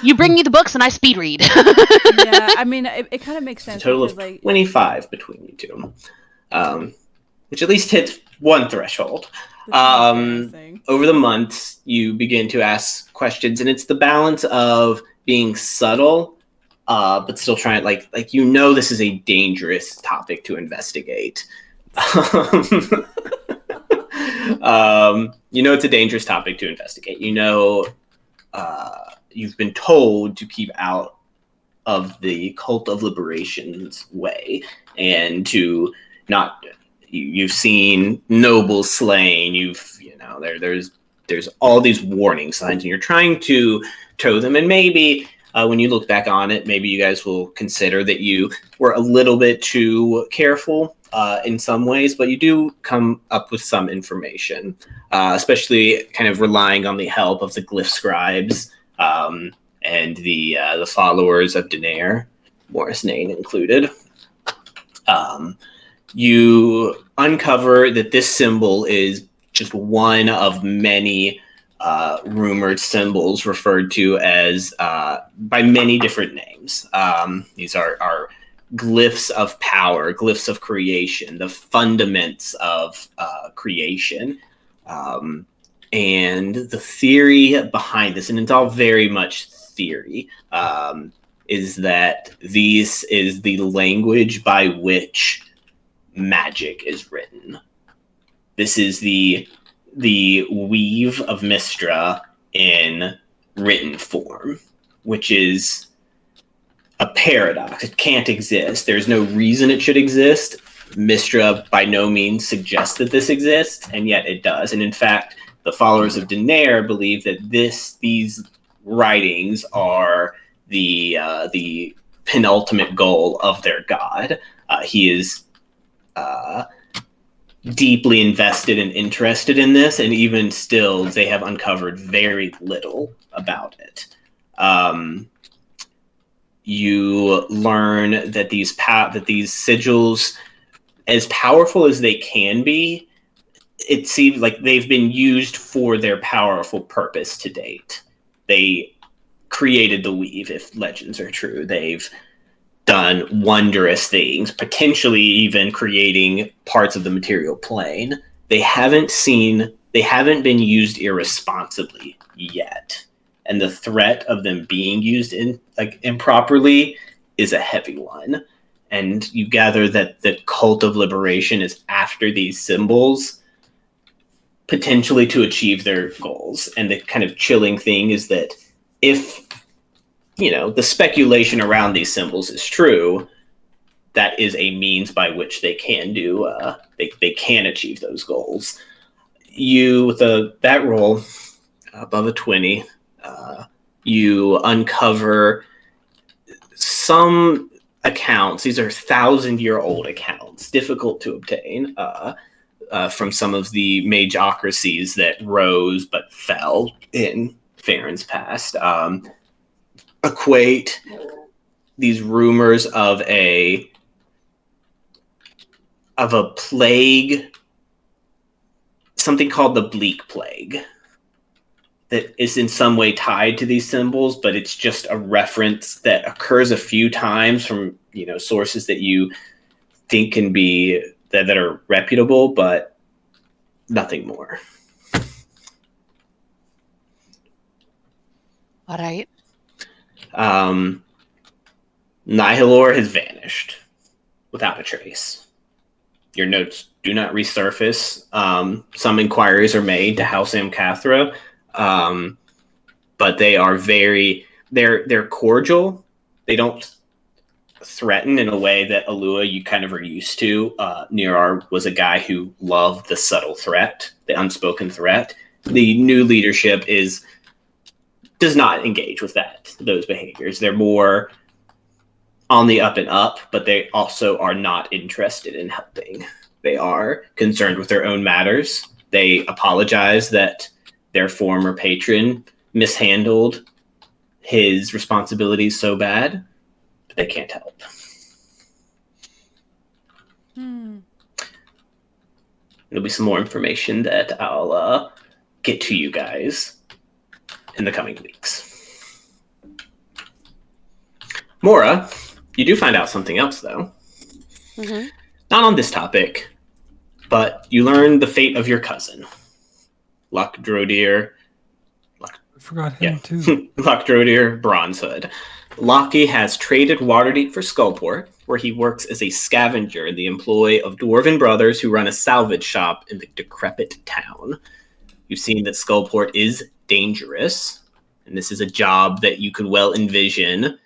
You bring me the books and I speed read. Yeah, I mean, it kind of makes It's a sense. total because, of like, 25 between you two, which at least hits one threshold. this is embarrassing. Over the months, you begin to ask questions, and it's the balance of being subtle, but still trying, like this is a dangerous topic to investigate. It's a dangerous topic to investigate. You've been told to keep out of the Cult of Liberation's way, and to not. You've seen nobles slain. There's all these warning signs, and you're trying to toe them. And maybe when you look back on it, maybe you guys will consider that you were a little bit too careful in some ways, but you do come up with some information, especially kind of relying on the help of the glyph scribes and the followers of Daenerys, Morris Nain included. You uncover that this symbol is just one of many rumored symbols referred to as by many different names. These are glyphs of power, glyphs of creation, the fundaments of creation. And the theory behind this, and it's all very much theory, is that this is the language by which magic is written. This is the weave of Mystra in written form, which is a paradox. It can't exist. There's no reason it should exist. Mystra by no means suggests that this exists, and yet it does. And in fact, the followers of Daenerys believe that these writings are the penultimate goal of their god. He is deeply invested and interested in this, and even still, they have uncovered very little about it. You learn that these sigils, as powerful as they can be, it seems like they've been used for their powerful purpose to date. They created the weave, if legends are true. They've done wondrous things, potentially even creating parts of the material plane. They haven't been used irresponsibly yet. And the threat of them being used improperly is a heavy one. And you gather that the Cult of Liberation is after these symbols, potentially to achieve their goals. And the kind of chilling thing is that if the speculation around these symbols is true, that is a means by which they can do they can achieve those goals. You with that roll above a 20, you uncover some accounts. These are 1,000-year-old accounts, difficult to obtain, from some of the magocracies that rose but fell in Farron's past. Equate these rumors of a plague, something called the Bleak Plague, that is in some way tied to these symbols, but it's just a reference that occurs a few times from sources that you think can be that are reputable, but nothing more. All right. Nihilor has vanished without a trace. Your notes do not resurface. Some inquiries are made to House Amcathra, but they are they're cordial. They don't threaten in a way that Alua you kind of are used to. Nirar was a guy who loved the subtle threat, the unspoken threat. The new leadership does not engage with those behaviors. They're more on the up and up, but they also are not interested in helping. They are concerned with their own matters. They apologize that their former patron mishandled his responsibilities so bad, but they can't help. There'll be some more information that I'll get to you guys in the coming weeks. Mora, you do find out something else, though. Mm-hmm. Not on this topic, but you learn the fate of your cousin, Lockdrodir. I forgot him too. Lockdrodir Bronzehood. Lockie has traded Waterdeep for Skullport, where he works as a scavenger in the employ of dwarven brothers who run a salvage shop in the decrepit town. You've seen that Skullport is dangerous, and this is a job that you could well envision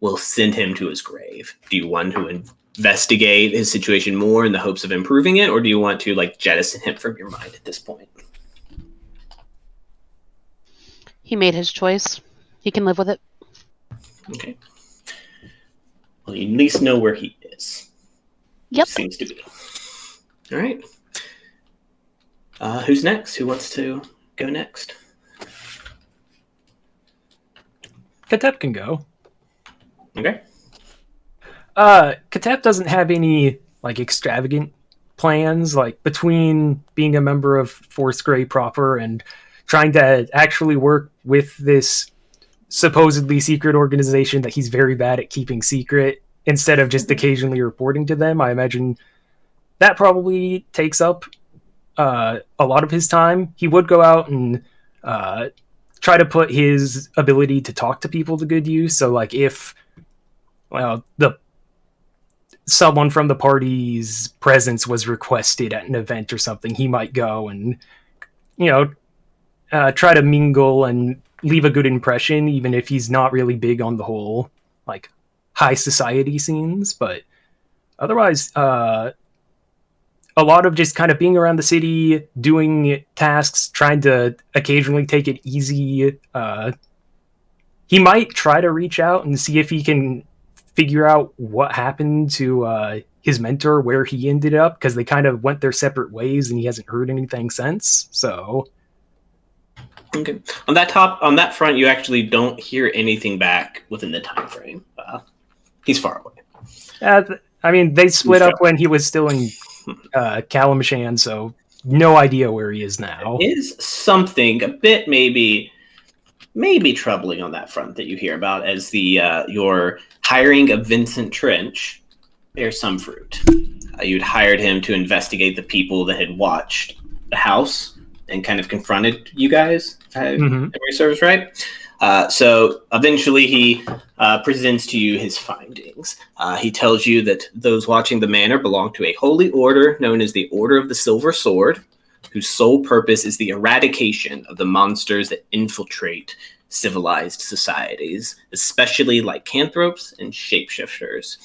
will send him to his grave. Do you want to investigate his situation more in the hopes of improving it, or do you want to jettison him from your mind at this point? He made his choice. He can live with it. Okay. Well, you at least know where he is. Yep. Seems to be. All right. Who's next? Who wants to go next? Katep can go. Okay. Katep doesn't have any extravagant plans between being a member of Fourth Grey proper and trying to actually work with this supposedly secret organization that he's very bad at keeping secret instead of just occasionally reporting to them. I imagine that probably takes up a lot of his time. He would go out and try to put his ability to talk to people to good use. So if someone from the party's presence was requested at an event or something, he might go and try to mingle and leave a good impression, even if he's not really big on the whole high society scenes. But otherwise, a lot of just kind of being around the city, doing tasks, trying to occasionally take it easy. He might try to reach out and see if he can figure out what happened to his mentor, where he ended up, because they kind of went their separate ways and he hasn't heard anything since. So okay. On that front, you actually don't hear anything back within the time frame. He's far away. They split up when he was still in Kalimshan, so no idea where he is now. There is something a bit maybe troubling on that front that you hear about as your hiring of Vincent Trench bears some fruit. You'd hired him to investigate the people that had watched the house and kind of confronted you guys, if memory serves right. So eventually he presents to you his findings. He tells you that those watching the manor belong to a holy order known as the Order of the Silver Sword, whose sole purpose is the eradication of the monsters that infiltrate civilized societies, especially lycanthropes and shapeshifters.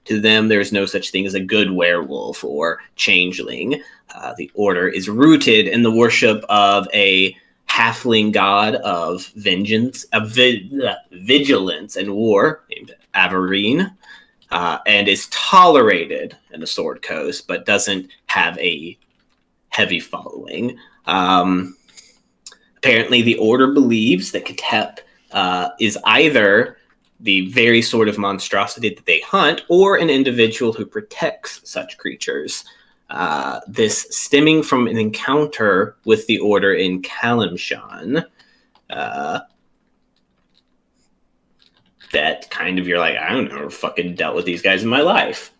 To them, there is no such thing as a good werewolf or changeling. The order is rooted in the worship of a halfling god of vengeance, vigilance, and war named Averine, and is tolerated in the Sword Coast, but doesn't have a heavy following. Apparently, the order believes that Ketep is either the very sort of monstrosity that they hunt, or an individual who protects such creatures. This stemming from an encounter with the order in Kalimshan. That kind of, you're like, I don't know, fucking dealt with these guys in my life.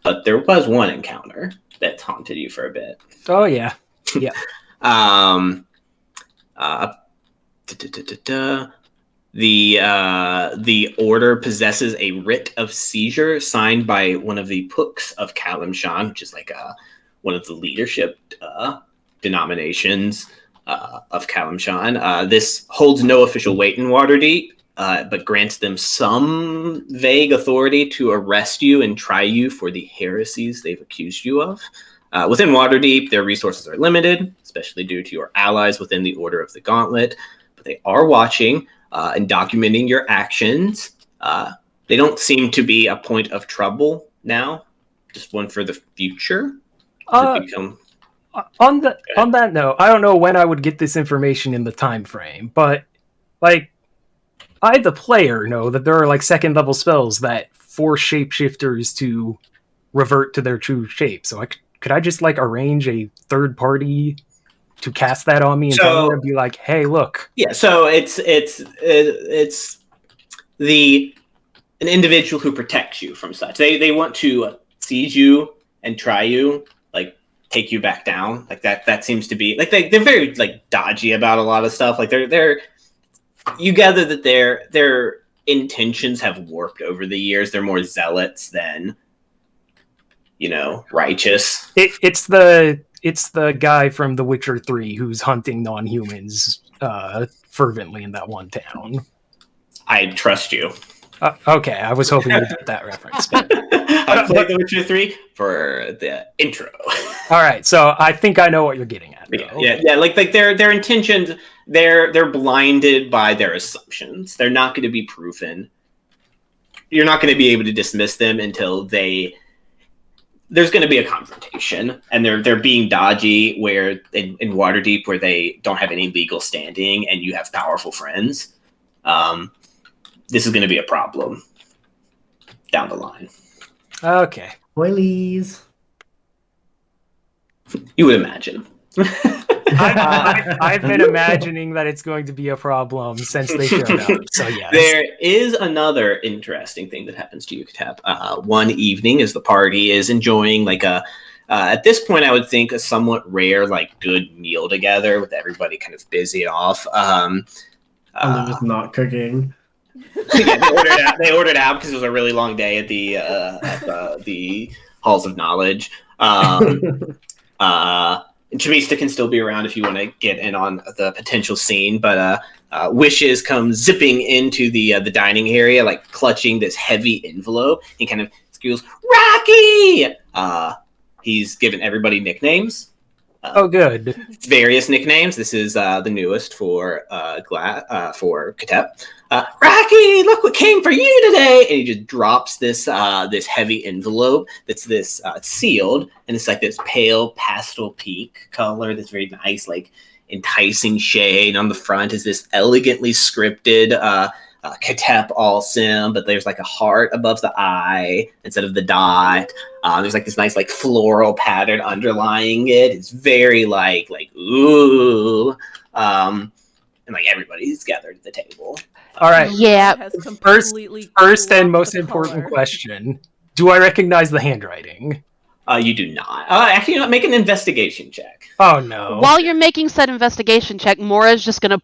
But there was one encounter that's haunted you for a bit. Oh yeah, yeah. The order possesses a writ of seizure signed by one of the Pooks of Kalimshan, which is like one of the leadership denominations of Kalimshan. This holds no official weight in Waterdeep, but grants them some vague authority to arrest you and try you for the heresies they've accused you of. Within Waterdeep, their resources are limited, especially due to your allies within the Order of the Gauntlet, but they are watching and documenting your actions. They don't seem to be a point of trouble now, just one for the future. On that note, I don't know when I would get this information in the time frame, but like, I, the player, know that there are like second level spells that force shapeshifters to revert to their true shape. So could I just like arrange a third party to cast that on me and tell me to be like, hey, look. Yeah, so it's an individual who protects you from such. They want to siege you and try you, like take you back down. Like that seems to be like they're very like dodgy about a lot of stuff. Like they're you gather that their intentions have warped over the years. They're more zealots than, righteous. It's the guy from The Witcher 3 who's hunting non-humans fervently in that one town. I trust you. Okay, I was hoping you'd get that reference. But I played The Witcher 3 for the intro. All right, so I think I know what you're getting at. Yeah. Like their intentions, they're blinded by their assumptions. They're not going to be proven. You're not going to be able to dismiss them until there's going to be a confrontation, and they're being dodgy where in Waterdeep, where they don't have any legal standing and you have powerful friends. This is going to be a problem down the line. Okay. Spoilies. You would imagine. I've been imagining that it's going to be a problem since they showed up. So yes. There is another interesting thing that happens to you, Ketep. One evening, as the party is enjoying like at this point, I would think a somewhat rare, like good meal together with everybody kind of busy off. Aluva's not cooking. Yeah, they ordered out because it was a really long day at the Halls of Knowledge. Chamista can still be around if you want to get in on the potential scene, but Wishes comes zipping into the dining area, like clutching this heavy envelope. He kind of squeals, "Rocky!" He's given everybody nicknames. Oh, good. Various nicknames. This is the newest for Ketep. Rocky, look what came for you today! And he just drops this heavy envelope that's it's sealed, and it's like this pale pastel pink color that's very nice, like enticing shade. On the front is this elegantly scripted Ketep Alsim, but there's like a heart above the eye instead of the dot. There's like this nice like floral pattern underlying it. It's very like ooh. And like everybody's gathered at the table. All right. Yeah. First and most important question: do I recognize the handwriting? You do not. Actually, make an investigation check. Oh no! While you're making said investigation check, Mora's just gonna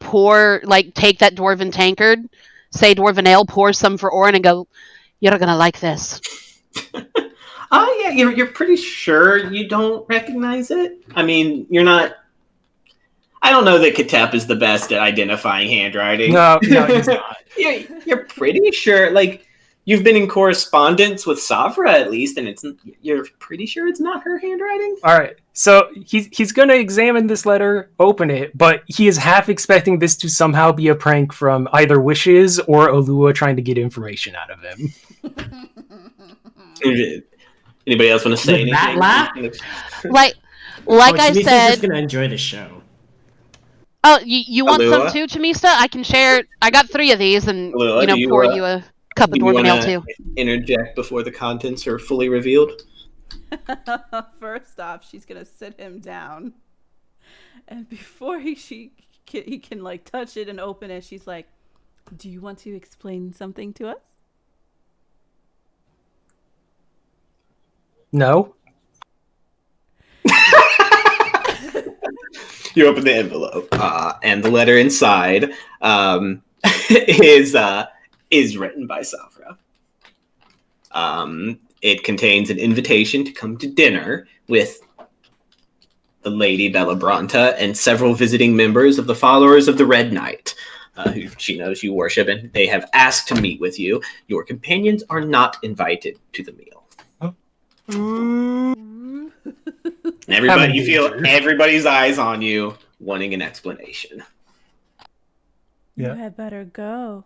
take that dwarven tankard, say dwarven ale, pour some for Orin, and go, "You're gonna like this." Yeah, you're pretty sure you don't recognize it. I mean, you're not. I don't know that Ketep is the best at identifying handwriting. No, he's not. You're pretty sure. Like, you've been in correspondence with Savra at least, and you're pretty sure it's not her handwriting. All right, so he's gonna examine this letter, open it, but he is half expecting this to somehow be a prank from either Wishes or Alua trying to get information out of him. Anybody else want to say With that anything? Like I Chamista's said. just gonna enjoy the show. Oh, you want some Alua? too, Chamista? I can share. I got 3 of these, and Alua, do you, pour you a cup of Do you dwarven ale want too. to interject before the contents are fully revealed? First off, she's gonna sit him down, and before he can like touch it and open it, she's like, "Do you want to explain something to us?" No. You open the envelope, and the letter inside is written by Savra. It contains an invitation to come to dinner with the Lady Bellabranta and several visiting members of the Followers of the Red Knight, who she knows you worship, and they have asked to meet with you. Your companions are not invited to the meal. And everybody, you feel everybody's eyes on you, wanting an explanation. Yeah. You had better go.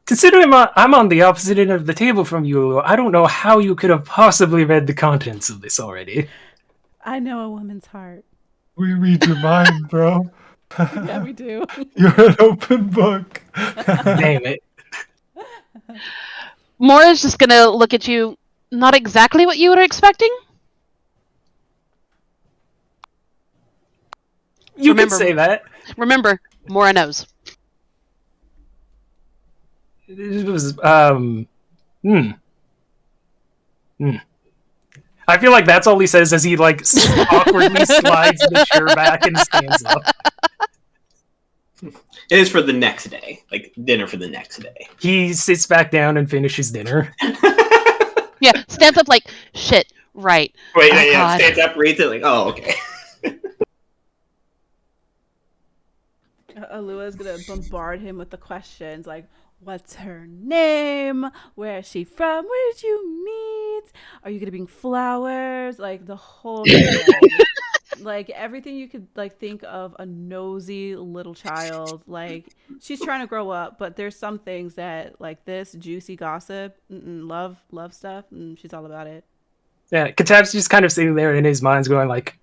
Considering I'm on the opposite end of the table from you, I don't know how you could have possibly read the contents of this already. I know a woman's heart. We read your mind, bro. Yeah, we do. You're an open book. Damn it. Mora's just gonna look at you. Not exactly what you were expecting. You Remember- can say that. Remember, Mora knows. It was, I feel like that's all he says as he, like, awkwardly slides the chair back and stands up. It is for the next day, like dinner for the next day. He sits back down and finishes dinner. Yeah, stands up like, shit, right. Wait, Oh, yeah, God. stands up, reads it, like, oh, okay. Alua's gonna bombard him with the questions like, what's her name? Where is she from? Where did you meet? Are you gonna bring flowers? Like the whole thing. Like everything you could like think of a nosy little child. Like she's trying to grow up, but there's some things that like this juicy gossip, love stuff, and she's all about it. Yeah, Katab's just kind of sitting there in his mind's going like,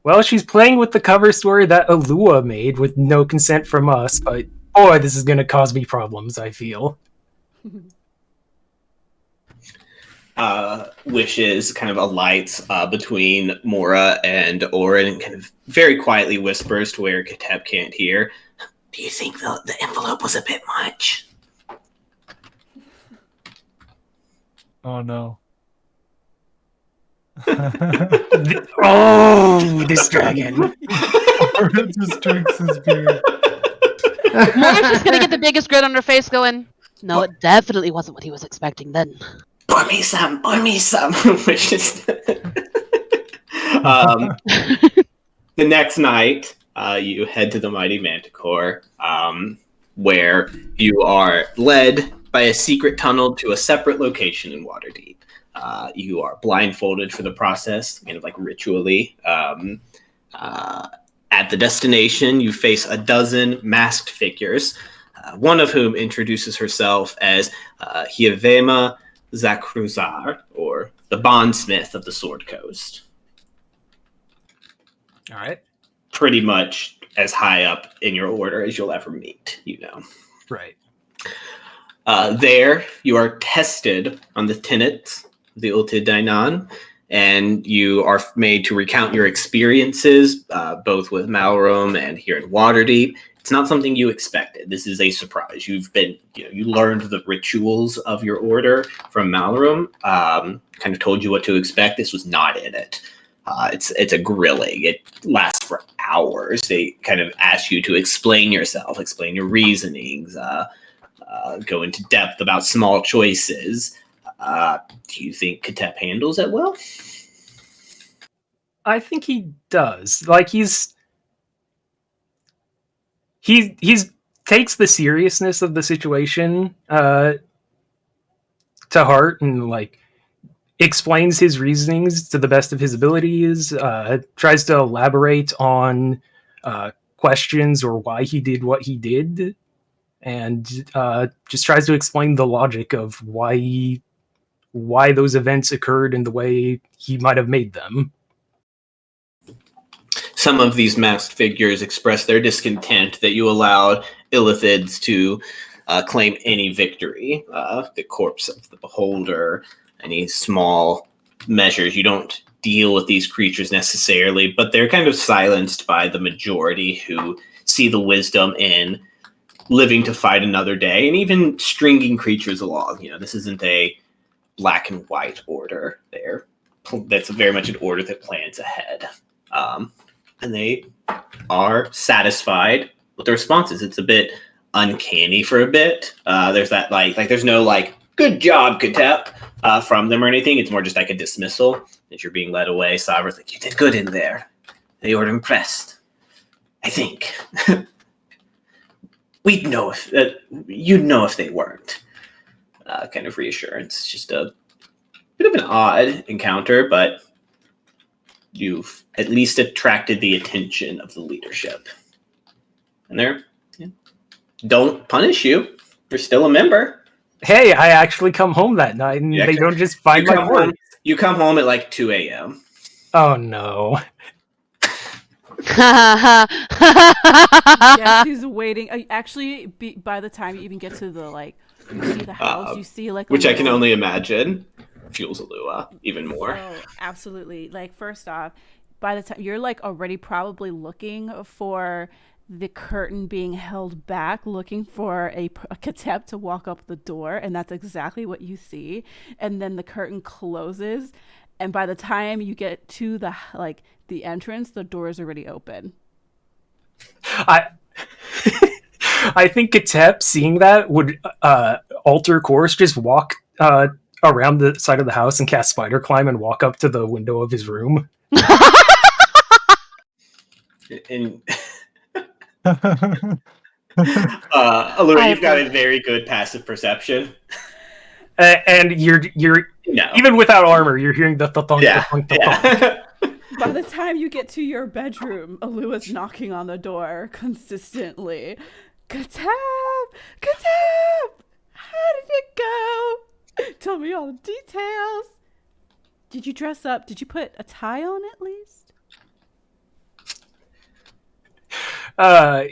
well, she's playing with the cover story that Alua made with no consent from us, but boy, this is going to cause me problems, I feel. Wishes kind of alights between Mora and Orin and kind of very quietly whispers to where Katab can't hear. Do you think the envelope was a bit much? Oh no. Oh, this dragon. Orin just drinks his beer. Mora's just gonna get the biggest grin on her face going, no, it definitely wasn't what he was expecting then. Pour me some, Wishes. The next night, you head to the Mighty Manticore, where you are led by a secret tunnel to a separate location in Waterdeep. You are blindfolded for the process, kind of like ritually. At the destination, you face a dozen masked figures, one of whom introduces herself as Hiavema Zakruzar, or the bondsmith of the Sword Coast. All right. Pretty much as high up in your order as you'll ever meet, you know. Right. There, you are tested on the tenets of the Ulti Dainan, and you are made to recount your experiences, both with Malrum and here in Waterdeep. It's not something you expected. This is a surprise. You learned the rituals of your order from Malrum, kind of told you what to expect. This was not in it. It's a grilling. It lasts for hours. They kind of ask you to explain yourself, explain your reasonings, go into depth about small choices. Do you think Katep handles that well? I think he does. Like he's takes the seriousness of the situation to heart and like explains his reasonings to the best of his abilities, tries to elaborate on questions or why he did what he did, and just tries to explain the logic of why those events occurred in the way he might have made them. Some of these masked figures express their discontent that you allowed Illithids to claim any victory. The corpse of the beholder, any small measures. You don't deal with these creatures necessarily, but they're kind of silenced by the majority who see the wisdom in living to fight another day and even stringing creatures along. You know, this isn't a black and white order there. That's very much an order that plans ahead. And they are satisfied with the responses. It's a bit uncanny for a bit. There's that like there's no like good job, Katep, from them or anything. It's more just like a dismissal that you're being led away. Savra's like, you did good in there. They were impressed. I think. We'd know if you'd know if they weren't. Kind of reassurance. Just a bit of an odd encounter, but you've at least attracted the attention of the leadership. And they're don't punish you. You're still a member. Hey, I actually come home that night, and they don't just find my corpse. You come home at like 2 a.m. Oh no. Yeah, she's waiting. Actually, by the time you even get to the like, you see the house, you see like, which I can only imagine fuels Alua even more. Oh, absolutely! Like first off, by the time you're like already probably looking for the curtain being held back, looking for a Katep to walk up the door, and that's exactly what you see. And then the curtain closes, and by the time you get to the entrance, the door is already open. I think Katep, seeing that, would alter course, just walk around the side of the house and cast Spider Climb and walk up to the window of his room. And Allura, you've got a very good passive perception. And you're even without armor, you're hearing the thunk. By the time you get to your bedroom, Alua's knocking on the door consistently. Katep! Katep! How did it go? Tell me all the details. Did you dress up? Did you put a tie on at least?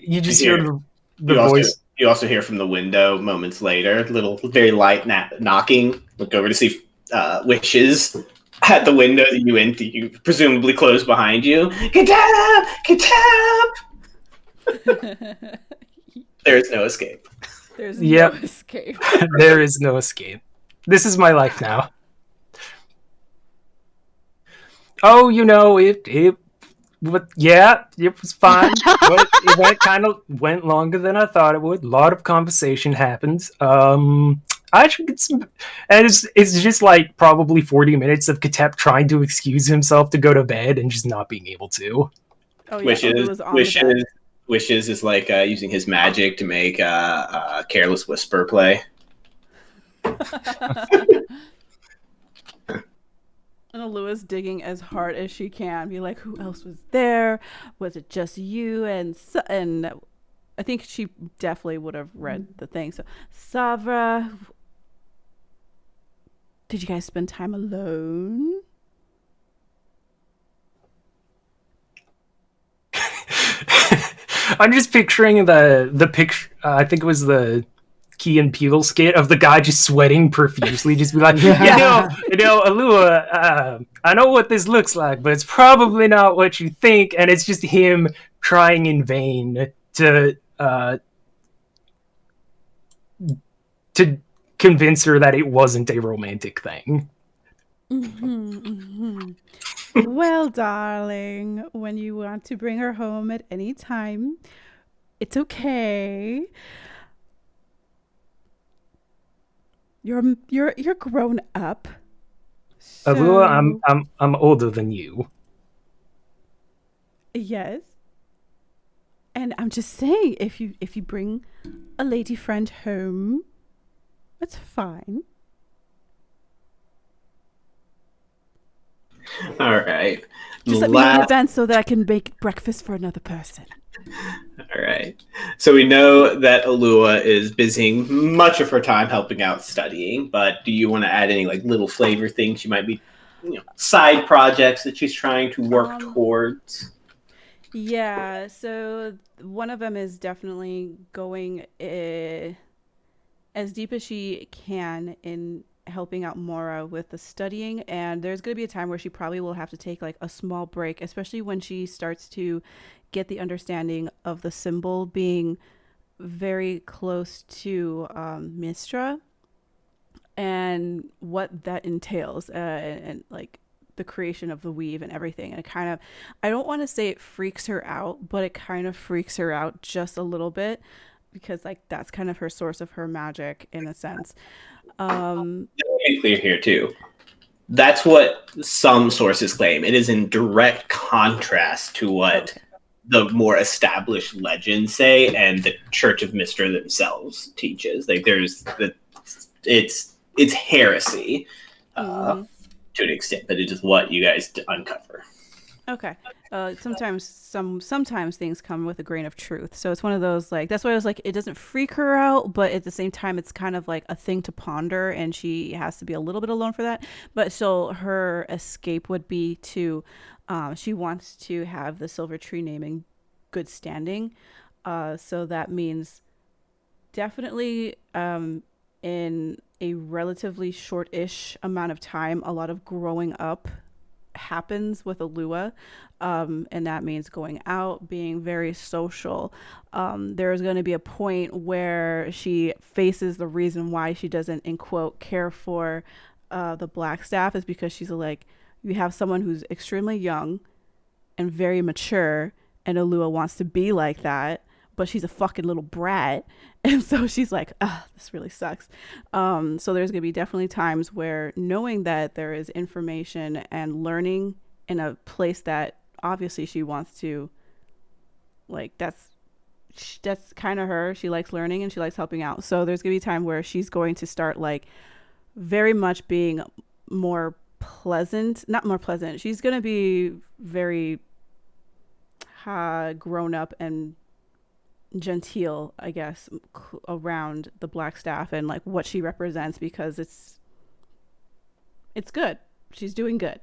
You just hear the voice. You also hear from the window moments later, little very light knocking. Look over to see Wishes at the window that you presumably closed behind you. Katep! Katep! There is no escape. There's no escape. There is no escape. This is my life now. Oh, it was fine. It went longer than I thought it would. A lot of conversation happened. I should get some, and it's just like probably 40 minutes of Katep trying to excuse himself to go to bed and just not being able to. Oh yeah, Wishes is like using his magic to make a Careless Whisper play. And Alua's digging as hard as she can. Be like, who else was there? Was it just you? And I think she definitely would have read the thing. So, Savra, did you guys spend time alone? I'm just picturing the picture. I think it was the Key and Peele skit of the guy just sweating profusely, just be like, Alua, I know what this looks like, but it's probably not what you think, and it's just him trying in vain to convince her that it wasn't a romantic thing. Well, darling, when you want to bring her home at any time, it's okay. You're grown up. So... Alua, I'm older than you. Yes. And I'm just saying, if you bring a lady friend home, it's fine. All right. Just let me know in advance so that I can make breakfast for another person. All right. So we know that Alua is busying much of her time helping out studying, but do you want to add any like little flavor things she might be, side projects that she's trying to work towards? Yeah, so one of them is definitely going as deep as she can in helping out Mora with the studying, and there's going to be a time where she probably will have to take like a small break, especially when she starts to get the understanding of the symbol being very close to Mistra and what that entails, and like the creation of the weave and everything. And it kind of, I don't want to say it freaks her out, but it kind of freaks her out just a little bit, because like that's kind of her source of her magic in a sense. Let me be clear here too. That's what some sources claim. It is in direct contrast to what the more established legends say and the Church of Mistra themselves teaches. Like it's heresy to an extent, but it is what you guys uncover. Okay. Sometimes things come with a grain of truth. So it's one of those, like, that's why I was like, it doesn't freak her out, but at the same time, it's kind of like a thing to ponder, and she has to be a little bit alone for that. But so her escape would be to, she wants to have the Silver Tree naming good standing. So that means definitely in a relatively short-ish amount of time, a lot of growing up happens with Alua, and that means going out, being very social. There's going to be a point where she faces the reason why she doesn't, in quote, care for the black staff is because she's like, you have someone who's extremely young and very mature, and Alua wants to be like that, but she's a fucking little brat. And so she's like, this really sucks. So there's going to be definitely times where knowing that there is information and learning in a place that obviously she wants to, like, that's kind of her. She likes learning and she likes helping out. So there's going to be a time where she's going to start, like, very much being more pleasant. Not more pleasant. She's going to be very grown up and genteel, I guess, around the black staff and like what she represents, because it's good. She's doing good.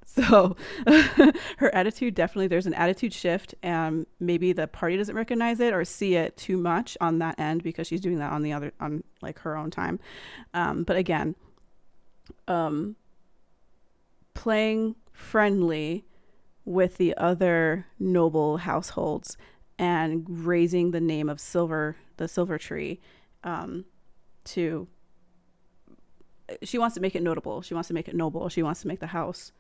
So her attitude, definitely there's an attitude shift, and maybe the party doesn't recognize it or see it too much on that end because she's doing that on like her own time. But again, playing friendly with the other noble households and raising the name of the Silver Tree, she wants to make it notable. She wants to make it noble. She wants to make the house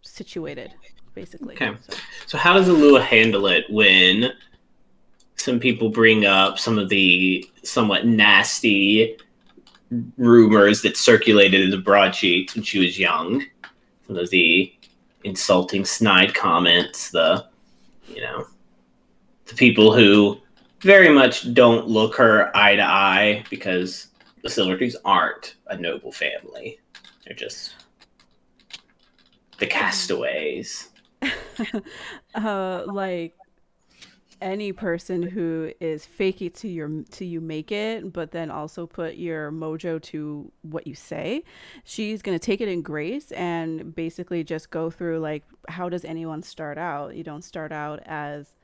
situated, basically. Okay. So how does Alua handle it when some people bring up some of the somewhat nasty rumors that circulated in the broadsheets when she was young? Some of the insulting snide comments, the people who very much don't look her eye to eye because the Silver Trees aren't a noble family. They're just the castaways. Like any person who is fake it till you make it, but then also put your mojo to what you say, she's gonna take it in grace and basically just go through, like, how does anyone start out? You don't start out as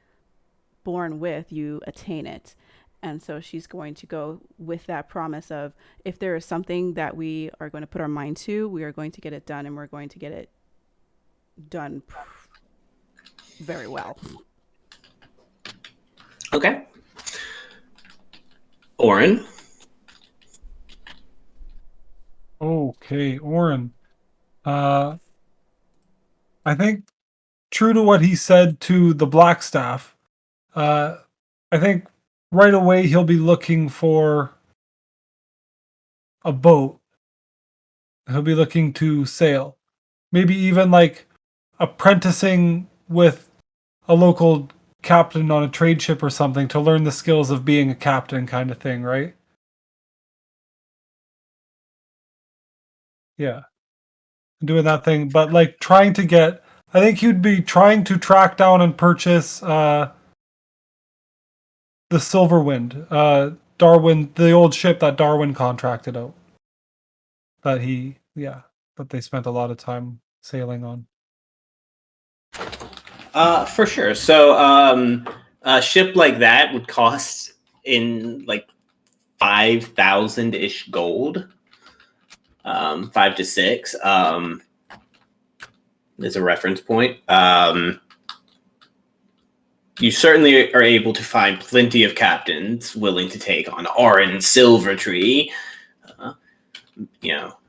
born with, you attain it. And so she's going to go with that promise of, if there is something that we are going to put our mind to, we are going to get it done, and we're going to get it done very well. Okay. Oren. Okay, Oren. I think, true to what he said to the black staff, I think right away he'll be looking for a boat. He'll be looking to sail. Maybe even like apprenticing with a local captain on a trade ship or something to learn the skills of being a captain kind of thing, right? Yeah. Doing that thing, but like trying to get, I think he'd be trying to track down and purchase the Silverwind, Darwin, the old ship that Darwin contracted out. That they spent a lot of time sailing on. For sure. So a ship like that would cost in like 5,000 ish gold. 5 to 6. As a reference point. You certainly are able to find plenty of captains willing to take on Orin Silvertree.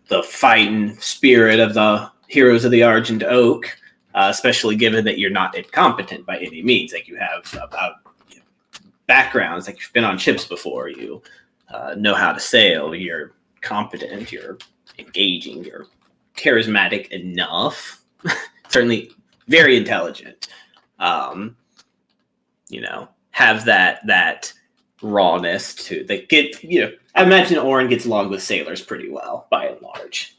The fighting spirit of the heroes of the Argent Oak, especially given that you're not incompetent by any means. Like you have backgrounds, like you've been on ships before, you know how to sail, you're competent, you're engaging, you're charismatic enough, certainly very intelligent. Have that rawness to that get, I imagine Orin gets along with sailors pretty well by and large.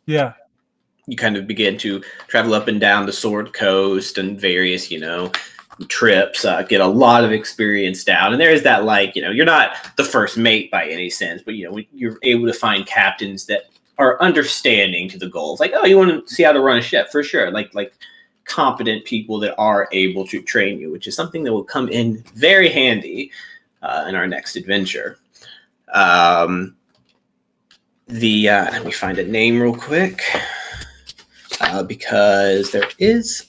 Yeah. You kind of begin to travel up and down the Sword Coast and various, trips, get a lot of experience down. And there is that, you're not the first mate by any sense, but, you're able to find captains that are understanding to the goals. Like, oh, you want to see how to run a ship? For sure. Like competent people that are able to train you, which is something that will come in very handy in our next adventure. Let me find a name real quick, because there is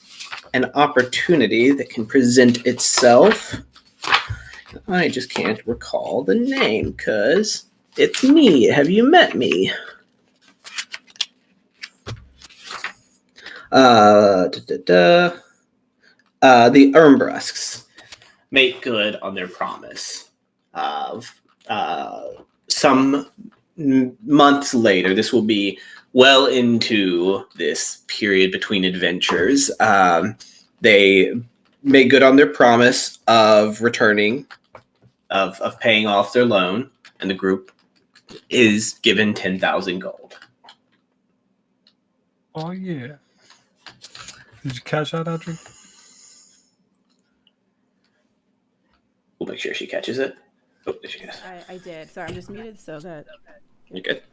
an opportunity that can present itself. I just can't recall the name because it's me. Have you met me? The Ermbrusks make good on their promise of some months later. This will be well into this period between adventures. They made good on their promise of returning, of paying off their loan, and the group is given 10,000 gold. Oh, yeah. Did you catch that, Audrey? We'll make sure she catches it. Oh, there she goes. I did. Sorry, I'm just muted so that... You're good.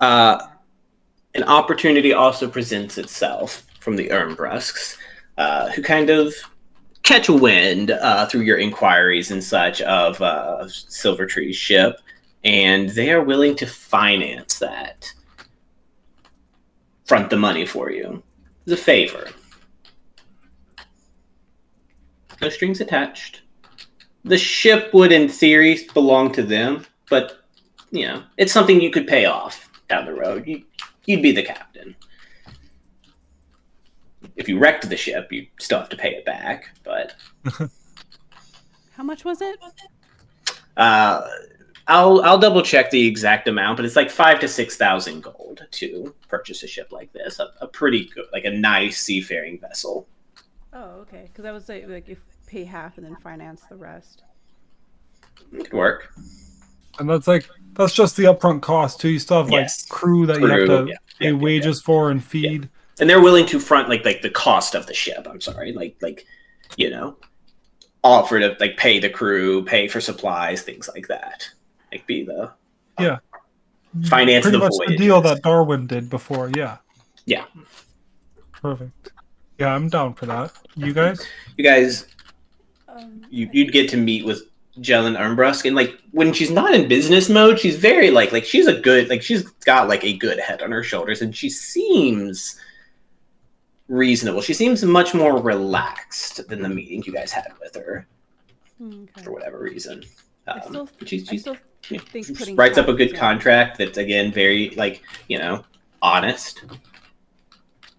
An opportunity also presents itself from the Ermbrusks, who kind of catch a wind through your inquiries and such of Silvertree's ship, and they are willing to finance that, front the money for you as a favor. No strings attached. The ship would, in theory, belong to them, but it's something you could pay off down the road. You'd be the captain. If you wrecked the ship, you still have to pay it back. But How much was it? I'll double check the exact amount, but it's like 5,000 to 6,000 gold to purchase a ship like this. A pretty good, like a nice seafaring vessel. Oh, okay. Because I was like if pay half and then finance the rest. It could work. And that's just the upfront cost too. You still have Yes. crew that you have to pay yeah, wages for and feed. Yeah. And they're willing to front like the cost of the ship. I'm sorry, offer to pay the crew, pay for supplies, things like that. Be the finance pretty the much voyages. the deal that Darwin did before. Yeah. Yeah. Perfect. Yeah, I'm down for that. You guys? You'd get to meet with Jelen Ermbrusk, and when she's not in business mode, she's very she's a good she's got a good head on her shoulders, and she seems reasonable. She seems much more relaxed than the meeting you guys had with her, for whatever reason. I still think putting writes up a good down. contract that's again very honest.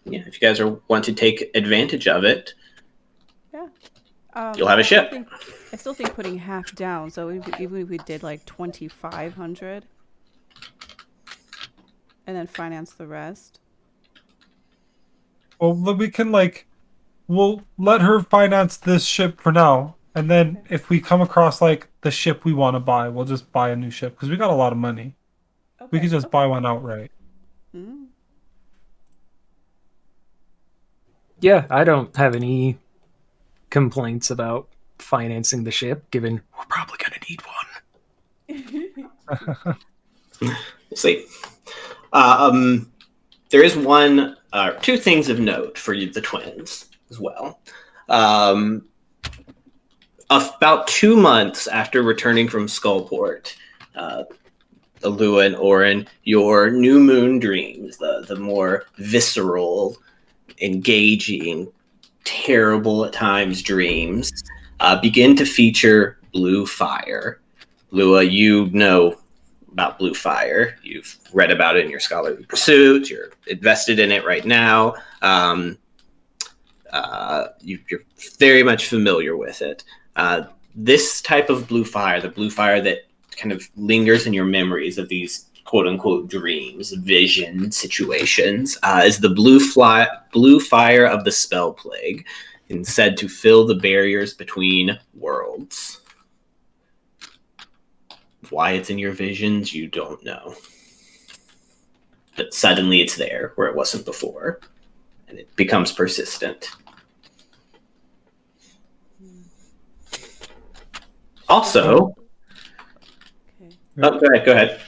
Yeah, if you guys want to take advantage of it, you'll have a ship. I still think putting half down. So even if we did 2,500, and then finance the rest. Well, we can we'll let her finance this ship for now, and then if we come across like the ship we want to buy, we'll just buy a new ship because we got a lot of money. We could just buy one outright. Mm. Yeah, I don't have any complaints about financing the ship, given we're probably going to need one. We'll see. There is two things of note for you, the twins, as well. About 2 months after returning from Skullport, Alua and Orin, your new moon dreams, the more visceral, engaging, terrible at times dreams, begin to feature blue fire. Lua, you know about blue fire. You've read about it in your scholarly pursuits. You're invested in it right now. You're very much familiar with it. This type of blue fire, the blue fire that kind of lingers in your memories of these quote-unquote dreams, vision situations, is the blue fire of the spell plague, and said to fill the barriers between worlds. Why it's in your visions, you don't know. But suddenly it's there where it wasn't before, and it becomes persistent. Also, Okay. oh, go ahead.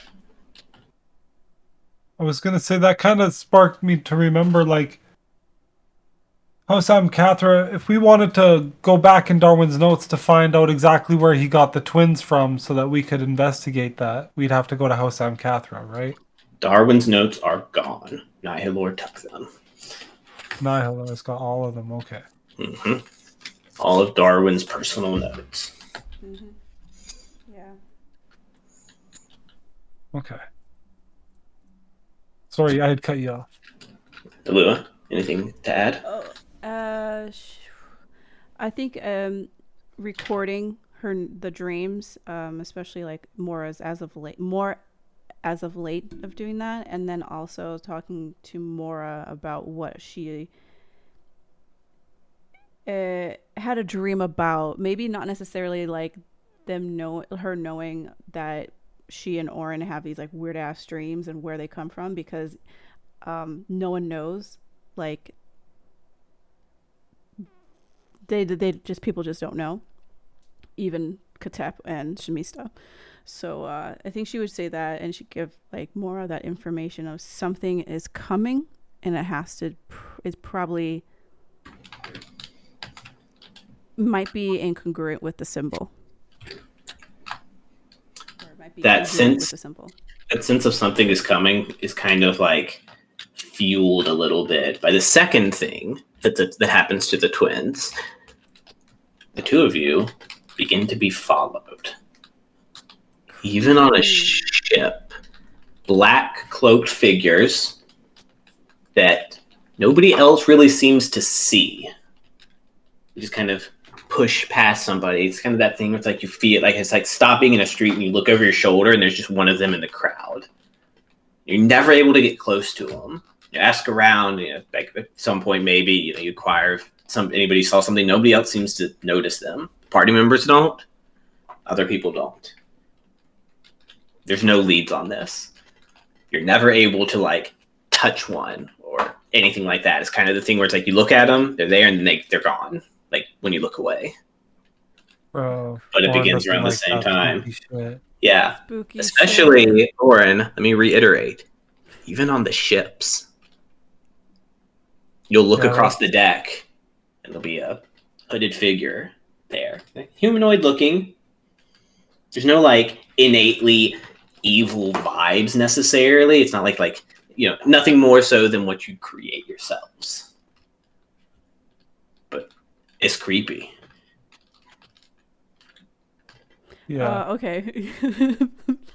I was gonna say that kind of sparked me to remember, like, how Sam Cathra, if we wanted to go back in Darwin's notes to find out exactly where he got the twins from so that we could investigate that, we'd have to go to House Sam Cathra, right? Darwin's notes are gone. Nihilor took them. Nihil has got all of them, okay. Mm-hmm. All of Darwin's personal notes. Mm-hmm. Yeah. Okay. Sorry, I had cut you off. Alua, anything to add? I think recording the dreams, especially like more as of late of doing that, and then also talking to Mora about what she had a dream about. Maybe not necessarily like her knowing that she and Orin have these like weird ass dreams and where they come from, because no one knows. Like they just, people just don't know, even Katep and Shamista. So I think she would say that, and she'd give like more of that information of something is coming, and it's probably might be incongruent with the symbol. Or it might be That congruent with sense, the symbol. that sense of something is coming is kind of like fueled a little bit by the second thing that happens to the twins. The two of you begin to be followed. Even on a ship, black cloaked figures that nobody else really seems to see. You just kind of push past somebody. It's kind of that thing where it's like you feel like it's like stopping in a street and you look over your shoulder and there's just one of them in the crowd. You're never able to get close to them. You ask around, like at some point maybe you inquire if anybody saw something. Nobody else seems to notice them. Party members don't. Other people don't. There's no leads on this. You're never able to like touch one or anything like that. It's kind of the thing where it's like you look at them, they're there, and then they're gone. Like when you look away. Bro, But it Orin begins doesn't around the like same that time. spooky shit. Yeah. Spooky Especially shit. Orin, let me reiterate, even on the ships, you'll look across the deck and there'll be a hooded figure there. Humanoid looking. There's no like innately evil vibes necessarily. It's not like nothing more so than what you create yourselves. But it's creepy. Yeah. Okay.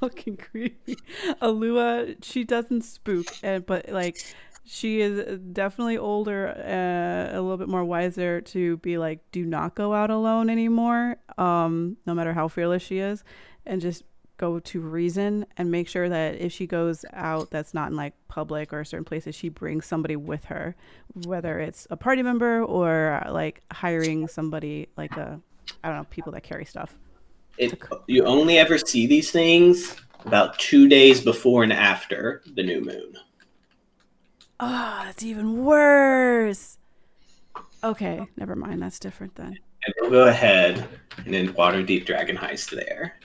Fucking creepy. Alua, she doesn't spook, but like she is definitely older, a little bit more wiser to be like, do not go out alone anymore. No matter how fearless she is, and just go to reason and make sure that if she goes out that's not in like public or certain places, she brings somebody with her, whether it's a party member or like hiring somebody like I don't know, people that carry stuff. You only ever see these things about 2 days before and after the new moon. Oh, that's even worse. Okay, never mind. That's different then. And we'll go ahead and end Waterdeep Dragon Heist there.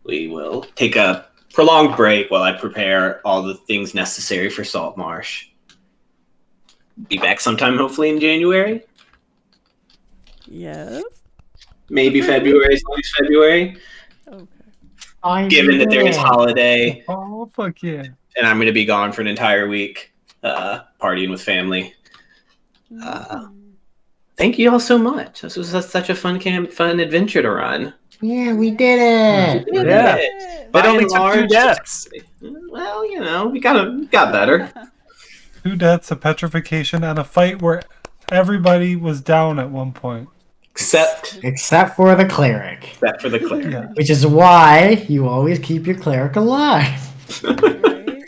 We will take a prolonged break while I prepare all the things necessary for Salt Marsh. Be back sometime, hopefully in January. Yes. Maybe February, as long as February. Okay. Given that there is holiday. Oh, fuck yeah. And I'm going to be gone for an entire week, partying with family. Thank you all so much. This was such a fun adventure to run. Yeah, we did it. Yeah. It By only and took 2 large, deaths. well, you know, we got better. 2 deaths, a petrification, and a fight where everybody was down at one point. Except for the cleric. for the cleric. Yeah. Which is why you always keep your cleric alive. Right?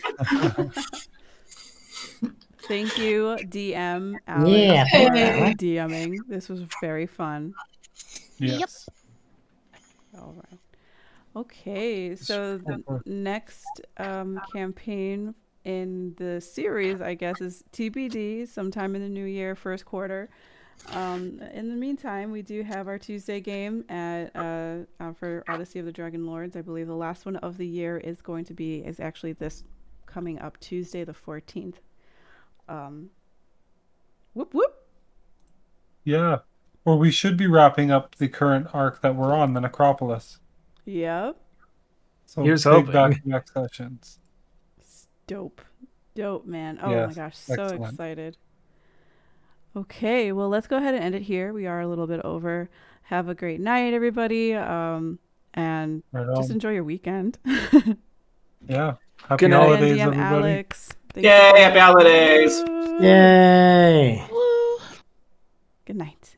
Thank you, DM Alex, Yeah, for thanks, DMing. This was very fun. Yes. All right. Okay, so the next campaign in the series, I guess, is TBD, sometime in the new year, first quarter. In the meantime, we do have our Tuesday game at for Odyssey of the Dragon Lords. I believe the last one of the year is actually this coming up Tuesday the 14th. Whoop whoop. Yeah. Or we should be wrapping up the current arc that we're on, the Necropolis. Yep. So Here's big hoping. back-to-back sessions. Dope, man. Oh Yes, my gosh, so excellent. excited. Okay, well, let's go ahead and end it here. We are a little bit over. Have a great night, everybody. And Right just on. enjoy your weekend. Yeah. Happy Good night. holidays, DM everybody. Alex. Thank Yay, you. happy holidays. Yay. Woo. Good night.